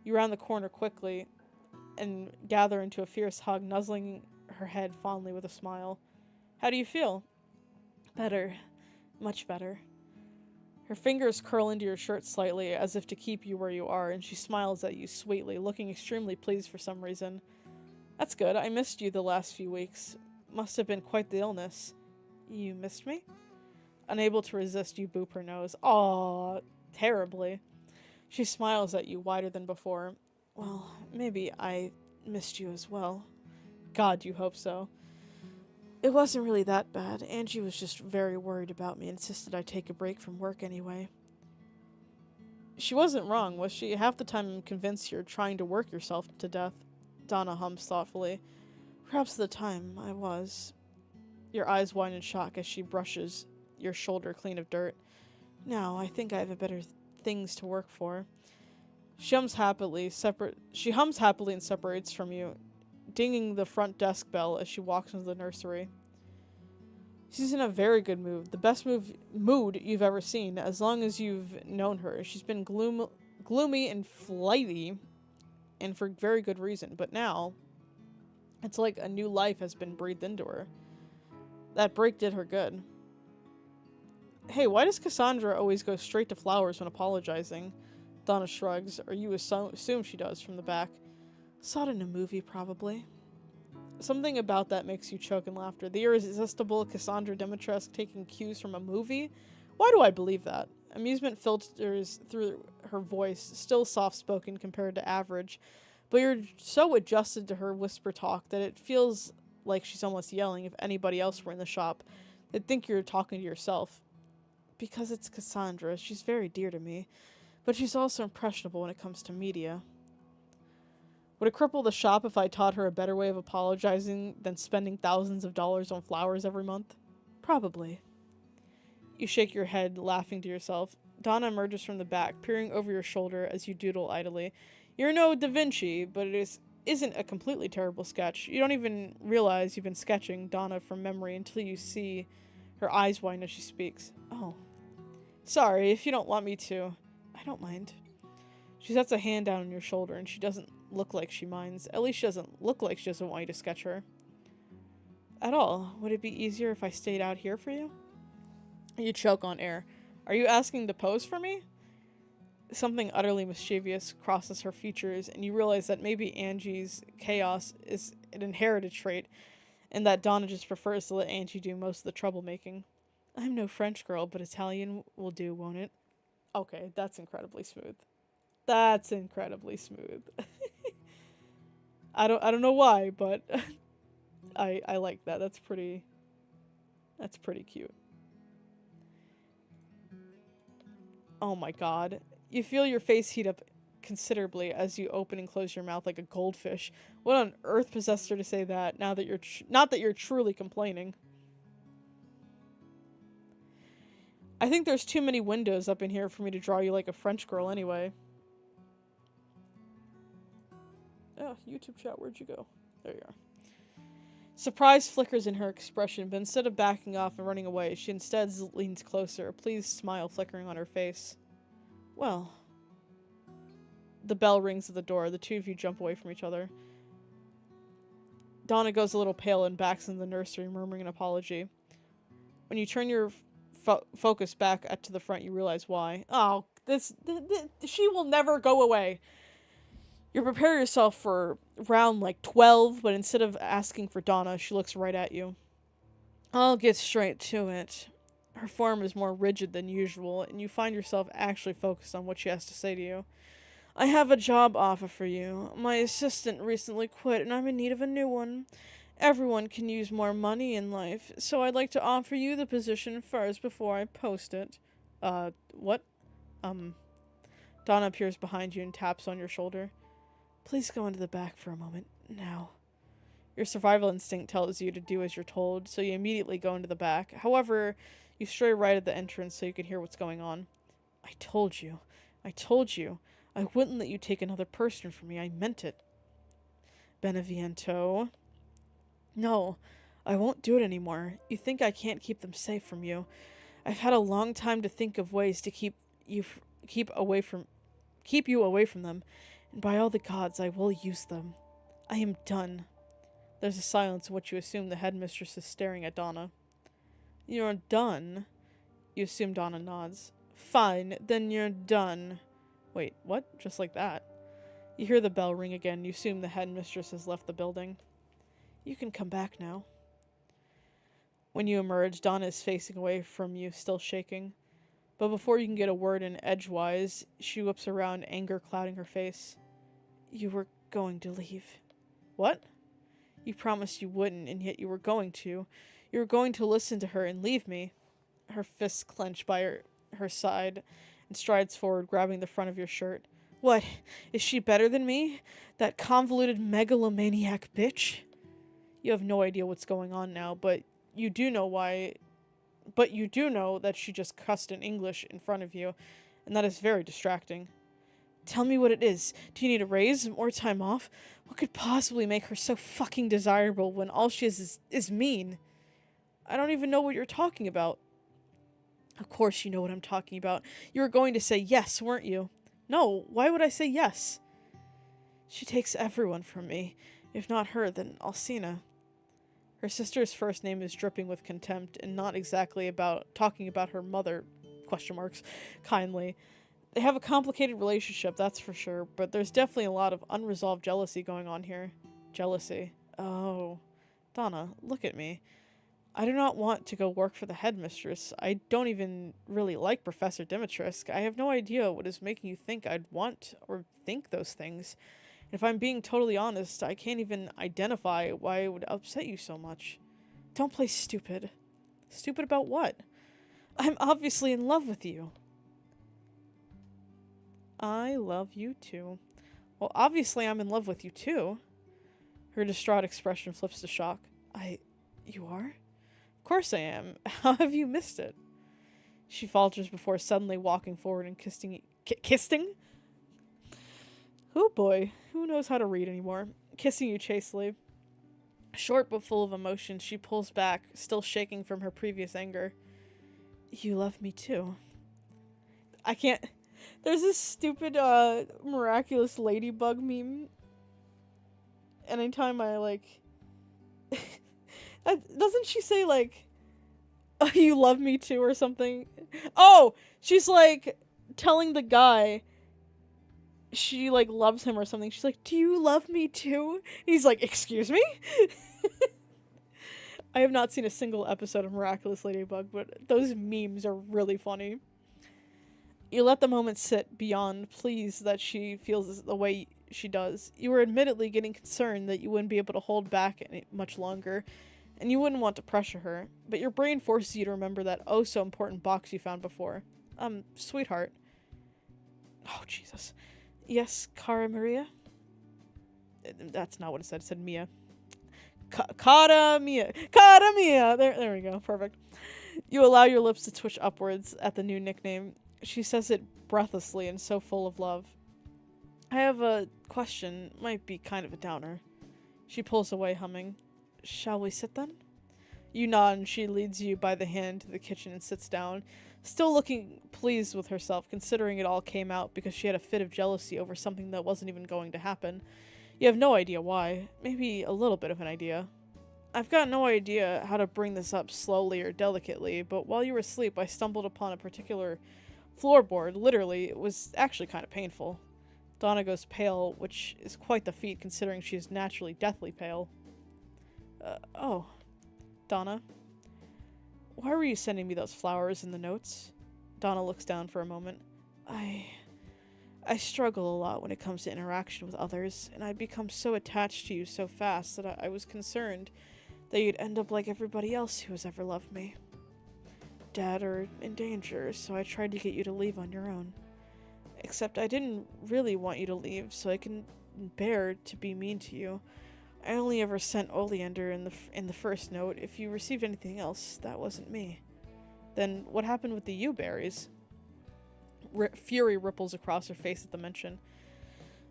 You round the corner quickly and gather into a fierce hug, nuzzling her head fondly with a smile. How do you feel? Better. Much better. Her fingers curl into your shirt slightly, as if to keep you where you are, and she smiles at you sweetly, looking extremely pleased for some reason. That's good. I missed you the last few weeks. Must have been quite the illness. You missed me? Unable to resist, you boop her nose. Aw, terribly. She smiles at you wider than before. Well, maybe I missed you as well. God, you hope so. It wasn't really that bad. Angie was just very worried about me and insisted I take a break from work anyway. She wasn't wrong, was she? Half the time I'm convinced you're trying to work yourself to death. Donna hums thoughtfully. Perhaps at the time I was. Your eyes widen in shock as she brushes your shoulder clean of dirt. Now, I think I have better things to work for. She hums happily and separates from you, dinging the front desk bell as she walks into the nursery. She's in a very good mood, the best mood you've ever seen, as long as you've known her. She's been gloomy and flighty, and for very good reason, but now, it's like a new life has been breathed into her. That break did her good. Hey, why does Cassandra always go straight to flowers when apologizing? Donna shrugs, or you assume she does, from the back. Saw it in a movie, probably. Something about that makes you choke in laughter. The irresistible Cassandra Dimitrescu taking cues from a movie? Why do I believe that? Amusement filters through her voice, still soft-spoken compared to average, but you're so adjusted to her whisper talk that it feels like she's almost yelling. If anybody else were in the shop, they'd think you're talking to yourself. Because it's Cassandra, she's very dear to me, but she's also impressionable when it comes to media. Would it cripple the shop if I taught her a better way of apologizing than spending thousands of dollars on flowers every month? Probably. You shake your head, laughing to yourself. Donna emerges from the back, peering over your shoulder as you doodle idly. You're no Da Vinci, but it isn't a completely terrible sketch. You don't even realize you've been sketching Donna from memory until you see her eyes widen as she speaks. Oh. Sorry, if you don't want me to. I don't mind. She sets a hand down on your shoulder, and she doesn't look like she minds. At least she doesn't look like she doesn't want you to sketch her. At all. Would it be easier if I stayed out here for you? You choke on air. Are you asking to pose for me? Something utterly mischievous crosses her features, and you realize that maybe Angie's chaos is an inherited trait, and that Donna just prefers to let Angie do most of the troublemaking. I'm no French girl, but Italian will do, won't it? Okay, that's incredibly smooth. That's incredibly smooth. I don't know why, but I like that. That's pretty cute. Oh my god. You feel your face heat up considerably as you open and close your mouth like a goldfish. What on earth possessed her to say that, now that you're not that you're truly complaining? I think there's too many windows up in here for me to draw you like a French girl anyway. Oh, YouTube chat, where'd you go? There you are. Surprise flickers in her expression, but instead of backing off and running away, she instead leans closer, a pleased smile flickering on her face. Well. The bell rings at the door. The two of you jump away from each other. Donna goes a little pale and backs into the nursery, murmuring an apology. When you turn your focus back to the front, you realize why. Oh, she will never go away. You prepare yourself for round like 12, but instead of asking for Donna, she looks right at you. I'll get straight to it. Her form is more rigid than usual, and you find yourself actually focused on what she has to say to you. I have a job offer for you. My assistant recently quit and I'm in need of a new one. Everyone can use more money in life, so I'd like to offer you the position first before I post it. What? Donna appears behind you and taps on your shoulder. Please go into the back for a moment, now. Your survival instinct tells you to do as you're told, so you immediately go into the back. However, you stray right at the entrance so you can hear what's going on. I told you. I told you. I wouldn't let you take another person from me. I meant it. Beneviento. No, I won't do it anymore. You think I can't keep them safe from you. I've had a long time to think of ways to keep you away from them, and by all the gods, I will use them. I am done. There's a silence in which you assume the headmistress is staring at Donna. You're done? You assume Donna nods. Fine, then you're done. Wait, what? Just like that? You hear the bell ring again. You assume the headmistress has left the building. You can come back now. When you emerge, Donna is facing away from you, still shaking. But before you can get a word in edgewise, she whips around, anger clouding her face. You were going to leave. What? You promised you wouldn't, and yet you were going to. You were going to listen to her and leave me. Her fists clench by her side and strides forward, grabbing the front of your shirt. What? Is she better than me? That convoluted megalomaniac bitch? You have no idea what's going on now, but you do know why. But you do know that she just cussed in English in front of you, and that is very distracting. Tell me what it is. Do you need a raise? More time off? What could possibly make her so fucking desirable when all she is mean? I don't even know what you're talking about. Of course you know what I'm talking about. You were going to say yes, weren't you? No, why would I say yes? She takes everyone from me. If not her, then Alcina. Her sister's first name is dripping with contempt and not exactly talking about her mother, kindly. They have a complicated relationship, that's for sure, but there's definitely a lot of unresolved jealousy going on here. Jealousy. Oh. Donna, look at me. I do not want to go work for the headmistress. I don't even really like Professor Dimitrescu. I have no idea what is making you think I'd want or think those things. If I'm being totally honest, I can't even identify why it would upset you so much. Don't play stupid. Stupid about what? I'm obviously in love with you. I love you too. Well, obviously I'm in love with you too. Her distraught expression flips to shock. You are? Of course I am. How have you missed it? She falters before suddenly walking forward and kissing? Oh boy, who knows how to read anymore? Kissing you chastely. Short but full of emotion, she pulls back, still shaking from her previous anger. You love me too. I can't... There's this stupid, miraculous ladybug meme. Anytime I, like... Doesn't she say, like, oh, you love me too or something? Oh! She's, like, telling the guy she, like, loves him or something. She's like, do you love me too? He's like, excuse me? I have not seen a single episode of Miraculous Ladybug, but those memes are really funny. You let the moment sit beyond pleased that she feels the way she does. You were admittedly getting concerned that you wouldn't be able to hold back any much longer, and you wouldn't want to pressure her, but your brain forces you to remember that oh-so-important box you found before. Sweetheart. Oh, Jesus. Yes, Cara Maria? That's not what it said. It said Mia. Cara Mia. Cara Mia! There we go. Perfect. You allow your lips to twitch upwards at the new nickname. She says it breathlessly and so full of love. I have a question. Might be kind of a downer. She pulls away, humming. Shall we sit then? You nod and she leads you by the hand to the kitchen and sits down, still looking pleased with herself, considering it all came out because she had a fit of jealousy over something that wasn't even going to happen. You have no idea why. Maybe a little bit of an idea. I've got no idea how to bring this up slowly or delicately, but while you were asleep, I stumbled upon a particular floorboard. Literally, it was actually kind of painful. Donna goes pale, which is quite the feat considering she is naturally deathly pale. Oh. Donna? Why were you sending me those flowers and the notes? Donna looks down for a moment. I I struggle a lot when it comes to interaction with others, and I become so attached to you so fast that I was concerned that you'd end up like everybody else who has ever loved me. Dead or in danger, so I tried to get you to leave on your own. Except I didn't really want you to leave, so I can bear to be mean to you. I only ever sent oleander in the first note. If you received anything else, that wasn't me. Then what happened with the yew berries? Fury ripples across her face at the mention.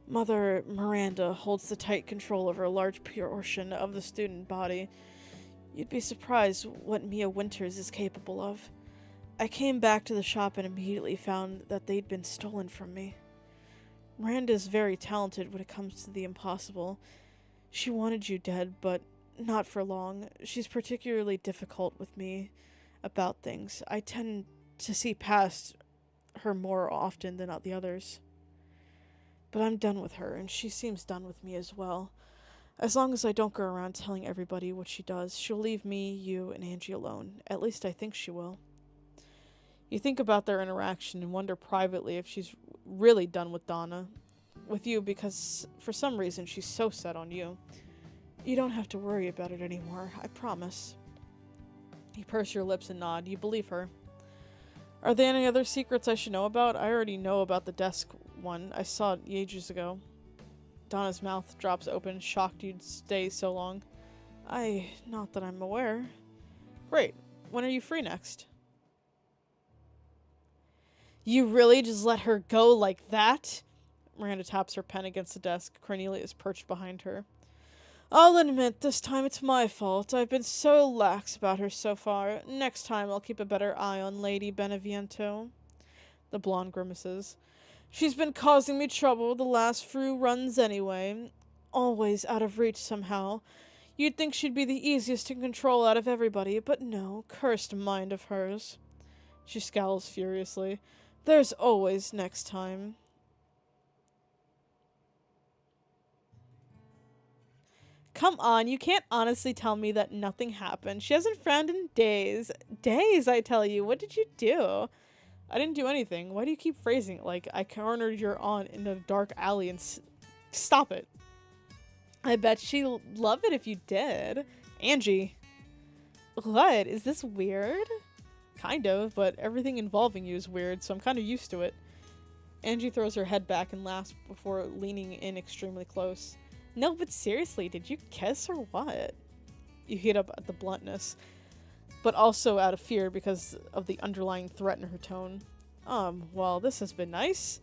Mother Miranda holds the tight control over a large portion of the student body. You'd be surprised what Mia Winters is capable of. I came back to the shop and immediately found that they'd been stolen from me. Miranda is very talented when it comes to the impossible. She wanted you dead, but not for long. She's particularly difficult with me about things. I tend to see past her more often than the others. But I'm done with her, and she seems done with me as well. As long as I don't go around telling everybody what she does, she'll leave me, you, and Angie alone. At least I think she will. You think about their interaction and wonder privately if she's really done with Donna. With you, because for some reason she's so set on you. You don't have to worry about it anymore, I promise. You purse your lips and nod. You believe her. Are there any other secrets I should know about? I already know about the desk one. I saw it ages ago. Donna's mouth drops open, shocked you'd stay so long. Not that I'm aware. Great. When are you free next? You really just let her go like that? Miranda taps her pen against the desk. Cornelia is perched behind her. I'll admit, this time it's my fault. I've been so lax about her so far. Next time I'll keep a better eye on Lady Beneviento. The blonde grimaces. She's been causing me trouble the last few runs anyway. Always out of reach somehow. You'd think she'd be the easiest to control out of everybody, but no, cursed mind of hers. She scowls furiously. There's always next time. Come on, you can't honestly tell me that nothing happened. She hasn't frowned in days. Days, I tell you. What did you do? I didn't do anything. Why do you keep phrasing it like I cornered your aunt in a dark alley and stop it? I bet she'd love it if you did. Angie. What? Is this weird? Kind of, but everything involving you is weird, so I'm kind of used to it. Angie throws her head back and laughs before leaning in extremely close. No, but seriously, did you kiss or what? You heat up at the bluntness, but also out of fear because of the underlying threat in her tone. Well, this has been nice.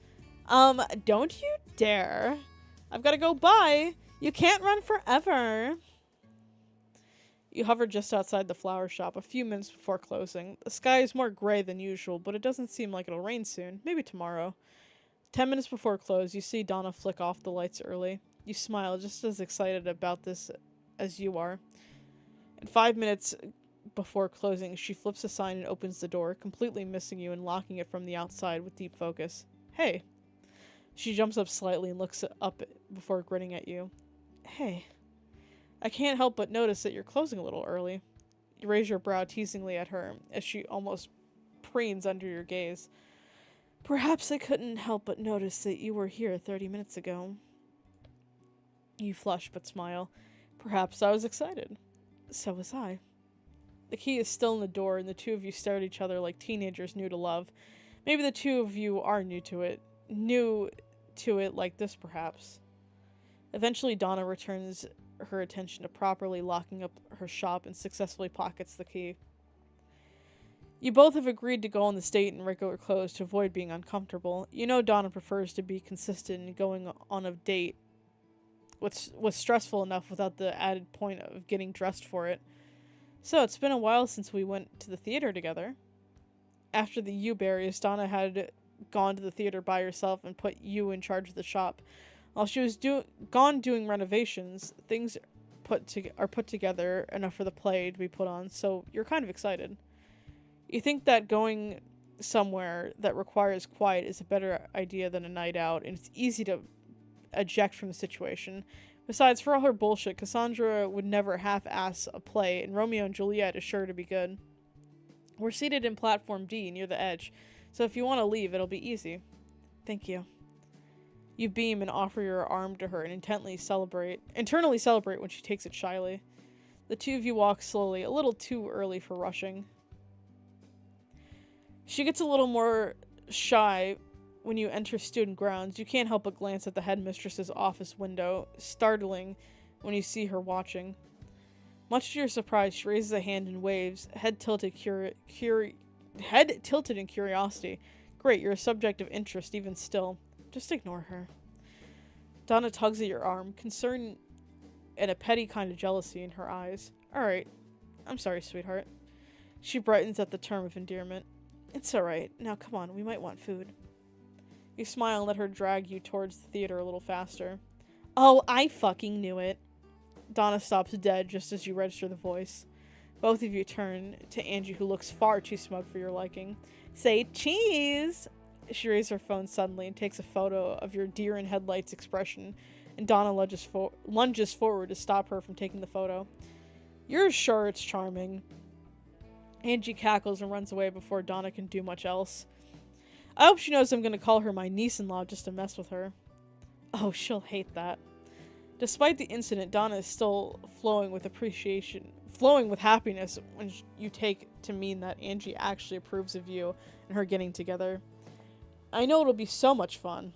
Don't you dare. I've got to go by. You can't run forever. You hover just outside the flower shop a few minutes before closing. The sky is more gray than usual, but it doesn't seem like it'll rain soon. Maybe tomorrow. 10 minutes before close, you see Donna flick off the lights early. You smile, just as excited about this as you are. And 5 minutes before closing, she flips a sign and opens the door, completely missing you and locking it from the outside with deep focus. Hey. She jumps up slightly and looks up before grinning at you. Hey. I can't help but notice that you're closing a little early. You raise your brow teasingly at her as she almost preens under your gaze. Perhaps I couldn't help but notice that you were here 30 minutes ago. You flush but smile. Perhaps I was excited. So was I. The key is still in the door, and the two of you stare at each other like teenagers new to love. Maybe the two of you are new to it. New to it like this, perhaps. Eventually, Donna returns her attention to properly locking up her shop and successfully pockets the key. You both have agreed to go on this date in regular clothes to avoid being uncomfortable. You know Donna prefers to be consistent in going on a date was stressful enough without the added point of getting dressed for it. So, it's been a while since we went to the theater together. After the yew berries, Donna had gone to the theater by herself and put you in charge of the shop. While she was gone doing renovations, things are put together enough for the play to be put on, so you're kind of excited. You think that going somewhere that requires quiet is a better idea than a night out, and it's easy to eject from the situation. Besides, for all her bullshit, Cassandra would never half-ass a play, and Romeo and Juliet is sure to be good. We're seated in platform D, near the edge, so if you want to leave, it'll be easy. Thank you. You beam and offer your arm to her and internally celebrate when she takes it shyly. The two of you walk slowly, a little too early for rushing. She gets a little more shy when you enter student grounds. You can't help but glance at the headmistress's office window, startling when you see her watching. Much to your surprise, she raises a hand and waves, head tilted in curiosity. Great, you're a subject of interest even still. Just ignore her. Donna tugs at your arm, concern and a petty kind of jealousy in her eyes. Alright. I'm sorry, sweetheart. She brightens at the term of endearment. It's alright. Now come on, we might want food. You smile and let her drag you towards the theater a little faster. Oh, I fucking knew it. Donna stops dead just as you register the voice. Both of you turn to Angie, who looks far too smug for your liking. Say cheese! She raises her phone suddenly and takes a photo of your deer in headlights expression, and Donna lunges forward to stop her from taking the photo. You're sure it's charming. Angie cackles and runs away before Donna can do much else. I hope she knows I'm going to call her my niece-in-law just to mess with her. Oh, she'll hate that. Despite the incident, Donna is still flowing with happiness when you take to mean that Angie actually approves of you and her getting together. I know it'll be so much fun.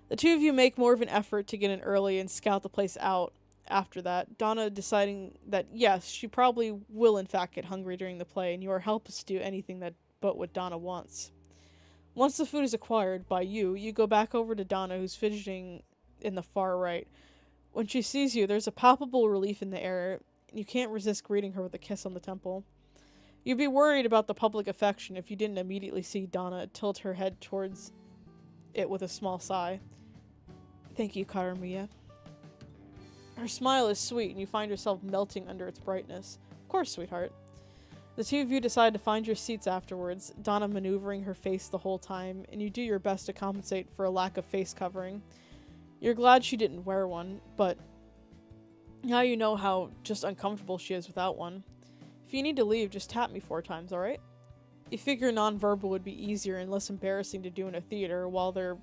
The two of you make more of an effort to get in early and scout the place out after that, Donna deciding that yes, she probably will in fact get hungry during the play, and you are helpless to do anything but what Donna wants. Once the food is acquired by you, you go back over to Donna, who's fidgeting in the far right. When she sees you, there's a palpable relief in the air, and you can't resist greeting her with a kiss on the temple. You'd be worried about the public affection if you didn't immediately see Donna tilt her head towards it with a small sigh. Thank you, Karamuya. Her smile is sweet, and you find yourself melting under its brightness. Of course, sweetheart. The two of you decide to find your seats afterwards, Donna maneuvering her face the whole time, and you do your best to compensate for a lack of face covering. You're glad she didn't wear one, but now you know how just uncomfortable she is without one. If you need to leave, just tap me 4 times, alright? You figure nonverbal would be easier and less embarrassing to do in a theater. While there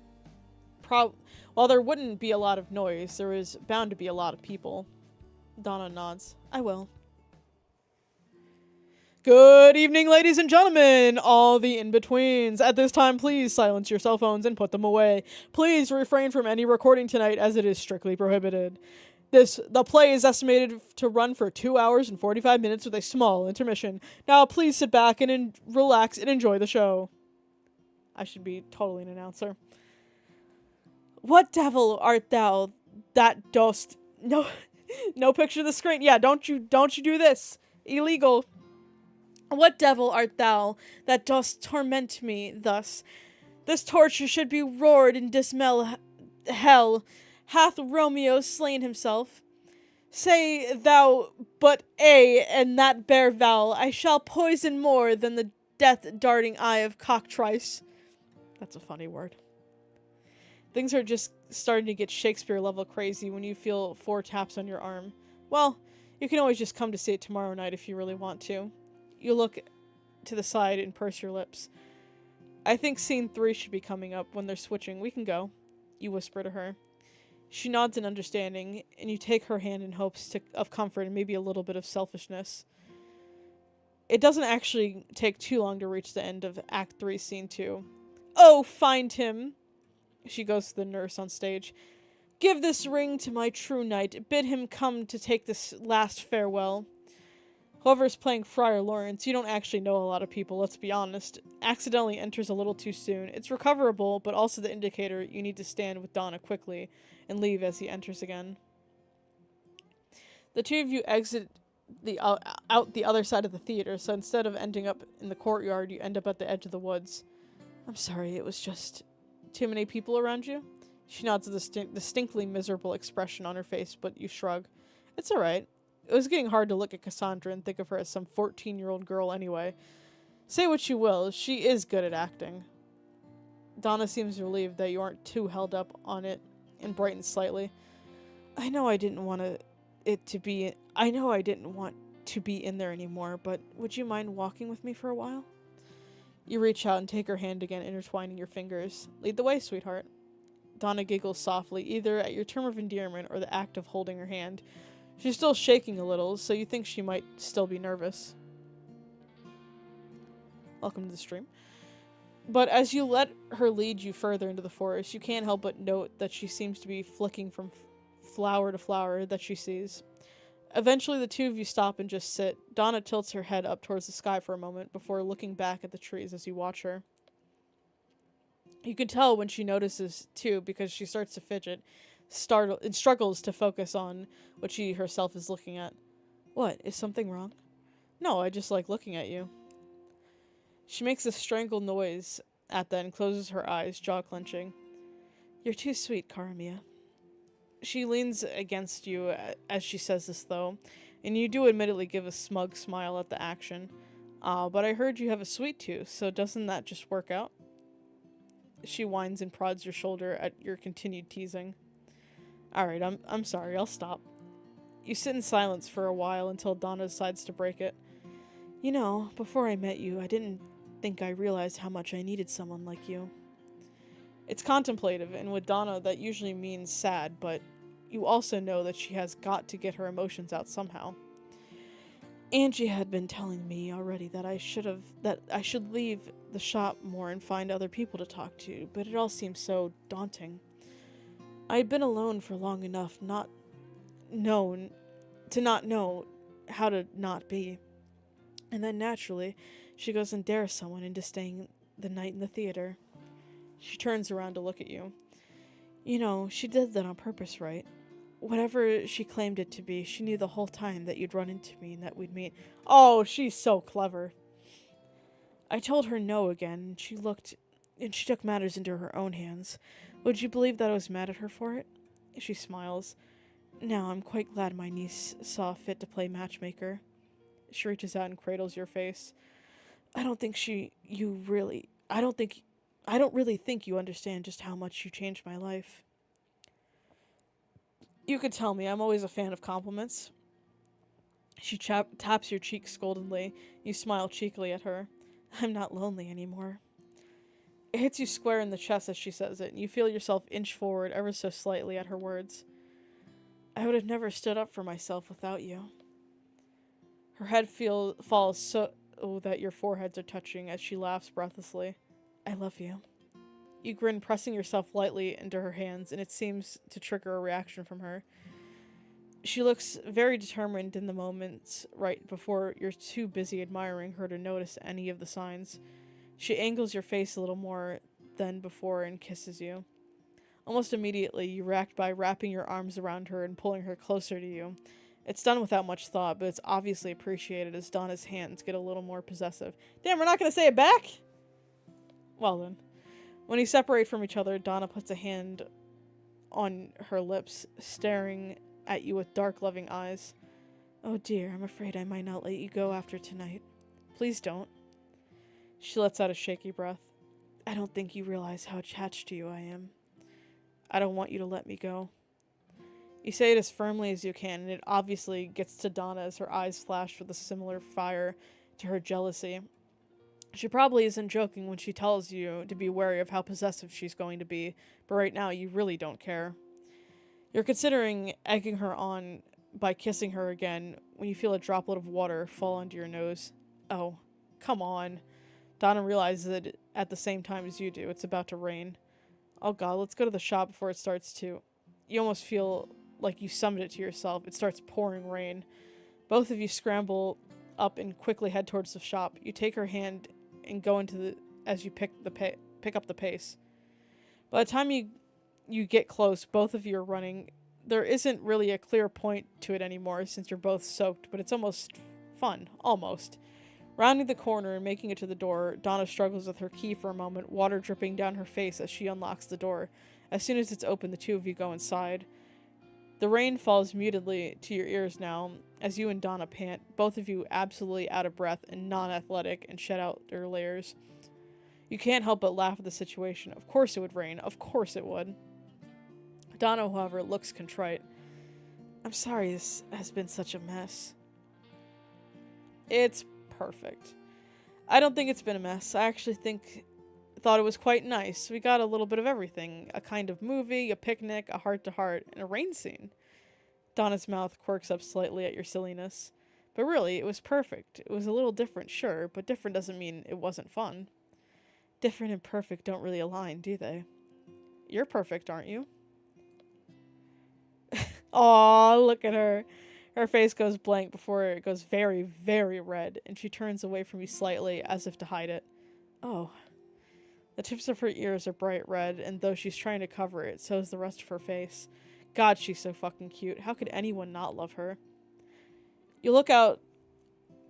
wouldn't be a lot of noise, there is bound to be a lot of people. Donna nods. I will. Good evening, ladies and gentlemen, all the in-betweens. At this time, please silence your cell phones and put them away. Please refrain from any recording tonight, as it is strictly prohibited. The play is estimated to run for 2 hours and 45 minutes with a small intermission. Now, please sit back and relax and enjoy the show. I should be totally an announcer. What devil art thou that dost... No picture of the screen. Yeah, don't you do this. Illegal. What devil art thou that dost torment me thus? This torture should be roared in dismal hell. Hath Romeo slain himself? Say thou but A, and that bare vowel, I shall poison more than the death-darting eye of cockatrice. That's a funny word. Things are just starting to get Shakespeare-level crazy when you feel 4 taps on your arm. Well, you can always just come to see it tomorrow night if you really want to. You look to the side and purse your lips. I think scene 3 should be coming up when they're switching. We can go. You whisper to her. She nods in understanding, and you take her hand in hopes of comfort and maybe a little bit of selfishness. It doesn't actually take too long to reach the end of Act 3, Scene 2. Oh, find him! She goes to the nurse on stage. Give this ring to my true knight. Bid him come to take this last farewell. Whoever's playing Friar Lawrence, you don't actually know a lot of people, let's be honest, accidentally enters a little too soon. It's recoverable, but also the indicator you need to stand with Donna quickly and leave as he enters again. The two of you exit out the other side of the theater, so instead of ending up in the courtyard, you end up at the edge of the woods. I'm sorry, it was just too many people around you? She nods with a distinctly miserable expression on her face, but you shrug. It's alright. It was getting hard to look at Cassandra and think of her as some 14-year-old girl anyway. Say what you will, she is good at acting. Donna seems relieved that you aren't too held up on it and brightens slightly. I know I didn't want to be in there anymore, but would you mind walking with me for a while? You reach out and take her hand again, intertwining your fingers. Lead the way, sweetheart. Donna giggles softly, either at your term of endearment or the act of holding her hand. She's still shaking a little, so you think she might still be nervous. Welcome to the stream. But as you let her lead you further into the forest, you can't help but note that she seems to be flicking from flower to flower that she sees. Eventually, the two of you stop and just sit. Donna tilts her head up towards the sky for a moment before looking back at the trees as you watch her. You can tell when she notices, too, because she starts to fidget, and struggles to focus on what she herself is looking at. What? Is something wrong? No, I just like looking at you. She makes a strangled noise at that and closes her eyes, jaw clenching. You're too sweet, Karamia. She leans against you as she says this, though, and you do admittedly give a smug smile at the action. But I heard you have a sweet tooth, so doesn't that just work out? She whines and prods your shoulder at your continued teasing. Alright, I'm sorry, I'll stop. You sit in silence for a while until Donna decides to break it. You know, before I met you, I didn't think I realized how much I needed someone like you. It's contemplative, and with Donna, that usually means sad, but you also know that she has got to get her emotions out somehow. Angie had been telling me already that I should leave the shop more and find other people to talk to, but it all seems so daunting. I had been alone for long enough to not know how to not be. And then naturally, she goes and dares someone into staying the night in the theater. She turns around to look at you. You know, she did that on purpose, right? Whatever she claimed it to be, she knew the whole time that you'd run into me and that we'd meet. Oh, she's so clever. I told her no again, and she took matters into her own hands. Would you believe that I was mad at her for it? She smiles. Now I'm quite glad my niece saw fit to play matchmaker. She reaches out and cradles your face. I don't really think you understand just how much you changed my life. You could tell me, I'm always a fan of compliments. She taps your cheek scoldingly. You smile cheekily at her. I'm not lonely anymore. It hits you square in the chest as she says it, and you feel yourself inch forward ever so slightly at her words. I would have never stood up for myself without you. Her head falls so that your foreheads are touching as she laughs breathlessly. I love you. You grin, pressing yourself lightly into her hands, and it seems to trigger a reaction from her. She looks very determined in the moments right before you're too busy admiring her to notice any of the signs. She angles your face a little more than before and kisses you. Almost immediately, you react by wrapping your arms around her and pulling her closer to you. It's done without much thought, but it's obviously appreciated as Donna's hands get a little more possessive. Damn, we're not gonna say it back? Well then. When you separate from each other, Donna puts a hand on her lips, staring at you with dark, loving eyes. Oh dear, I'm afraid I might not let you go after tonight. Please don't. She lets out a shaky breath. I don't think you realize how attached to you I am. I don't want you to let me go. You say it as firmly as you can, and it obviously gets to Donna as her eyes flash with a similar fire to her jealousy. She probably isn't joking when she tells you to be wary of how possessive she's going to be, but right now you really don't care. You're considering egging her on by kissing her again when you feel a droplet of water fall onto your nose. Oh, come on. Donna realizes it at the same time as you do. It's about to rain. Oh god, let's go to the shop before it starts to. You almost feel like you summoned it to yourself. It starts pouring rain. Both of you scramble up and quickly head towards the shop. You take her hand and go as you pick up the pace. By the time you get close, both of you are running. There isn't really a clear point to it anymore since you're both soaked, but it's almost fun. Almost. Rounding the corner and making it to the door, Donna struggles with her key for a moment, water dripping down her face as she unlocks the door. As soon as it's open, the two of you go inside. The rain falls mutedly to your ears now, as you and Donna pant, both of you absolutely out of breath and non-athletic, and shed out their layers. You can't help but laugh at the situation. Of course it would rain. Of course it would. Donna, however, looks contrite. I'm sorry this has been such a mess. It's perfect. I don't think it's been a mess. I actually thought it was quite nice. We got a little bit of everything. A kind of movie, a picnic, a heart-to-heart, and a rain scene. Donna's mouth quirks up slightly at your silliness. But really, it was perfect. It was a little different, sure, but different doesn't mean it wasn't fun. Different and perfect don't really align, do they? You're perfect, aren't you? Aw, look at her. Her face goes blank before it goes very, very red, and she turns away from you slightly, as if to hide it. Oh. The tips of her ears are bright red, and though she's trying to cover it, so is the rest of her face. God, she's so fucking cute. How could anyone not love her? You look out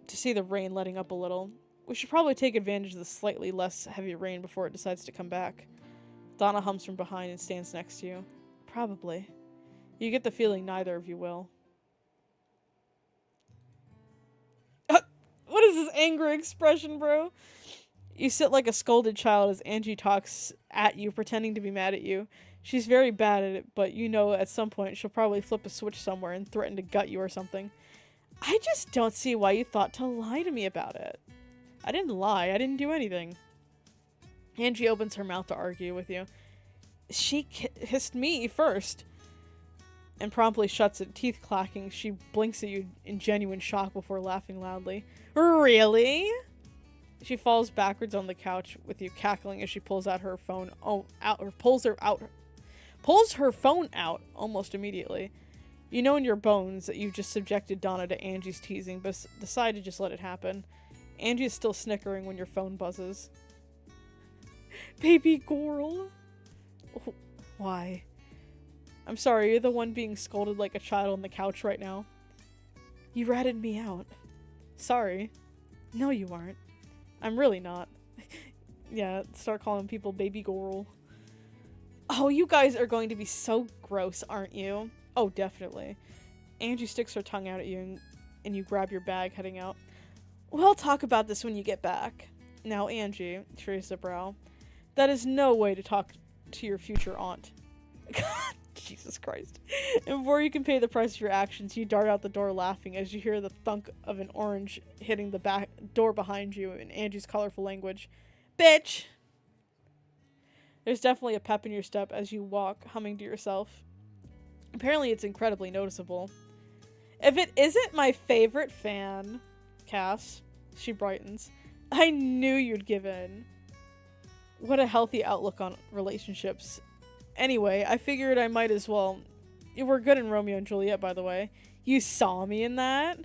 to see the rain letting up a little. We should probably take advantage of the slightly less heavy rain before it decides to come back. Donna hums from behind and stands next to you. Probably. You get the feeling neither of you will. What is this angry expression, bro? You sit like a scolded child as Angie talks at you, pretending to be mad at you. She's very bad at it, but you know at some point she'll probably flip a switch somewhere and threaten to gut you or something. I just don't see why you thought to lie to me about it. I didn't lie. I didn't do anything. Angie opens her mouth to argue with you. She hissed me first. And promptly shuts it, teeth clacking. She blinks at you in genuine shock before laughing loudly. Really? She falls backwards on the couch with you cackling as she pulls out her phone. Pulls her phone out almost immediately. You know in your bones that you've just subjected Donna to Angie's teasing, but decide to just let it happen. Angie is still snickering when your phone buzzes. Baby girl. Oh, why? I'm sorry, you're the one being scolded like a child on the couch right now. You ratted me out. Sorry. No, you aren't. I'm really not. Yeah, start calling people baby girl. Oh, you guys are going to be so gross, aren't you? Oh, definitely. Angie sticks her tongue out at you and you grab your bag heading out. We'll talk about this when you get back. Now, Angie, she raises a brow. That is no way to talk to your future aunt. God, Jesus Christ. And before you can pay the price of your actions, you dart out the door laughing as you hear the thunk of an orange hitting the back door behind you in Angie's colorful language. Bitch! There's definitely a pep in your step as you walk, humming to yourself. Apparently it's incredibly noticeable. If it isn't my favorite fan, Cass, she brightens. I knew you'd give in. What a healthy outlook on relationships. Anyway, I figured I might as well. You were good in Romeo and Juliet, by the way. You saw me in that?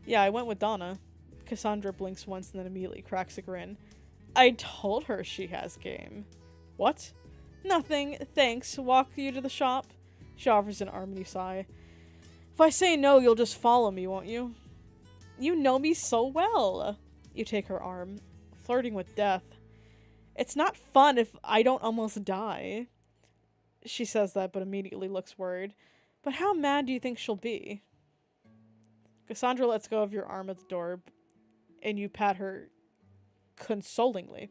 Yeah, I went with Donna. Cassandra blinks once and then immediately cracks a grin. I told her she has game. What? Nothing, thanks. Walk you to the shop? She offers an arm and you sigh. If I say no, you'll just follow me, won't you? You know me so well. You take her arm. Flirting with death. It's not fun if I don't almost die. She says that, but immediately looks worried. But how mad do you think she'll be? Cassandra lets go of your arm at the door, and you pat her consolingly.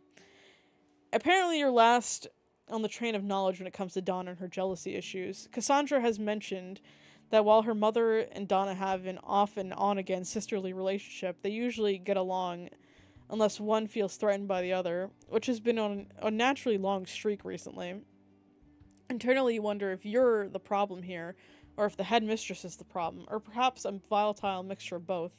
Apparently you're last on the train of knowledge when it comes to Donna and her jealousy issues. Cassandra has mentioned that while her mother and Donna have an off and on again sisterly relationship, they usually get along unless one feels threatened by the other, which has been on a naturally long streak recently. Internally you wonder if you're the problem here, or if the headmistress is the problem, or perhaps a volatile mixture of both.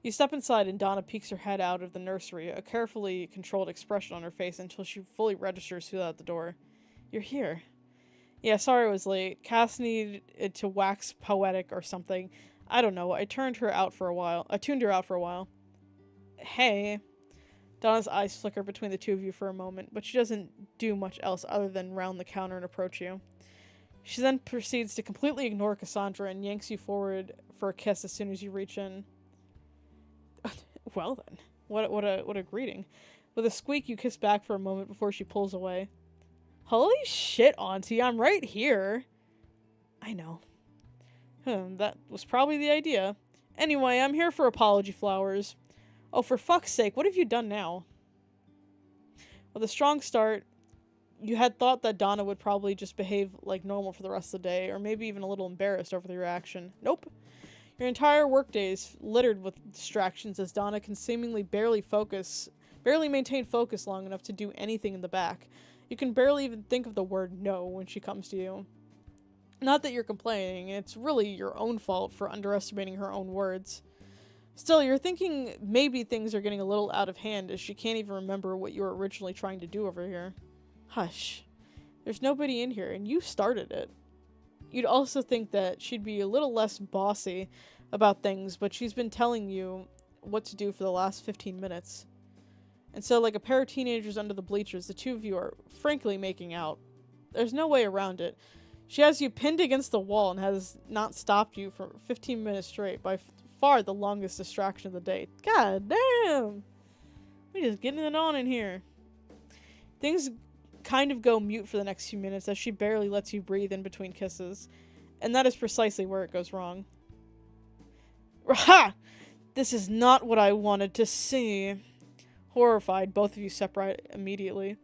You step inside and Donna peeks her head out of the nursery, a carefully controlled expression on her face until she fully registers who's at the door. You're here. Yeah, sorry I was late. Cass needed to wax poetic or something. I don't know. I tuned her out for a while. Hey. Donna's eyes flicker between the two of you for a moment, but she doesn't do much else other than round the counter and approach you. She then proceeds to completely ignore Cassandra and yanks you forward for a kiss as soon as you reach in. Well then, what a greeting. With a squeak, you kiss back for a moment before she pulls away. Holy shit, Auntie, I'm right here. I know. That was probably the idea. Anyway, I'm here for apology flowers. Oh, for fuck's sake, what have you done now? With a strong start, you had thought that Donna would probably just behave like normal for the rest of the day, or maybe even a little embarrassed over the reaction. Nope. Your entire workday is littered with distractions as Donna can seemingly barely barely maintain focus long enough to do anything in the back. You can barely even think of the word no when she comes to you. Not that you're complaining, it's really your own fault for underestimating her own words. Still, you're thinking maybe things are getting a little out of hand as she can't even remember what you were originally trying to do over here. Hush. There's nobody in here, and you started it. You'd also think that she'd be a little less bossy about things, but she's been telling you what to do for the last 15 minutes. And so, like a pair of teenagers under the bleachers, the two of you are frankly making out. There's no way around it. She has you pinned against the wall and has not stopped you for 15 minutes straight, by far the longest distraction of the day. God damn! We just getting it on in here. Things kind of go mute for the next few minutes as she barely lets you breathe in between kisses. And that is precisely where it goes wrong. Ha! This is not what I wanted to see. Horrified, both of you separate immediately.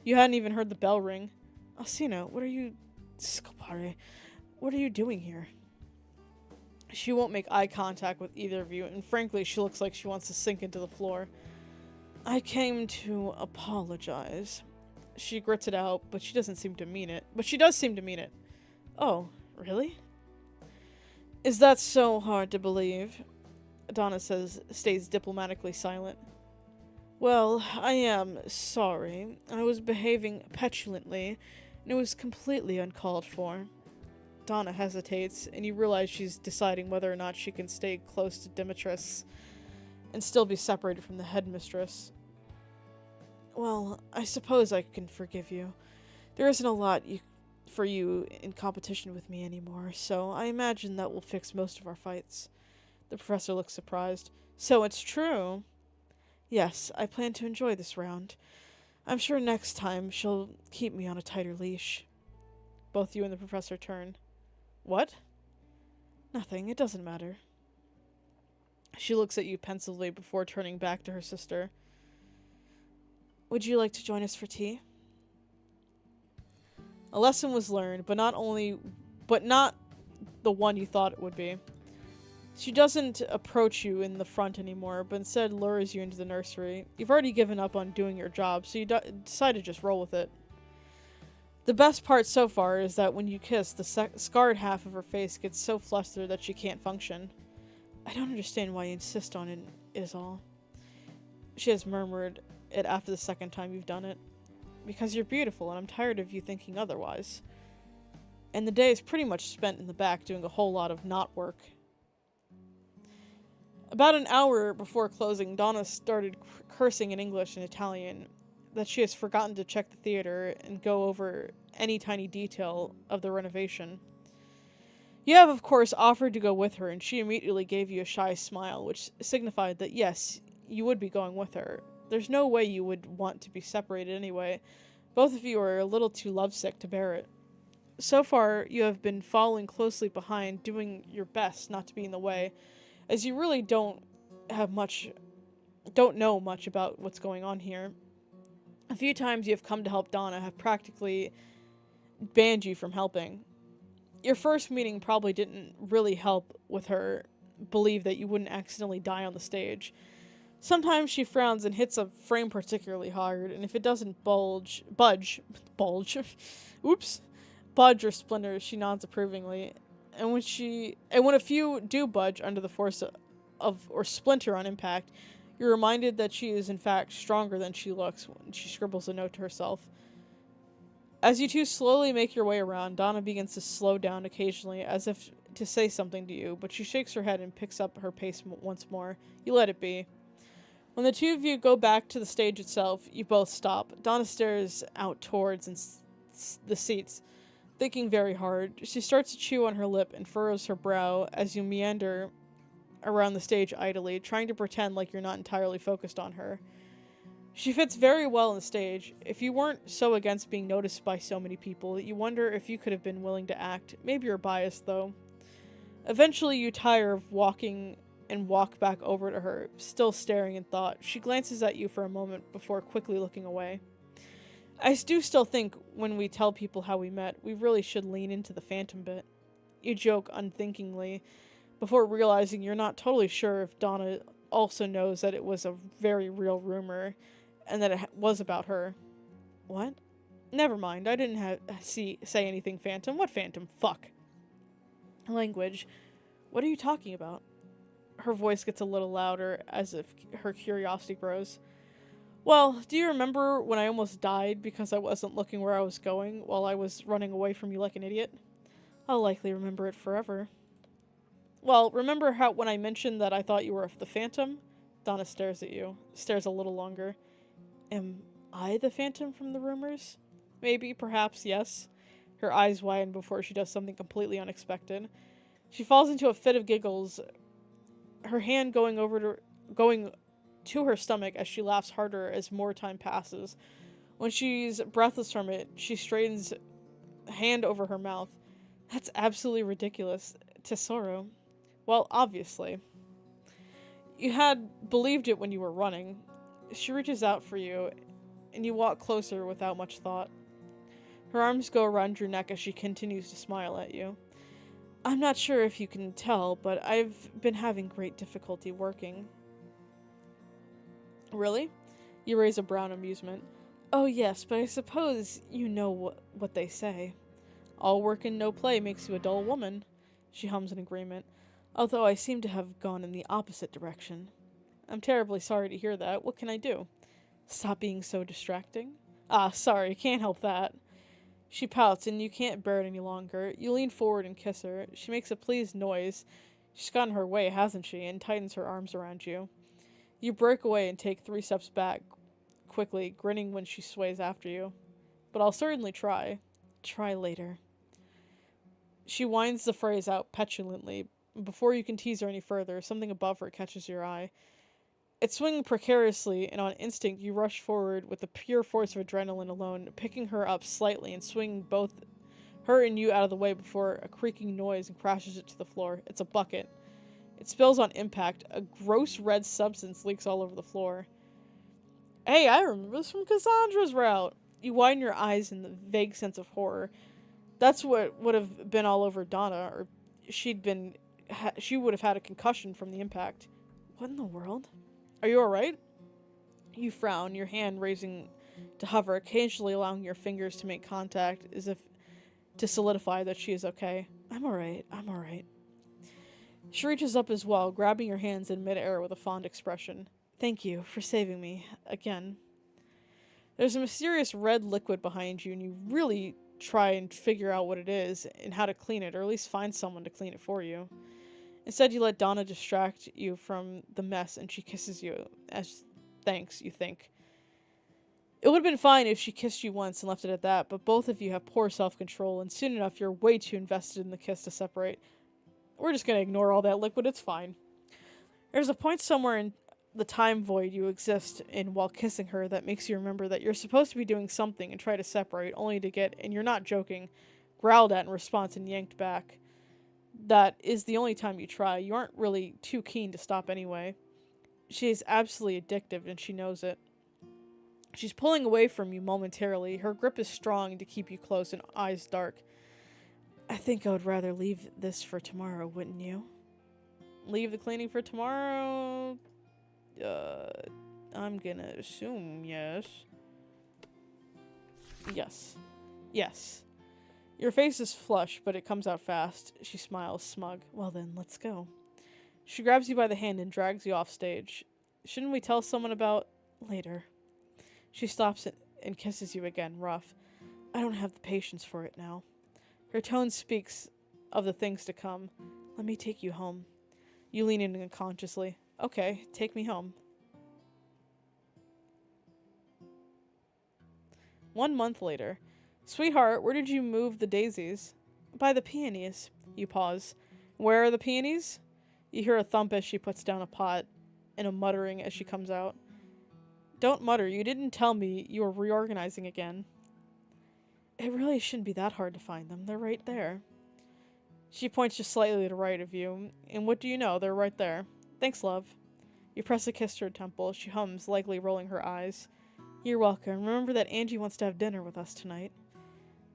You hadn't even heard the bell ring. Asina, what are you... Scopare, what are you doing here? She won't make eye contact with either of you, and frankly, she looks like she wants to sink into the floor. I came to apologize. She grits it out, but she doesn't seem to mean it. But she does seem to mean it. Oh, really? Is that so hard to believe? Donna stays diplomatically silent. Well, I am sorry. I was behaving petulantly, and it was completely uncalled for. Donna hesitates, and you realize she's deciding whether or not she can stay close to Demetrius and still be separated from the headmistress. Well, I suppose I can forgive you. There isn't a lot for you in competition with me anymore, so I imagine that will fix most of our fights. The professor looks surprised. So it's true? Yes, I plan to enjoy this round. I'm sure next time she'll keep me on a tighter leash. Both you and the professor turn. What? Nothing, it doesn't matter. She looks at you pensively before turning back to her sister. Would you like to join us for tea? A lesson was learned, but not the one you thought it would be. She doesn't approach you in the front anymore, but instead lures you into the nursery. You've already given up on doing your job, so you decide to just roll with it. The best part so far is that when you kiss, the scarred half of her face gets so flustered that she can't function. I don't understand why you insist on it, is all. She has murmured it after the second time you've done it. Because you're beautiful, and I'm tired of you thinking otherwise. And the day is pretty much spent in the back doing a whole lot of not work. About an hour before closing, Donna started cursing in English and Italian that she has forgotten to check the theater and go over any tiny detail of the renovation. You have, of course, offered to go with her, and she immediately gave you a shy smile, which signified that yes, you would be going with her. There's no way you would want to be separated anyway. Both of you are a little too lovesick to bear it. So far, you have been following closely behind, doing your best not to be in the way, as you really don't know much about what's going on here. A few times you have come to help Donna have practically banned you from helping. Your first meeting probably didn't really help with her believe that you wouldn't accidentally die on the stage. Sometimes she frowns and hits a frame particularly hard, and if it doesn't budge or splinter, she nods approvingly. And when a few do budge under the force of or splinter on impact, you're reminded that she is in fact stronger than she looks when she scribbles a note to herself. As you two slowly make your way around, Donna begins to slow down occasionally as if to say something to you, but she shakes her head and picks up her pace once more. You let it be. When the two of you go back to the stage itself, you both stop. Donna stares out towards the seats, thinking very hard. She starts to chew on her lip and furrows her brow as you meander around the stage idly, trying to pretend like you're not entirely focused on her. She fits very well on the stage. If you weren't so against being noticed by so many people, you wonder if you could have been willing to act. Maybe you're biased, though. Eventually, you tire of walking and walk back over to her, still staring in thought. She glances at you for a moment before quickly looking away. I do still think when we tell people how we met, we really should lean into the phantom bit. You joke unthinkingly, before realizing you're not totally sure if Donna also knows that it was a very real rumor, and that it was about her. What? Never mind, I didn't say anything, Phantom. What Phantom? Fuck. Language. What are you talking about? Her voice gets a little louder, as if her curiosity grows. Well, do you remember when I almost died because I wasn't looking where I was going while I was running away from you like an idiot? I'll likely remember it forever. Well, remember how when I mentioned that I thought you were the Phantom? Donna stares at you, stares a little longer. Am I the Phantom from the rumors? Maybe, perhaps, yes. Her eyes widen before she does something completely unexpected. She falls into a fit of giggles, her hand going to her stomach as she laughs harder as more time passes. When she's breathless from it, she straightens a hand over her mouth. That's absolutely ridiculous. Tesoro. Well, obviously. You had believed it when you were running. She reaches out for you, and you walk closer without much thought. Her arms go around your neck as she continues to smile at you. I'm not sure if you can tell, but I've been having great difficulty working. Really? You raise a brow in amusement. Oh yes, but I suppose you know what they say. All work and no play makes you a dull woman. She hums in agreement, although I seem to have gone in the opposite direction. I'm terribly sorry to hear that. What can I do? Stop being so distracting? Ah, sorry, can't help that. She pouts, and you can't bear it any longer. You lean forward and kiss her. She makes a pleased noise. She's gotten her way, hasn't she? And tightens her arms around you. You break away and take 3 steps back, quickly, grinning when she sways after you. But I'll certainly try. Try later. She whines the phrase out petulantly. Before you can tease her any further, something above her catches your eye. It's swinging precariously, and on instinct you rush forward with the pure force of adrenaline alone, picking her up slightly and swinging both her and you out of the way before a creaking noise and crashes it to the floor. It's a bucket. It spills on impact. A gross red substance leaks all over the floor. Hey, I remember this from Cassandra's route. You widen your eyes in the vague sense of horror. That's what would have been all over Donna, or she would have had a concussion from the impact. What in the world? Are you alright? You frown, your hand raising to hover, occasionally allowing your fingers to make contact as if to solidify that she is okay. I'm alright. She reaches up as well, grabbing your hands in midair with a fond expression. Thank you for saving me. Again. There's a mysterious red liquid behind you, and you really try and figure out what it is and how to clean it, or at least find someone to clean it for you. Instead, you let Donna distract you from the mess, and she kisses you as thanks, you think. It would have been fine if she kissed you once and left it at that, but both of you have poor self-control, and soon enough you're way too invested in the kiss to separate. We're just gonna ignore all that liquid, it's fine. There's a point somewhere in the time void you exist in while kissing her that makes you remember that you're supposed to be doing something and try to separate, only to get, and you're not joking, growled at in response and yanked back. That is the only time you try. You aren't really too keen to stop anyway. She is absolutely addictive, and she knows it. She's pulling away from you momentarily. Her grip is strong to keep you close and eyes dark. I think I would rather leave this for tomorrow, wouldn't you? Leave the cleaning for tomorrow? I'm gonna assume yes. Yes. Your face is flushed, but it comes out fast. She smiles, smug. Well then, let's go. She grabs you by the hand and drags you off stage. Shouldn't we tell someone about... later? She stops and kisses you again, rough. I don't have the patience for it now. Her tone speaks of the things to come. Let me take you home. You lean in unconsciously. Okay, take me home. 1 month later. Sweetheart, where did you move the daisies? By the peonies. You pause. Where are the peonies? You hear a thump as she puts down a pot, and a muttering as she comes out. Don't mutter, you didn't tell me you were reorganizing again. It really shouldn't be that hard to find them. They're right there. She points just slightly to the right of you, and what do you know, they're right there. Thanks, love. You press a kiss to her temple. She hums, likely rolling her eyes. You're welcome. Remember that Angie wants to have dinner with us tonight.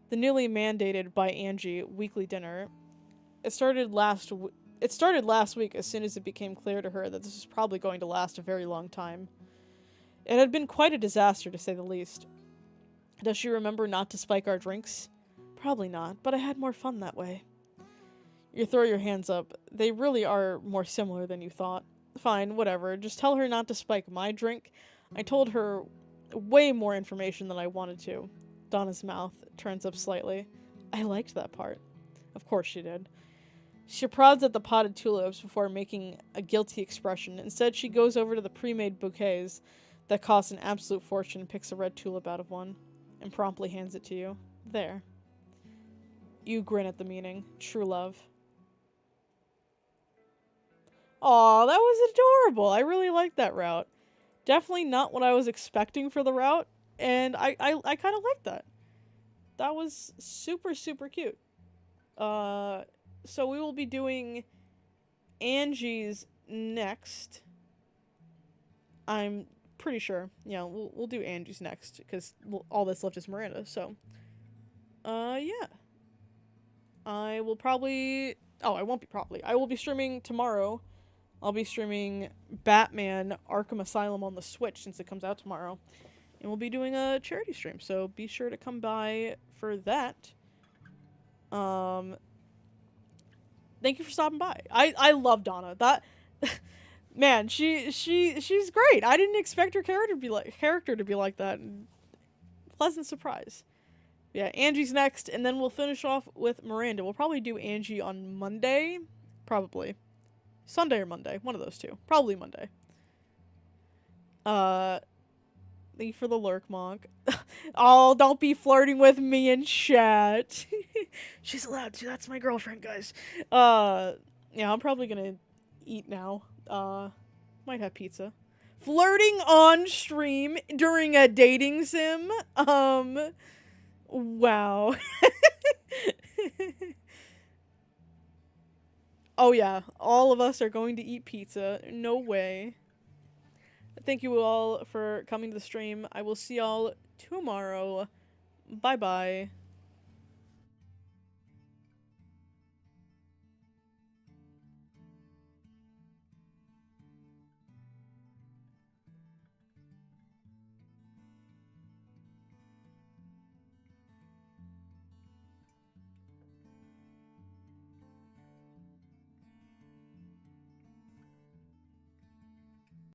The newly mandated by Angie weekly dinner. It started last week as soon as it became clear to her that this was probably going to last a very long time. It had been quite a disaster, to say the least. Does she remember not to spike our drinks? Probably not, but I had more fun that way. You throw your hands up. They really are more similar than you thought. Fine, whatever. Just tell her not to spike my drink. I told her way more information than I wanted to. Donna's mouth turns up slightly. I liked that part. Of course she did. She prods at the potted tulips before making a guilty expression. Instead, she goes over to the pre-made bouquets that cost an absolute fortune and picks a red tulip out of one and promptly hands it to you. There. You grin at the meaning. True love. Aw, that was adorable. I really liked that route. Definitely not what I was expecting for the route, and I kind of liked that. That was super, super cute. So we will be doing Angie's next. I'm pretty sure. Yeah, we'll do Angie's next, because all that's left is Miranda, so. Yeah. I will probably... Oh, I won't be probably. I will be streaming tomorrow. I'll be streaming Batman Arkham Asylum on the Switch since it comes out tomorrow. And we'll be doing a charity stream, so be sure to come by for that. Thank you for stopping by. I love Donna. That man, she's great. I didn't expect her character to be like that. Pleasant surprise. Yeah, Angie's next, and then we'll finish off with Miranda. We'll probably do Angie on Monday. Probably. Sunday or Monday. One of those two. Probably Monday. Thank you for the lurk, Monk. Oh, don't be flirting with me in chat. She's allowed to. That's my girlfriend, guys. Yeah, I'm probably gonna eat now. Might have pizza. Flirting on stream during a dating sim? Wow. Oh yeah, all of us are going to eat pizza. No way. Thank you all for coming to the stream. I will see y'all tomorrow. Bye-bye.